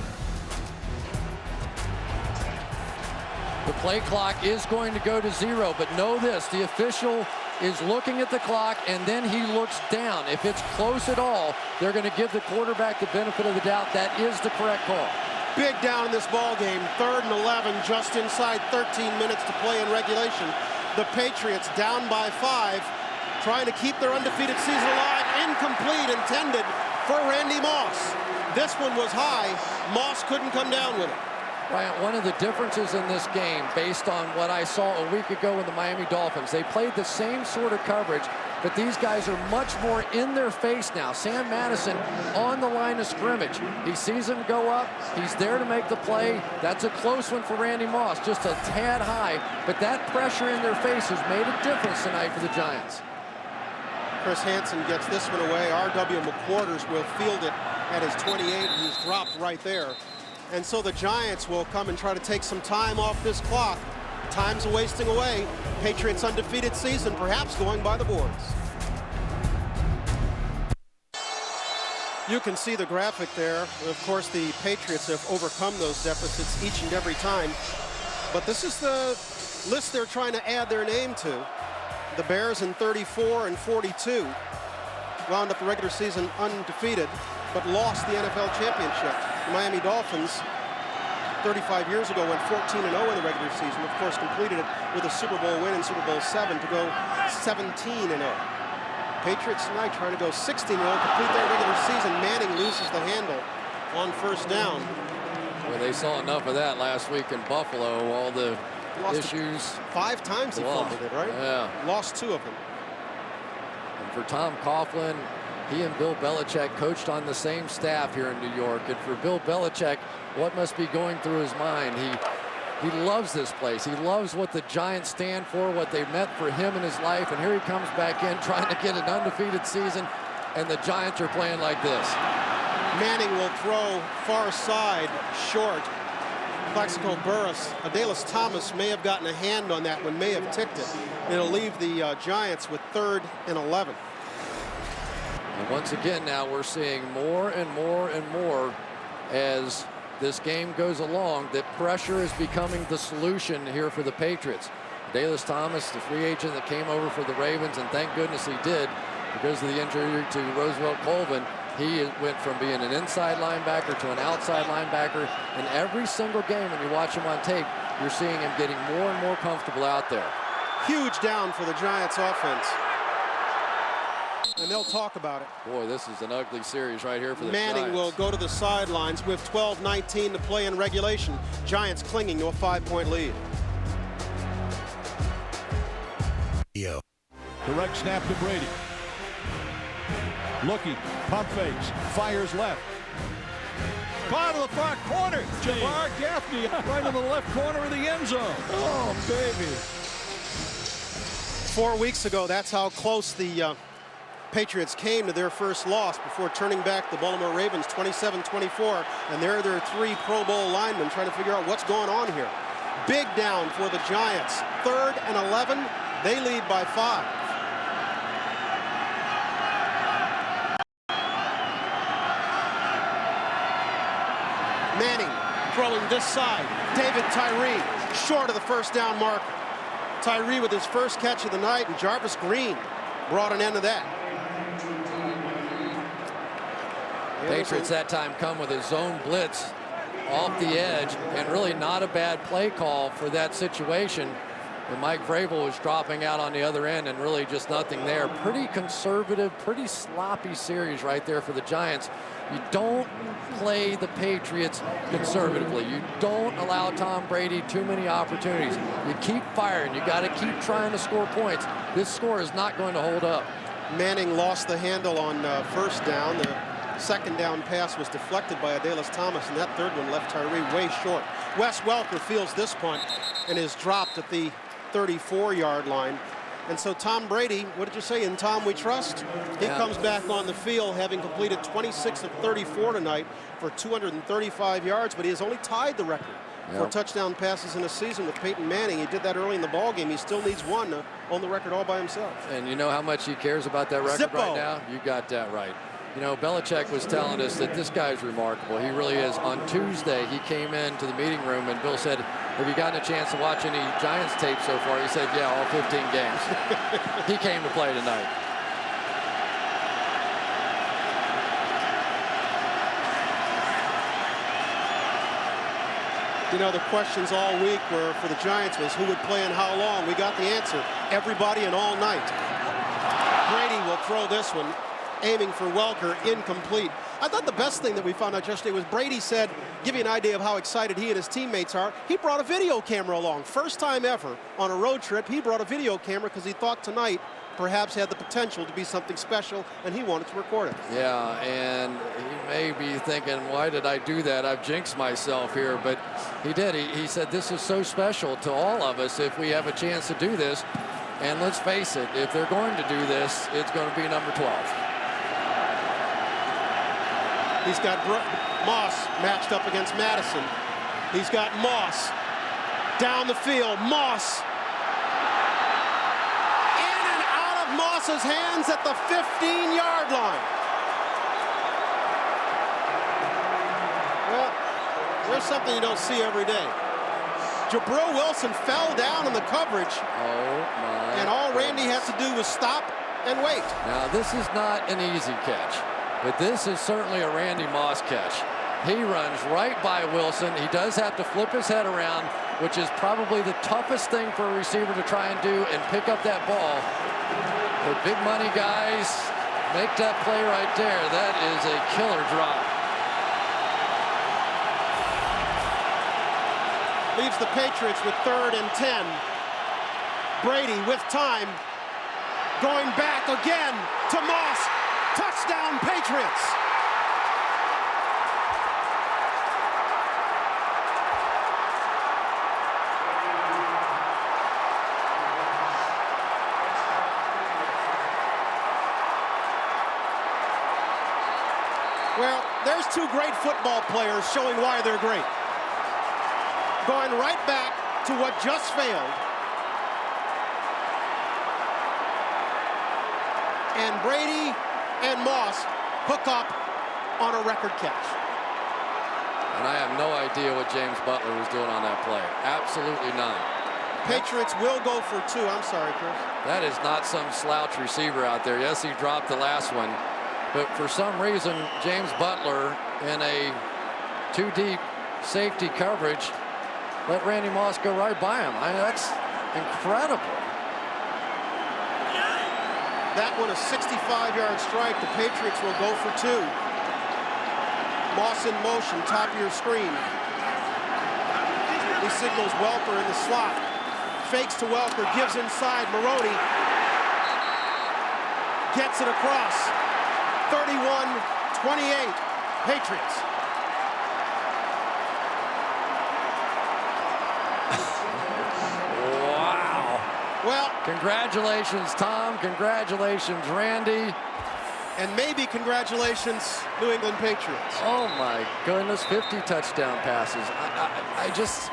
The play clock is going to go to 0, but know this, the official is looking at the clock, and then he looks down. If it's close at all, they're going to give the quarterback the benefit of the doubt. That is the correct call. Big down in this ball game. 3rd and 11, just inside 13 minutes to play in regulation. The Patriots down by 5, trying to keep their undefeated season alive. Incomplete, intended for Randy Moss. This one was high. Moss couldn't come down with it. Ryan, one of the differences in this game, based on what I saw a week ago with the Miami Dolphins, they played the same sort of coverage, but these guys are much more in their face now. Sam Madison on the line of scrimmage. He sees him go up. He's there to make the play. That's a close one for Randy Moss, just a tad high, but that pressure in their face has made a difference tonight for the Giants. Chris Hansen gets this one away. R.W. McQuarters will field it at his 28. He's dropped right there. And so the Giants will come and try to take some time off this clock. Time's wasting away. Patriots' undefeated season perhaps going by the boards. You can see the graphic there. Of course, the Patriots have overcome those deficits each and every time. But this is the list they're trying to add their name to. The Bears in 34 and 42 wound up the regular season undefeated, but lost the NFL championship. The Miami Dolphins 35 years ago went 14-0 in the regular season. Of course, completed it with a Super Bowl win in Super Bowl VII to go 17-0. Patriots tonight trying to go 16-0, complete their regular season. Manning loses the handle on first down. Well, they saw enough of that last week in Buffalo. All the issues. 5 times he fumbled it, right? Yeah. Lost 2 of them. And for Tom Coughlin, he and Bill Belichick coached on the same staff here in New York. And for Bill Belichick, what must be going through his mind? He loves this place. He loves what the Giants stand for, what they meant for him in his life. And here he comes back in trying to get an undefeated season, and the Giants are playing like this. Manning will throw far side, short. Plaxico Burress. Adalys Thomas may have gotten a hand on that one, may have ticked it. It'll leave the Giants with 3rd and 11. And once again, now we're seeing more and more and more as this game goes along that pressure is becoming the solution here for the Patriots. Adalys Thomas, the free agent that came over for the Ravens, and thank goodness he did because of the injury to Roosevelt Colvin. He went from being an inside linebacker to an outside linebacker. In every single game, when you watch him on tape, you're seeing him getting more and more comfortable out there. Huge down for the Giants offense. And they'll talk about it. Boy, this is an ugly series right here for the Manning Giants. will go to the sidelines with 12:19 to play in regulation. Giants clinging to a 5-point lead. Direct snap to Brady. Looking, pump fakes, fires left. Caught in the far corner. Jabbar Gaffney right in the left corner of the end zone. Oh, baby. 4 weeks ago, that's how close the Patriots came to their first loss before turning back the Baltimore Ravens 27-24. And there are their 3 Pro Bowl linemen trying to figure out what's going on here. Big down for the Giants. 3rd and 11. They lead by 5. Manning throwing this side. David Tyree short of the first down marker. Tyree with his first catch of the night, and Jarvis Green brought an end to that. Patriots that time come with a zone blitz off the edge, and really not a bad play call for that situation. And Mike Vrabel was dropping out on the other end, and really just nothing there. Pretty conservative, pretty sloppy series right there for the Giants. You don't play the Patriots conservatively. You don't allow Tom Brady too many opportunities. You keep firing. You got to keep trying to score points. This score is not going to hold up. Manning lost the handle on first down. The second down pass was deflected by Adalys Thomas, and that third one left Tyree way short. Wes Welker fields this punt and is dropped at the 34-yard line. And so Tom Brady, what did you say, in Tom we trust? He comes back on the field having completed 26 of 34 tonight for 235 yards, but he has only tied the record for touchdown passes in a season with Peyton Manning. He did that early in the ballgame. He still needs 1 to own the record all by himself. And you know how much he cares about that record Zippo. right now? You got that right. You know, Belichick was telling us that this guy's remarkable. He really is. On Tuesday, he came into the meeting room, and Bill said, have you gotten a chance to watch any Giants tape so far? He said, yeah, all 15 games. He came to play tonight. You know, the questions all week were for the Giants was who would play and how long. We got the answer. Everybody and all night. Brady will throw this one, aiming for Welker, incomplete. I thought the best thing that we found out yesterday was Brady said, give you an idea of how excited he and his teammates are, he brought a video camera along. First time ever on a road trip, he brought a video camera because he thought tonight perhaps had the potential to be something special, and he wanted to record it. Yeah, and he may be thinking, why did I do that? I've jinxed myself here, but he did. He said this is so special to all of us if we have a chance to do this. And let's face it, if they're going to do this, it's going to be number 12. He's got Moss matched up against Madison. He's got Moss down the field. Moss in and out of Moss's hands at the 15-yard line. Well, there's something you don't see every day. Jabril Wilson fell down in the coverage. Oh, my. And all Randy had to do was stop and wait. Now, this is not an easy catch, but this is certainly a Randy Moss catch. He runs right by Wilson. He does have to flip his head around, which is probably the toughest thing for a receiver to try and do and pick up that ball. The big money guys make that play right there. That is a killer drop. Leaves the Patriots with 3rd and 10. Brady with time. Going back again to Moss. Touchdown, Patriots. Well, there's two great football players showing why they're great. Going right back to what just failed. And Brady and Moss hook up on a record catch. And I have no idea what James Butler was doing on that play. Absolutely none. Patriots will go for 2. I'm sorry, Chris. That is not some slouch receiver out there. Yes, he dropped the last one. But for some reason, James Butler in a 2-deep safety coverage let Randy Moss go right by him. I mean, that's incredible. That one a 65-yard strike. The Patriots will go for 2. Moss in motion, top of your screen. He signals Welker in the slot. Fakes to Welker, gives inside. Maroney gets it across. 31-28, Patriots. Wow. Well, congratulations, Tom. Congratulations, Randy. And maybe congratulations, New England Patriots. Oh, my goodness, 50 touchdown passes. I just,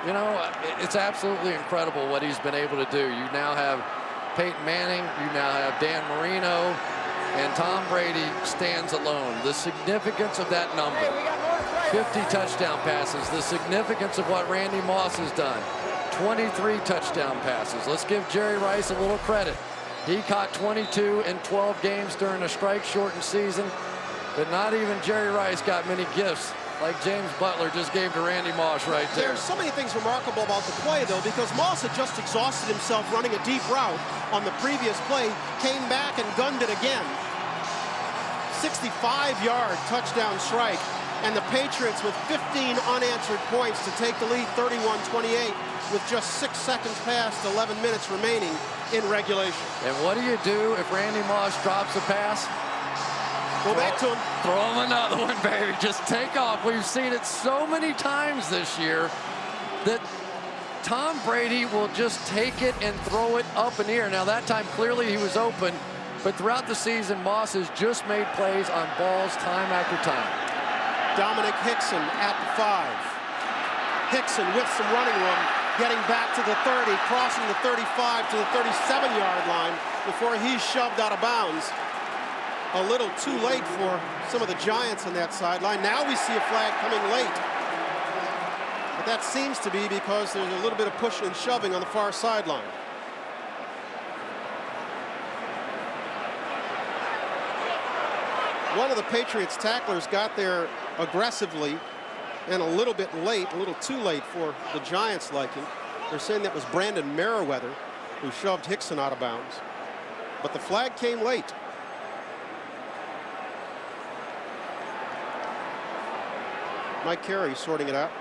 you know, it's absolutely incredible what he's been able to do. You now have Peyton Manning. You now have Dan Marino. And Tom Brady stands alone. The significance of that number, 50 touchdown passes, the significance of what Randy Moss has done, 23 touchdown passes. Let's give Jerry Rice a little credit. He caught 22 in 12 games during a strike-shortened season, but not even Jerry Rice got many gifts like James Butler just gave to Randy Moss right there. There's so many things remarkable about the play, though, because Moss had just exhausted himself running a deep route on the previous play, came back and gunned it again. 65-yard touchdown strike, and the Patriots with 15 unanswered points to take the lead 31-28 with just 6 seconds past 11 minutes remaining in regulation. And what do you do if Randy Moss drops a pass? Go back to him. Throw him another one, baby. Just take off. We've seen it so many times this year that Tom Brady will just take it and throw it up in the air. Now, that time, clearly he was open, but throughout the season, Moss has just made plays on balls time after time. Dominic Hickson at the 5. Hickson with some running room, getting back to the 30, crossing the 35 to the 37-yard line before he's shoved out of bounds. A little too late for some of the Giants on that sideline. Now we see a flag coming late. But that seems to be because there's a little bit of pushing and shoving on the far sideline. One of the Patriots tacklers got there aggressively and a little bit late, a little too late for the Giants' liking. They're saying that was Brandon Merriweather who shoved Hickson out of bounds. But the flag came late. Mike Carey sorting it out.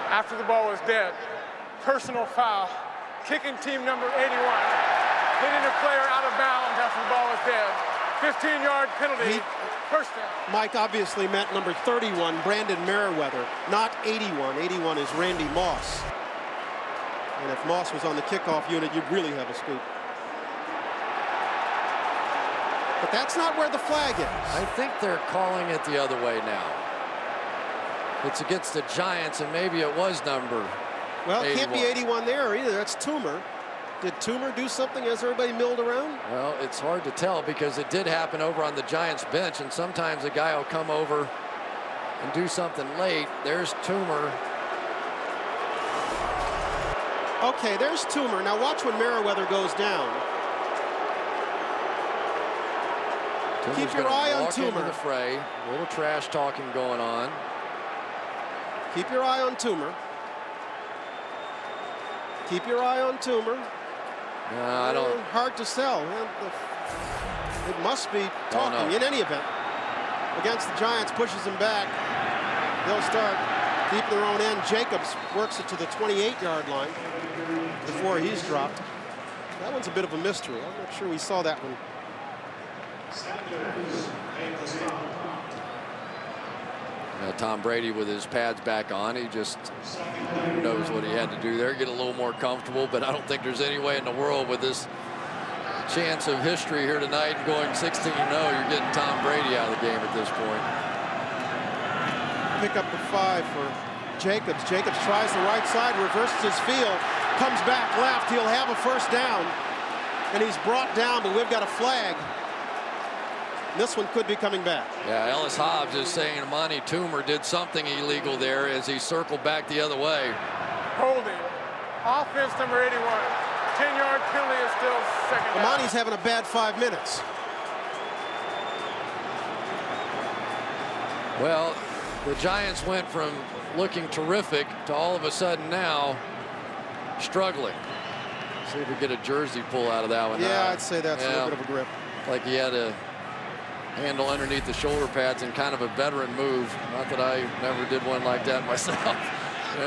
After the ball was dead, personal foul, kicking team number 81, hitting a player out of bounds after the ball was dead. 15-yard penalty, first down. Mike obviously meant number 31, Brandon Merriweather, not 81. 81 is Randy Moss. And if Moss was on the kickoff unit, you'd really have a scoop. But that's not where the flag is. I think they're calling it the other way now. It's against the Giants, and maybe it was number Well, it 81. can't be 81 there either. That's Toomer. Did Toomer do something as everybody milled around? Well, it's hard to tell because it did happen over on the Giants bench, and sometimes a guy will come over and do something late. There's Toomer. Okay, there's Toomer. Now watch when Merriweather goes down. Keep your eye on Walk into Toomer. the fray. A little trash talking going on. Keep your eye on Toomer. Keep your eye on Toomer. No, I don't. Hard to sell. It must be talking in any event. Against the Giants, pushes him back. They'll start deep in their own end. Jacobs works it to the 28-yard line before he's dropped. That one's a bit of a mystery. I'm not sure we saw that one. Tom Brady with his pads back on. He just knows what he had to do there. Get a little more comfortable, but I don't think there's any way in the world with this chance of history here tonight and going 16-0, you're getting Tom Brady out of the game at this point. Pick up the 5 for Jacobs. Jacobs tries the right side, reverses his field, comes back left. He'll have a first down, and he's brought down, but we've got a flag. This one could be coming back. Yeah, Ellis Hobbs is saying Amani Toomer did something illegal there as he circled back the other way. Holding. Offense number 81. 10-yard penalty is still second down. Amani's having a bad 5 minutes. Well, the Giants went from looking terrific to all of a sudden now struggling. See if we get a jersey pull out of that one. Yeah, I'd say that's a little bit of a grip. Like he had a handle underneath the shoulder pads and kind of a veteran move. Not that I never did one like that myself.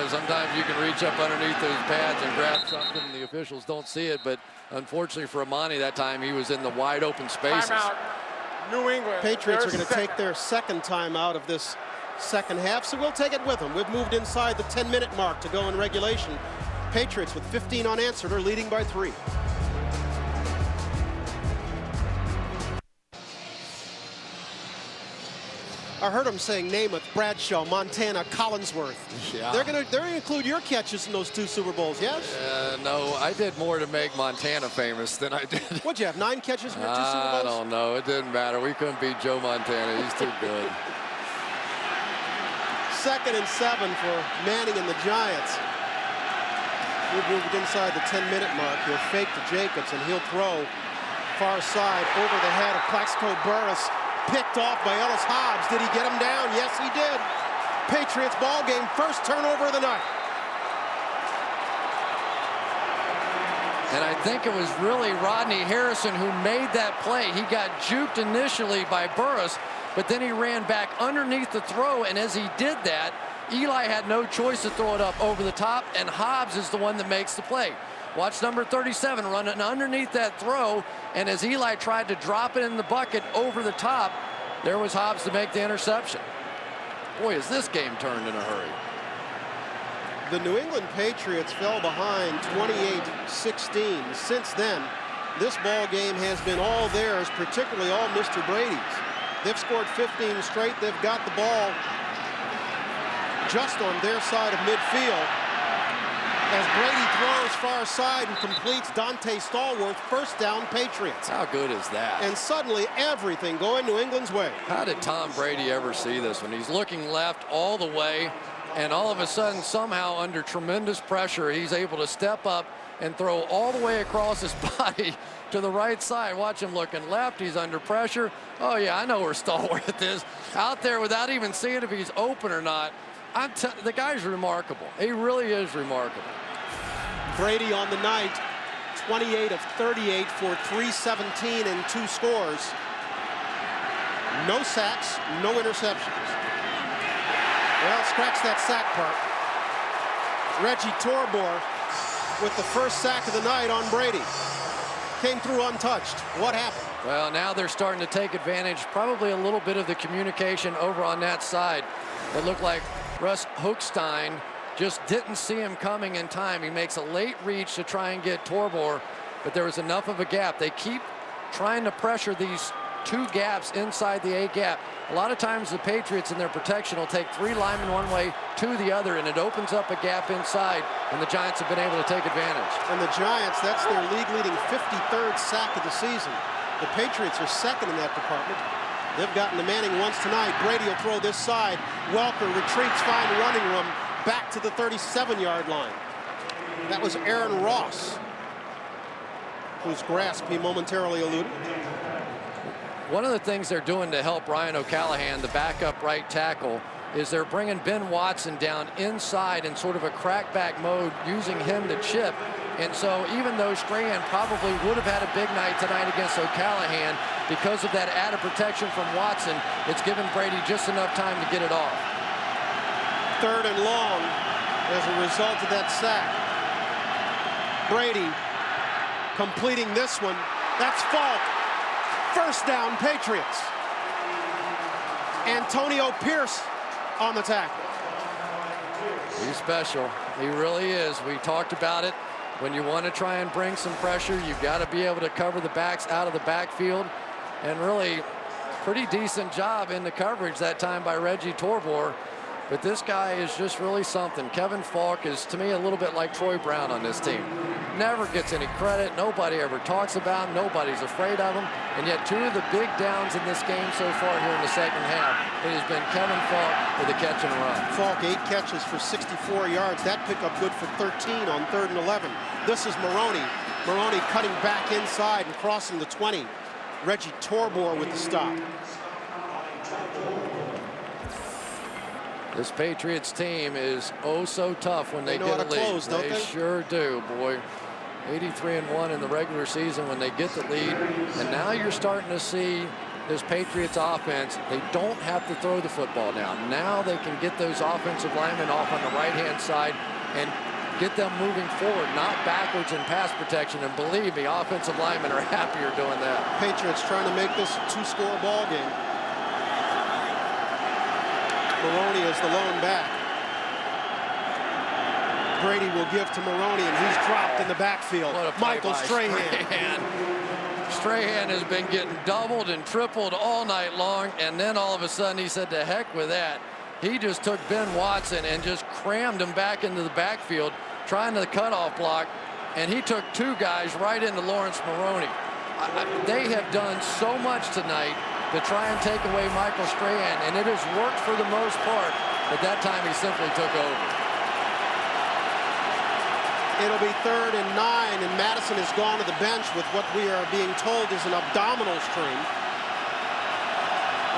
Sometimes you can reach up underneath those pads and grab something and the officials don't see it, but unfortunately for Amani that time, he was in the wide open spaces. Timeout. New England. Patriots are going to take their second time out of this second half, so we'll take it with them. We've moved inside the 10-minute mark to go in regulation. Patriots with 15 unanswered are leading by 3. I heard him saying Namath, Bradshaw, Montana, Collinsworth. Yeah. They're gonna include your catches in those 2 Super Bowls, yes? No, I did more to make Montana famous than I did. What'd you have, 9 catches in your 2 Super Bowls? I don't know. It didn't matter. We couldn't beat Joe Montana. He's too good. 2nd and 7 for Manning and the Giants. We've moved inside the 10-minute mark. He'll fake to Jacobs, and he'll throw far side over the head of Plaxico Burress. Picked off by Ellis Hobbs. Did he get him down? Yes, he did. Patriots ball game, first turnover of the night. And I think it was really Rodney Harrison who made that play. He got juked initially by Burress, but then he ran back underneath the throw, and as he did that, Eli had no choice to throw it up over the top, and Hobbs is the one that makes the play. Watch number 37 running underneath that throw, and as Eli tried to drop it in the bucket over the top, there was Hobbs to make the interception. Boy, is this game turned in a hurry. The New England Patriots fell behind 28-16. Since then, this ball game has been all theirs, particularly all Mr. Brady's. They've scored 15 straight. They've got the ball just on their side of midfield. As Brady throws far side and completes Dante Stallworth, first down Patriots. How good is that? And suddenly everything going New England's way. How did Tom Brady ever see this when he's looking left all the way, and all of a sudden somehow under tremendous pressure he's able to step up and throw all the way across his body to the right side. Watch him looking left. He's under pressure. Oh yeah, I know where Stallworth is. Out there without even seeing if he's open or not. The guy's remarkable. He really is remarkable. Brady on the night, 28 of 38 for 317 and 2 scores. No sacks, no interceptions. Well, scratch that sack part. Reggie Torbor with the first sack of the night on Brady. Came through untouched. What happened? Well, now they're starting to take advantage, probably a little bit of the communication over on that side. It looked like Russ Hochstein just didn't see him coming in time. He makes a late reach to try and get Torbor, but there was enough of a gap. They keep trying to pressure these 2 gaps inside the A gap. A lot of times the Patriots in their protection will take 3 linemen one way, 2 the other, and it opens up a gap inside, and the Giants have been able to take advantage. And the Giants, that's their league-leading 53rd sack of the season. The Patriots are second in that department. They've gotten to Manning once tonight. Brady will throw this side. Welker retreats, fine running room, back to the 37-yard line. That was Aaron Ross, whose grasp he momentarily eluded. One of the things they're doing to help Ryan O'Callahan, the backup right tackle, is they're bringing Ben Watson down inside in sort of a crackback mode, using him to chip. And so even though Strahan probably would have had a big night tonight against O'Callahan, because of that added protection from Watson, it's given Brady just enough time to get it off. 3rd and long as a result of that sack. Brady completing this one. That's Falk. 1st down, Patriots. Antonio Pierce on the tackle. He's special. He really is. We talked about it. When you want to try and bring some pressure, you've got to be able to cover the backs out of the backfield. And really, pretty decent job in the coverage that time by Reggie Torbor. But this guy is just really something. Kevin Falk is, to me, a little bit like Troy Brown on this team. Never gets any credit. Nobody ever talks about him. Nobody's afraid of him. And yet 2 of the big downs in this game so far here in the second half, it has been Kevin Falk with a catch and a run. Falk 8 catches for 64 yards. That pickup good for 13 on 3rd and 11. This is Maroney. Maroney cutting back inside and crossing the 20. Reggie Torbor with the stop. This Patriots team is oh so tough when they get a lead. Close, don't they? Sure do, boy. 83-1 in the regular season when they get the lead. And now you're starting to see this Patriots offense. They don't have to throw the football down. Now they can get those offensive linemen off on the right-hand side and get them moving forward, not backwards in pass protection. And believe me, offensive linemen are happier doing that. Patriots trying to make this a 2-score ball game. Maroney is the lone back. Brady will give to Maroney, and he's dropped in the backfield. Michael Strahan. Strahan has been getting doubled and tripled all night long, and then all of a sudden he said, to heck with that. He just took Ben Watson and just crammed him back into the backfield, trying to cutoff block, and he took 2 guys right into Lawrence Maroney. They have done so much tonight to try and take away Michael Strahan, and it has worked for the most part, but that time he simply took over. It'll be 3rd and 9, and Madison has gone to the bench with what we are being told is an abdominal strain.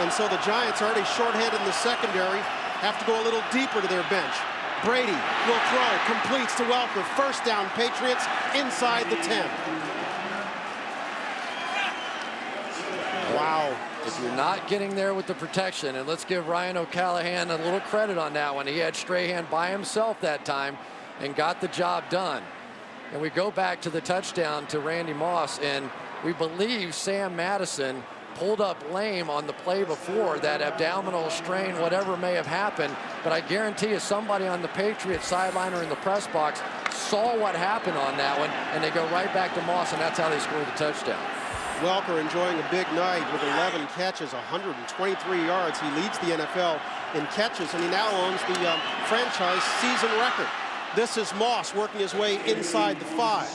And so the Giants, already shorthanded in the secondary, have to go a little deeper to their bench. Brady will throw, completes to Welker. 1st down, Patriots inside the 10. Wow. If you're not getting there with the protection, and let's give Ryan O'Callahan a little credit on that one. He had Strahan by himself that time and got the job done. And we go back to the touchdown to Randy Moss, and we believe Sam Madison pulled up lame on the play before, that abdominal strain, whatever may have happened. But I guarantee you somebody on the Patriots sideline or in the press box saw what happened on that one, and they go right back to Moss, and that's how they score the touchdown. Welker enjoying a big night with 11 catches, 123 yards. He leads the NFL in catches, and he now owns the franchise season record. This is Moss working his way inside the 5.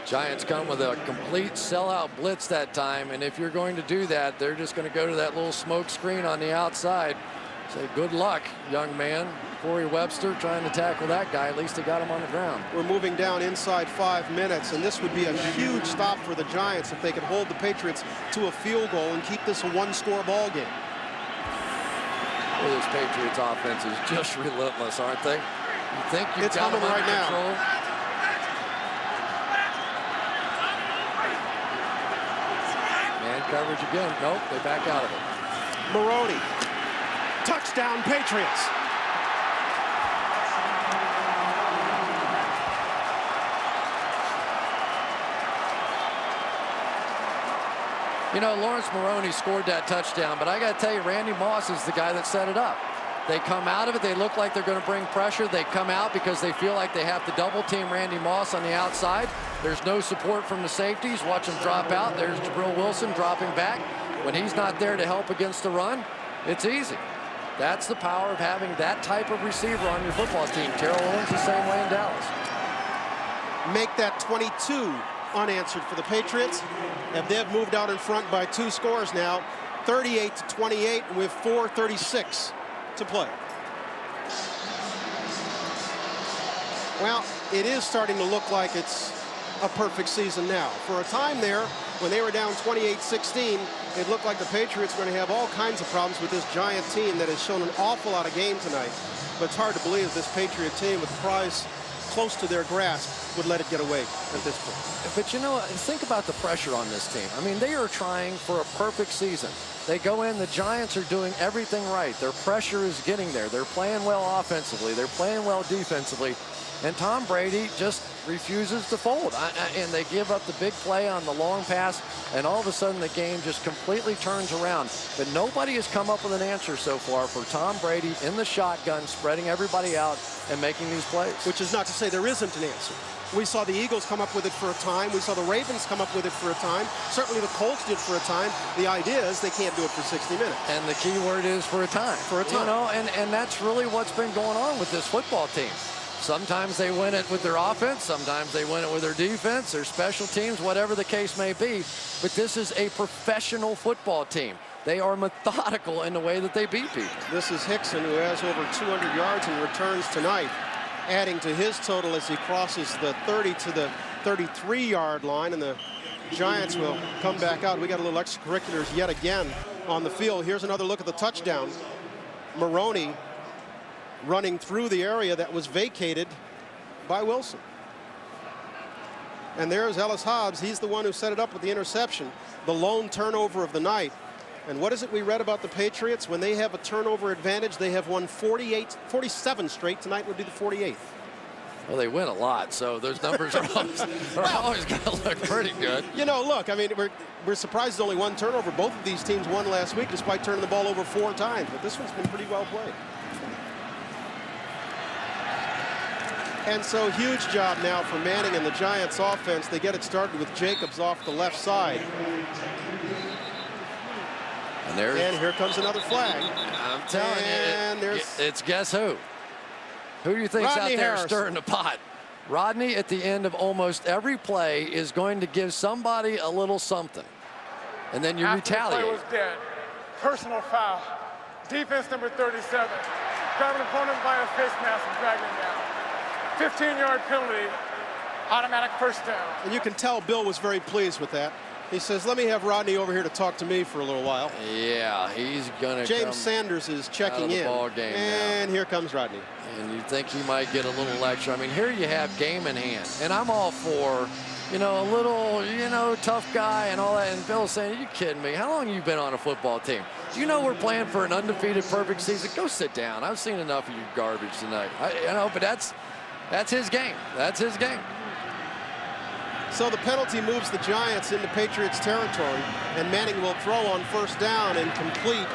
Giants come with a complete sellout blitz that time, and if you're going to do that, they're just going to go to that little smoke screen on the outside. Say good luck, young man. Corey Webster trying to tackle that guy. At least he got him on the ground. We're moving down inside 5 minutes, and this would be a huge stop for the Giants if they could hold the Patriots to a field goal and keep this a 1-score ball game. Well, this Patriots offense is just relentless, aren't they? You think you've got them under control? Man coverage again. Nope, they back out of it. Maroney. Touchdown, Patriots. You know, Lawrence Maroney scored that touchdown, but I got to tell you, Randy Moss is the guy that set it up. They come out of it. They look like they're going to bring pressure. They come out because they feel like they have to double team Randy Moss on the outside. There's no support from the safeties. Watch him drop out. There's Jabril Wilson dropping back. When he's not there to help against the run, it's easy. That's the power of having that type of receiver on your football team. Terrell Owens the same way in Dallas. Make that 22 unanswered for the Patriots. And they've moved out in front by 2 scores now, 38-28, with 4:36 to play. Well, it is starting to look like it's a perfect season now. For a time there, when they were down 28-16, it looked like the Patriots were going to have all kinds of problems with this Giant team that has shown an awful lot of game tonight. But it's hard to believe this Patriot team, with the prize close to their grasp, would let it get away at this point. But you know, think about the pressure on this team. I mean, they are trying for a perfect season. They go in, the Giants are doing everything right. Their pressure is getting there. They're playing well offensively. They're playing well defensively. And Tom Brady just refuses to fold. And they give up the big play on the long pass, and all of a sudden the game just completely turns around. But nobody has come up with an answer so far for Tom Brady in the shotgun, spreading everybody out and making these plays. Which is not to say there isn't an answer. We saw the Eagles come up with it for a time. We saw the Ravens come up with it for a time. Certainly the Colts did for a time. The idea is they can't do it for 60 minutes. And the key word is for a time. For a time. You know, and that's really what's been going on with this football team. Sometimes they win it with their offense. Sometimes they win it with their defense, their special teams, whatever the case may be. But this is a professional football team. They are methodical in the way that they beat people. This is Hickson, who has over 200 yards in returns tonight, adding to his total as he crosses the 30 to the 33-yard line, and the Giants will come back out. We got a little extracurriculars yet again on the field. Here's another look at the touchdown. Maroney running through the area that was vacated by Wilson. And there's Ellis Hobbs. He's the one who set it up with the interception, the lone turnover of the night. And what is it we read about the Patriots? When they have a turnover advantage, they have won 47 straight. Tonight would be the 48th. Well, they win a lot, so those numbers are always going to look pretty good. You know, look, I mean, we're surprised there's only one turnover. Both of these teams won last week despite turning the ball over 4 times, but this one's been pretty well played. And so huge job now for Manning and the Giants offense. They get it started with Jacobs off the left side. And here comes another flag. I'm telling you, it's guess who? Who do you think's out there stirring the pot? Rodney, at the end of almost every play, is going to give somebody a little something. And then you retaliate. The play was dead. Personal foul. Defense number 37. Grab an opponent by a face mask and drag him down. 15-yard penalty, automatic first down. And you can tell Bill was very pleased with that. He says, let me have Rodney over here to talk to me for a little while. Yeah, he's going to James Sanders is checking in. Ball game and now. Here comes Rodney. And you think he might get a little lecture. I mean, here you have game in hand. And I'm all for, you know, a little, you know, tough guy and all that. And Bill's saying, are you kidding me? How long have you been on a football team? You know we're playing for an undefeated perfect season. Go sit down. I've seen enough of your garbage tonight. You know, but that's his game. That's his game. So the penalty moves the Giants into Patriots territory, and Manning will throw on first down and complete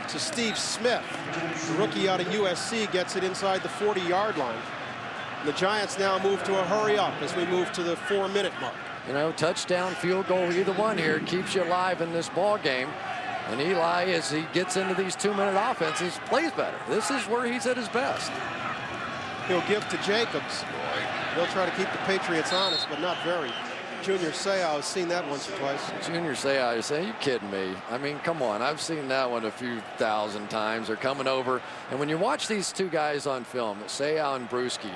to Steve Smith. The rookie out of USC gets it inside the 40-yard line. And the Giants now move to a hurry up as we move to the 4-minute mark. You know, touchdown, field goal, either one here keeps you alive in this ball game. And Eli, as he gets into these 2-minute offenses, plays better. This is where he's at his best. He'll give to Jacobs. They'll try to keep the Patriots honest, but not very. Junior Seau has seen that once or twice. Junior Seau is saying, you kidding me? I mean, come on. I've seen that one a few thousand times. They're coming over. And when you watch these two guys on film, Seau and Bruschi,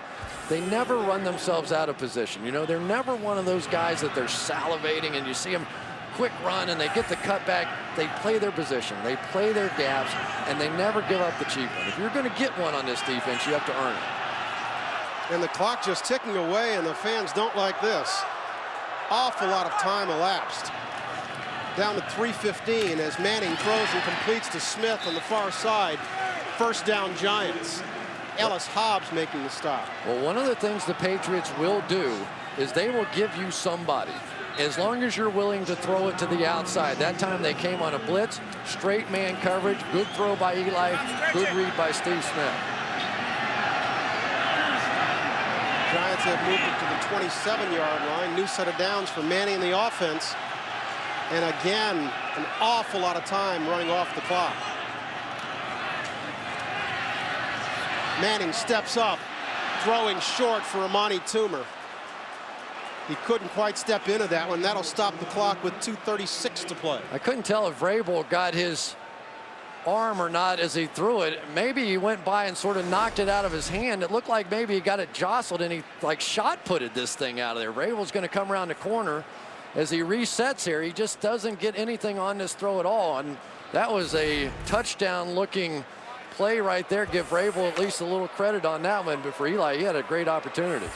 they never run themselves out of position. You know, they're never one of those guys that they're salivating and you see them quick run and they get the cutback. They play their position. They play their gaps, and they never give up the cheap one. If you're going to get one on this defense, you have to earn it. And the clock just ticking away, and the fans don't like this. Awful lot of time elapsed. Down to 3:15 as Manning throws and completes to Smith on the far side. First down, Giants. Ellis Hobbs making the stop. Well, one of the things the Patriots will do is they will give you somebody, as long as you're willing to throw it to the outside. That time they came on a blitz, straight man coverage, good throw by Eli, good read by Steve Smith. Giants have moved it to the 27-yard line. New set of downs for Manning in the offense. And again, an awful lot of time running off the clock. Manning steps up, throwing short for Amani Toomer. He couldn't quite step into that one. That'll stop the clock with 2:36 to play. I couldn't tell if Vrabel got his arm or not as he threw it. Maybe he went by and sort of knocked it out of his hand. It looked like maybe he got it jostled and he like shot putted this thing out of there. Vrabel's going to come around the corner as he resets here, he just doesn't get anything on this throw at all. And that was a touchdown-looking play right there. Give Vrabel at least a little credit on that one. But for Eli, he had a great opportunity.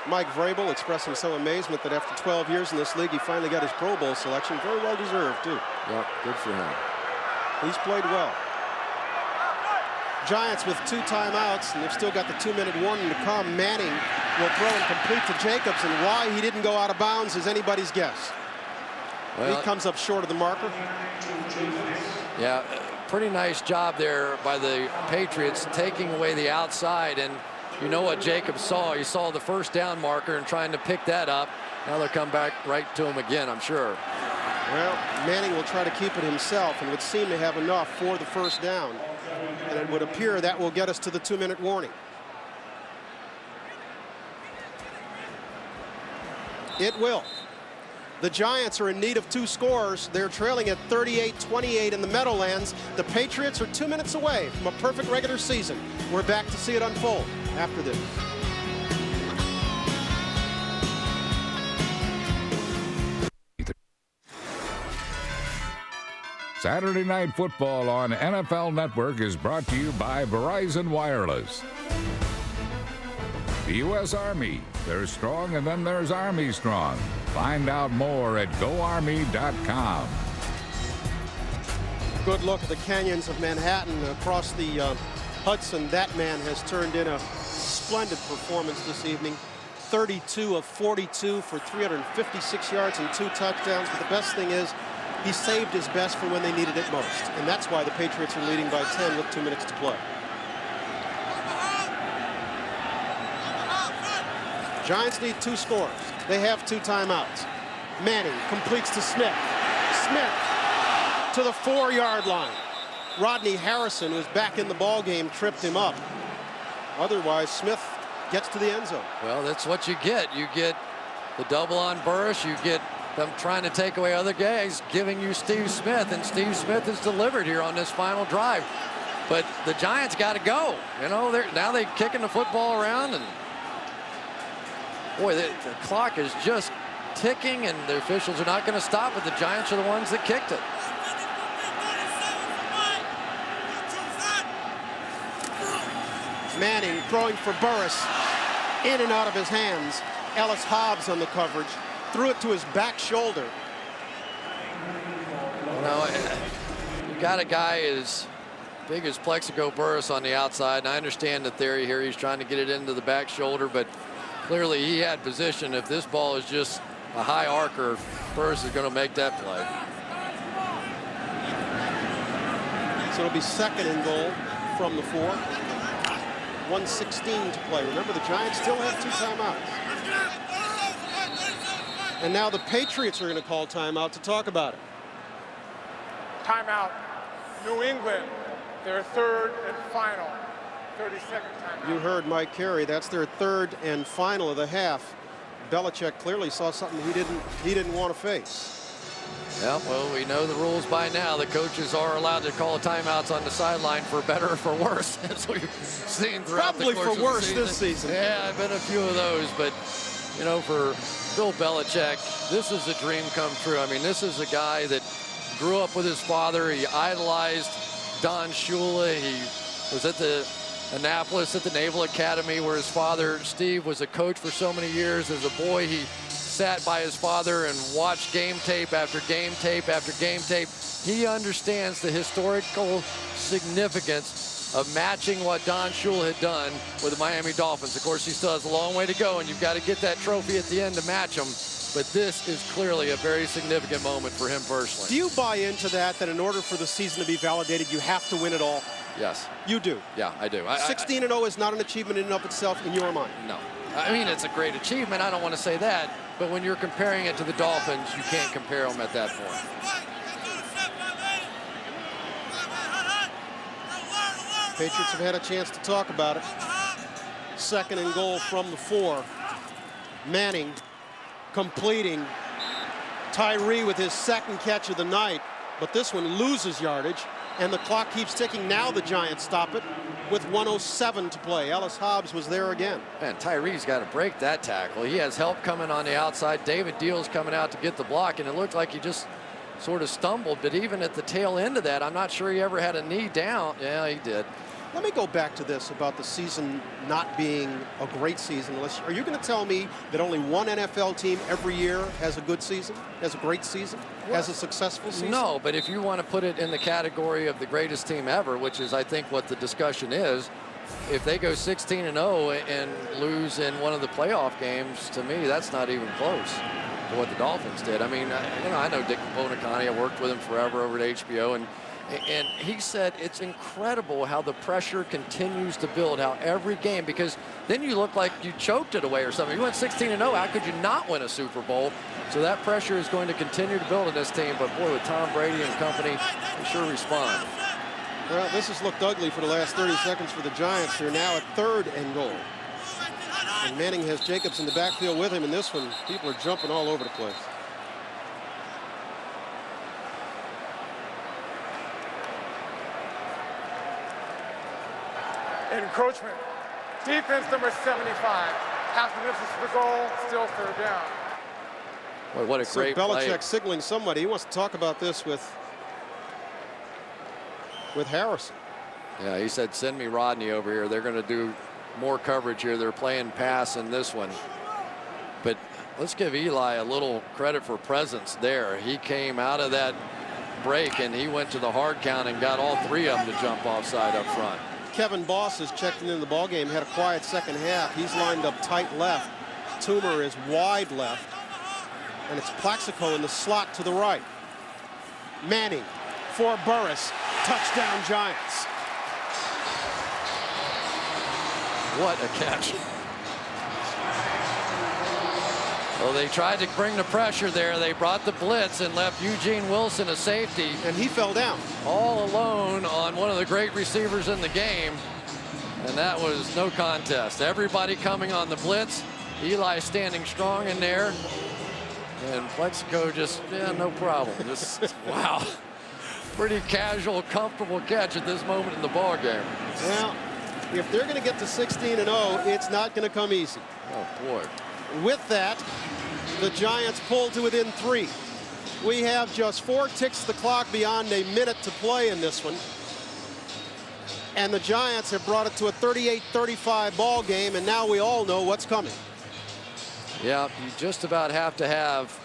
Mike Vrabel expressing some amazement that after 12 years in this league, he finally got his Pro Bowl selection. Very well deserved, too. Yep, good for him. He's played well. Giants with 2 timeouts, and they've still got the 2-minute warning to come. Manning will throw and complete to Jacobs, and why he didn't go out of bounds is anybody's guess. Well, he comes up short of the marker. Yeah, pretty nice job there by the Patriots taking away the outside, and you know what Jacobs saw. He saw the first down marker and trying to pick that up. Now they'll come back right to him again, I'm sure. Well, Manning will try to keep it himself and would seem to have enough for the first down. And it would appear that will get us to the 2-minute warning. It will. The Giants are in need of 2 scores. They're trailing at 38-28 in the Meadowlands. The Patriots are 2 minutes away from a perfect regular season. We're back to see it unfold after this. Saturday Night Football on NFL Network is brought to you by Verizon Wireless. The U.S. Army. There's strong and then there's Army strong. Find out more at GoArmy.com. Good look at the canyons of Manhattan across the Hudson. That man has turned in a splendid performance this evening. 32 of 42 for 356 yards and 2 touchdowns. But the best thing is, he saved his best for when they needed it most. And that's why the Patriots are leading by 10 with 2 minutes to play. Giants need 2 scores. They have 2 timeouts. Manning completes to Smith. Smith to the 4-yard line. Rodney Harrison, who's back in the ball game, tripped him up. Otherwise, Smith gets to the end zone. Well, that's what you get. You get the double on Burris. You get them trying to take away other guys, giving you Steve Smith, and Steve Smith has delivered here on this final drive. But the Giants got to go. You know, now they're kicking the football around, and boy, the clock is just ticking, and the officials are not going to stop it. The Giants are the ones that kicked it. Manning throwing for Burris, in and out of his hands. Ellis Hobbs on the coverage. Threw it to his back shoulder. You know, you got a guy as big as Plexico Burris on the outside, and I understand the theory here. He's trying to get it into the back shoulder, but clearly he had position. If this ball is just a high arcer, Burris is going to make that play. So it'll be 2nd and goal from the 4. 1:16 to play. Remember, the Giants still have 2 timeouts. And now the Patriots are going to call timeout to talk about it. Timeout. New England, their 3rd and final. 30-second timeout. You heard Mike Carey. That's their 3rd and final of the half. Belichick clearly saw something he didn't want to face. Yeah, well, we know the rules by now. The coaches are allowed to call timeouts on the sideline for better or for worse, as we've seen throughout the course Probably for worse this season. Yeah, I've been a few of those, but you know, for Bill Belichick, this is a dream come true. I mean, this is a guy that grew up with his father. He idolized Don Shula. He was at the Annapolis at the Naval Academy, where his father, Steve, was a coach for so many years. As a boy, he sat by his father and watched game tape after game tape after game tape. He understands the historical significance of matching what Don Shula had done with the Miami Dolphins. Of course, he still has a long way to go, and you've got to get that trophy at the end to match him. But this is clearly a very significant moment for him personally. Do you buy into that in order for the season to be validated, you have to win it all? Yes. You do? Yeah, I do. 16-0 is not an achievement in and of itself in your mind? No. I mean, it's a great achievement. I don't want to say that. But when you're comparing it to the Dolphins, you can't compare them at that point. Patriots have had a chance to talk about it. 2nd and goal from the 4. Manning completing. Tyree with his 2nd catch of the night, but this one loses yardage. And the clock keeps ticking. Now the Giants stop it with 1:07 to play. Ellis Hobbs was there again. Man, Tyree's got to break that tackle. He has help coming on the outside. David Deal's coming out to get the block, and it looked like he just sort of stumbled. But even at the tail end of that, I'm not sure he ever had a knee down. Yeah, he did. Let me go back to this about the season not being a great season. Are you going to tell me that only one NFL team every year has a good season, has a great season, has a successful season? No, but if you want to put it in the category of the greatest team ever, which is I think what the discussion is, if they go 16-0 and lose in one of the playoff games, to me, that's not even close to what the Dolphins did. I mean, I know Dick Bonacani. I worked with him forever over at HBO, and he said it's incredible how the pressure continues to build, how every game, because then you look like you choked it away or something. You went 16-0, how could you not win a Super Bowl? So that pressure is going to continue to build in this team, but boy, with Tom Brady and company, they sure respond. Well, this has looked ugly for the last 30 seconds for the Giants. They're now at 3rd and goal. And Manning has Jacobs in the backfield with him. In this one, people are jumping all over the place. Encroachment. Defense number 75. Half the misses for the goal, still 3rd down. Boy, what a great Belichick play. signaling somebody. He wants to talk about this with Harrison. Yeah, he said, send me Rodney over here. They're going to do more coverage here. They're playing pass in this one. But let's give Eli a little credit for presence there. He came out of that break and he went to the hard count and got all 3 of them to jump offside up front. Kevin Boss is checked into the ballgame, had a quiet second half. He's lined up tight left. Toomer is wide left. And it's Plaxico in the slot to the right. Manning for Burris. Touchdown Giants. What a catch. Well, they tried to bring the pressure there. They brought the blitz and left Eugene Wilson a safety. And he fell down. All alone on one of the great receivers in the game. And that was no contest. Everybody coming on the blitz. Eli standing strong in there. And Plexico just, yeah, no problem. Just, wow. Pretty casual, comfortable catch at this moment in the ball game. Well, if they're going to get to 16-0, it's not going to come easy. Oh, boy. With that, the Giants pull to within 3. We have just 4 ticks the clock beyond a minute to play in this one. And the Giants have brought it to a 38-35 ball game, and now we all know what's coming. Yeah, you just about have to have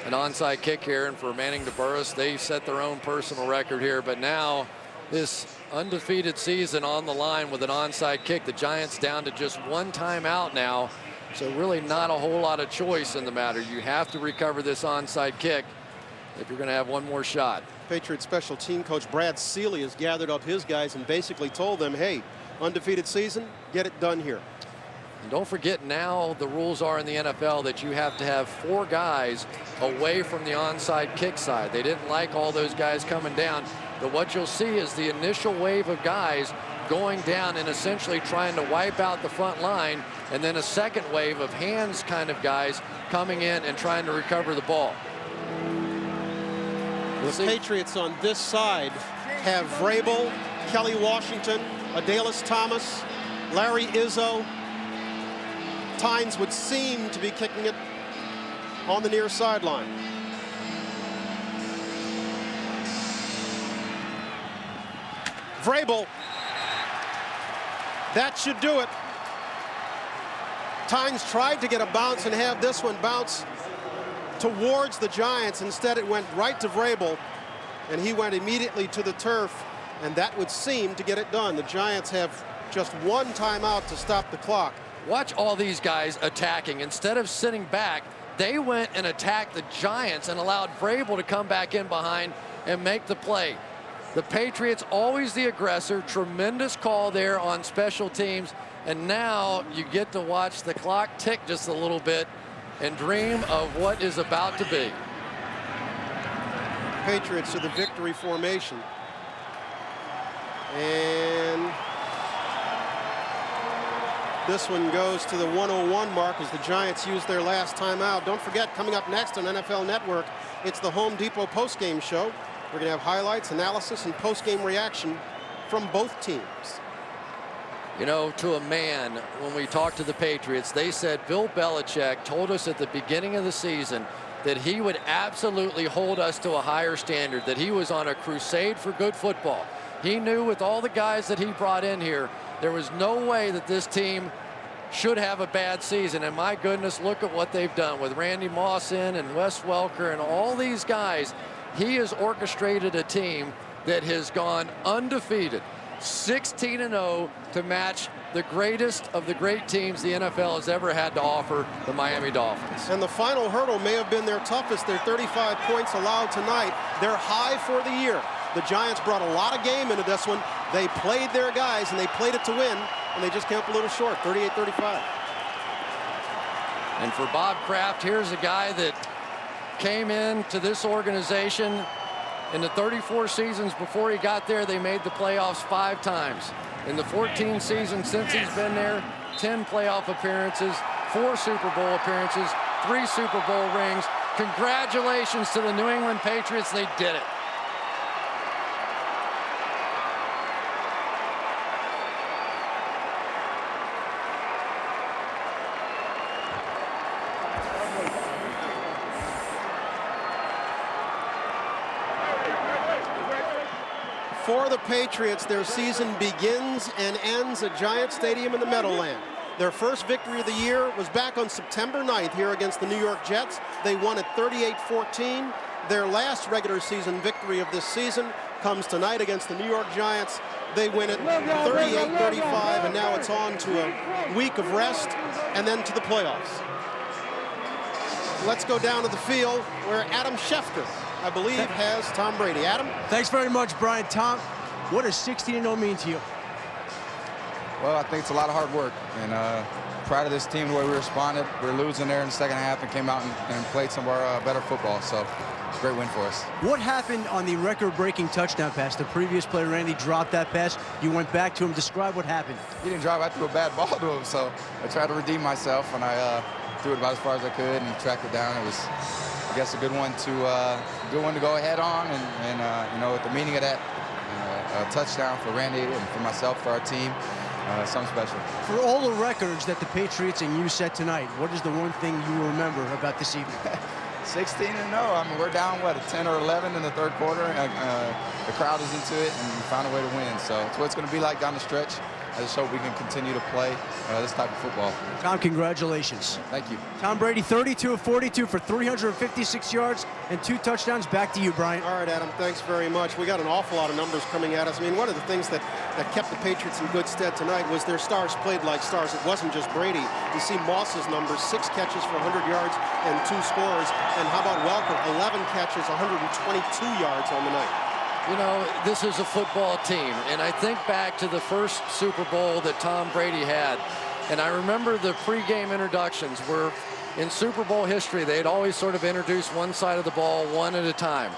an onside kick here, and for Manning to Burris, they set their own personal record here. But now this undefeated season on the line with an onside kick. The Giants down to just 1 timeout now. So really not a whole lot of choice in the matter. You have to recover this onside kick if you're going to have one more shot. Patriots special team coach Brad Seeley has gathered up his guys and basically told them, hey, undefeated season, get it done here. And don't forget, now the rules are in the NFL that you have to have 4 guys away from the onside kick side. They didn't like all those guys coming down. But what you'll see is the initial wave of guys going down and essentially trying to wipe out the front line, and then a second wave of hands kind of guys coming in and trying to recover the ball. The Patriots on this side have Vrabel, Kelly Washington, Adalys Thomas, Larry Izzo. Tynes would seem to be kicking it on the near sideline. Vrabel. That should do it. Tynes tried to get a bounce and have this one bounce towards the Giants. Instead, it went right to Vrabel, and he went immediately to the turf, and that would seem to get it done. The Giants have just 1 timeout to stop the clock. Watch all these guys attacking. Instead of sitting back, they went and attacked the Giants and allowed Vrabel to come back in behind and make the play. The Patriots always the aggressor. Tremendous call there on special teams. And now you get to watch the clock tick just a little bit and dream of what is about to be. Patriots to the victory formation. And this one goes to the 101 mark as the Giants use their last timeout. Don't forget, coming up next on NFL Network, it's the Home Depot postgame show. We're going to have highlights, analysis, and post-game reaction from both teams. You know, to a man, when we talked to the Patriots, they said Bill Belichick told us at the beginning of the season that he would absolutely hold us to a higher standard, that he was on a crusade for good football. He knew with all the guys that he brought in here, there was no way that this team should have a bad season. And my goodness, look at what they've done with Randy Moss in and Wes Welker and all these guys. He has orchestrated a team that has gone undefeated, 16-0, to match the greatest of the great teams the NFL has ever had to offer, the Miami Dolphins. And the final hurdle may have been their toughest. Their 35 points allowed tonight. They're high for the year. The Giants brought a lot of game into this one. They played their guys, and they played it to win, and they just came up a little short, 38-35. And for Bob Kraft, here's a guy that came into this organization in the 34 seasons before he got there. They made the playoffs 5 times. In the 14 seasons since he's been there, 10 playoff appearances, 4 Super Bowl appearances, 3 Super Bowl rings. Congratulations to the New England Patriots. They did it. For the Patriots, their season begins and ends at Giant Stadium in the Meadowland. Their first victory of the year was back on September 9th here against the New York Jets. They won at 38-14. Their last regular season victory of this season comes tonight against the New York Giants. They win it 38-35, and now it's on to a week of rest and then to the playoffs. Let's go down to the field where Adam Schefter, I believe, has Tom Brady. Adam? Thanks very much, Brian. Tom, what does 16-0 mean to you? Well, I think it's a lot of hard work, and proud of this team, the way we responded. We were losing there in the second half and came out and played some of our better football, so it's a great win for us. What happened on the record-breaking touchdown pass? The previous play, Randy dropped that pass. You went back to him. Describe what happened. He didn't drop. I threw a bad ball to him, so I tried to redeem myself, and I threw it about as far as I could and tracked it down. It was, I guess, a good one to go ahead on, and you know, the meaning of that a touchdown for Randy and for myself, for our team, something special. For all the records that the Patriots and you set tonight, what is the one thing you remember about this evening? 16-0. I mean, we're down, what, 10 or 11 in the third quarter. The crowd is into it, and we found a way to win. So it's what it's going to be like down the stretch. I just hope we can continue to play this type of football. Tom, congratulations. Thank you. Tom Brady, 32 of 42 for 356 yards and 2 touchdowns. Back to you, Brian. All right, Adam, thanks very much. We got an awful lot of numbers coming at us. I mean, one of the things that kept the Patriots in good stead tonight was their stars played like stars. It wasn't just Brady. You see Moss's numbers, 6 catches for 100 yards and 2 scores. And how about Welker, 11 catches, 122 yards on the night. You know, this is a football team, and I think back to the first Super Bowl that Tom Brady had, and I remember the pregame introductions where in Super Bowl history, they'd always sort of introduce one side of the ball one at a time.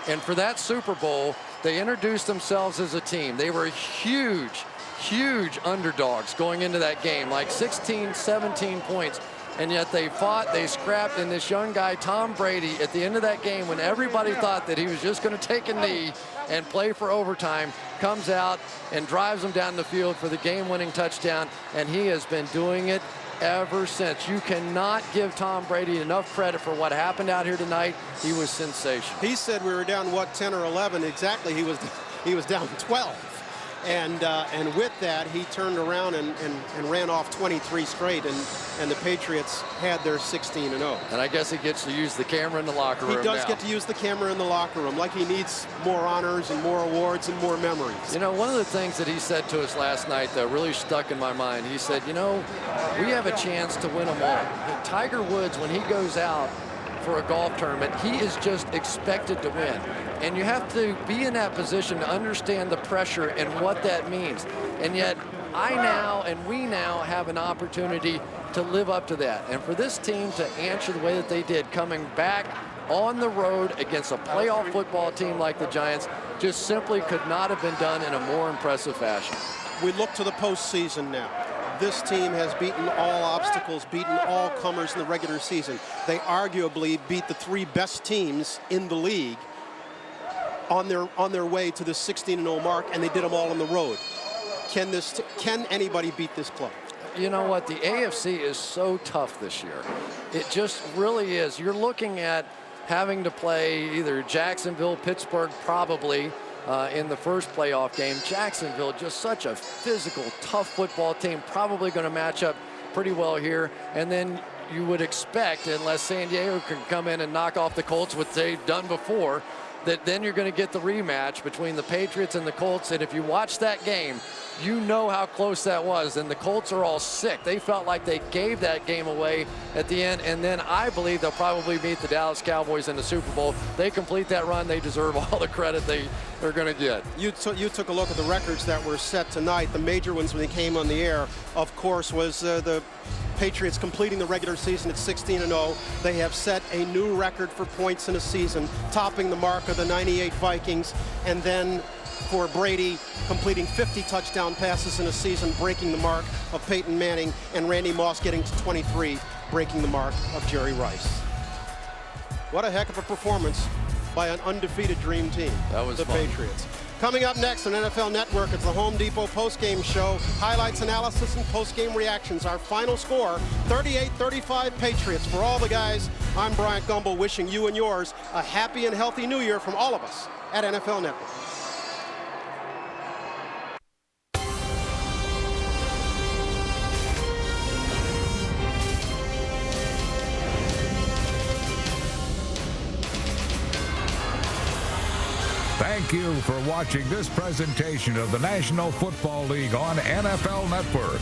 And for that Super Bowl, they introduced themselves as a team. They were huge, huge underdogs going into that game, like 16, 17 points. And yet they fought, they scrapped, and this young guy, Tom Brady, at the end of that game, when everybody thought that he was just going to take a knee and play for overtime, comes out and drives them down the field for the game-winning touchdown, and he has been doing it ever since. You cannot give Tom Brady enough credit for what happened out here tonight. He was sensational. He said we were down, what, 10 or 11? Exactly, he was down 12. And with that, he turned around and ran off 23 straight, and the Patriots had their 16-0. And I guess he gets to use the camera in the locker room. He does now. get to use the camera in the locker room, like he needs more honors and more awards and more memories. You know, one of the things that he said to us last night that really stuck in my mind, he said, you know, we have a chance to win them all. But Tiger Woods, when he goes out for a golf tournament, he is just expected to win. And you have to be in that position to understand the pressure and what that means. And yet, we now have an opportunity to live up to that. And for this team to answer the way that they did, coming back on the road against a playoff football team like the Giants, just simply could not have been done in a more impressive fashion. We look to the postseason now. This team has beaten all obstacles, beaten all comers in the regular season. They arguably beat the 3 best teams in the league on their way to the 16-0 mark, and they did them all on the road. Can anybody beat this club? You know what? The AFC is so tough this year. It just really is. You're looking at having to play either Jacksonville, Pittsburgh, probably in the first playoff game. Jacksonville, just such a physical, tough football team, probably going to match up pretty well here. And then you would expect, unless San Diego can come in and knock off the Colts, what they've done before, that then you're going to get the rematch between the Patriots and the Colts. And if you watch that game, you know how close that was. And the Colts are all sick. They felt like they gave that game away at the end. And then I believe they'll probably meet the Dallas Cowboys in the Super Bowl. They complete that run. They deserve all the credit they're going to get. You took a look at the records that were set tonight. The major ones when they came on the air, of course, was the Patriots completing the regular season at 16-0. They have set a new record for points in a season, topping the mark of the 98 Vikings. And then for Brady, completing 50 touchdown passes in a season, breaking the mark of Peyton Manning, and Randy Moss getting to 23, breaking the mark of Jerry Rice. What a heck of a performance by an undefeated dream team, that was the fun. Patriots. Coming up next on NFL Network, it's the Home Depot postgame show. Highlights, analysis, and postgame reactions. Our final score, 38-35 Patriots. For all the guys, I'm Bryant Gumbel, wishing you and yours a happy and healthy new year from all of us at NFL Network. Thank you for watching this presentation of the National Football League on NFL Network.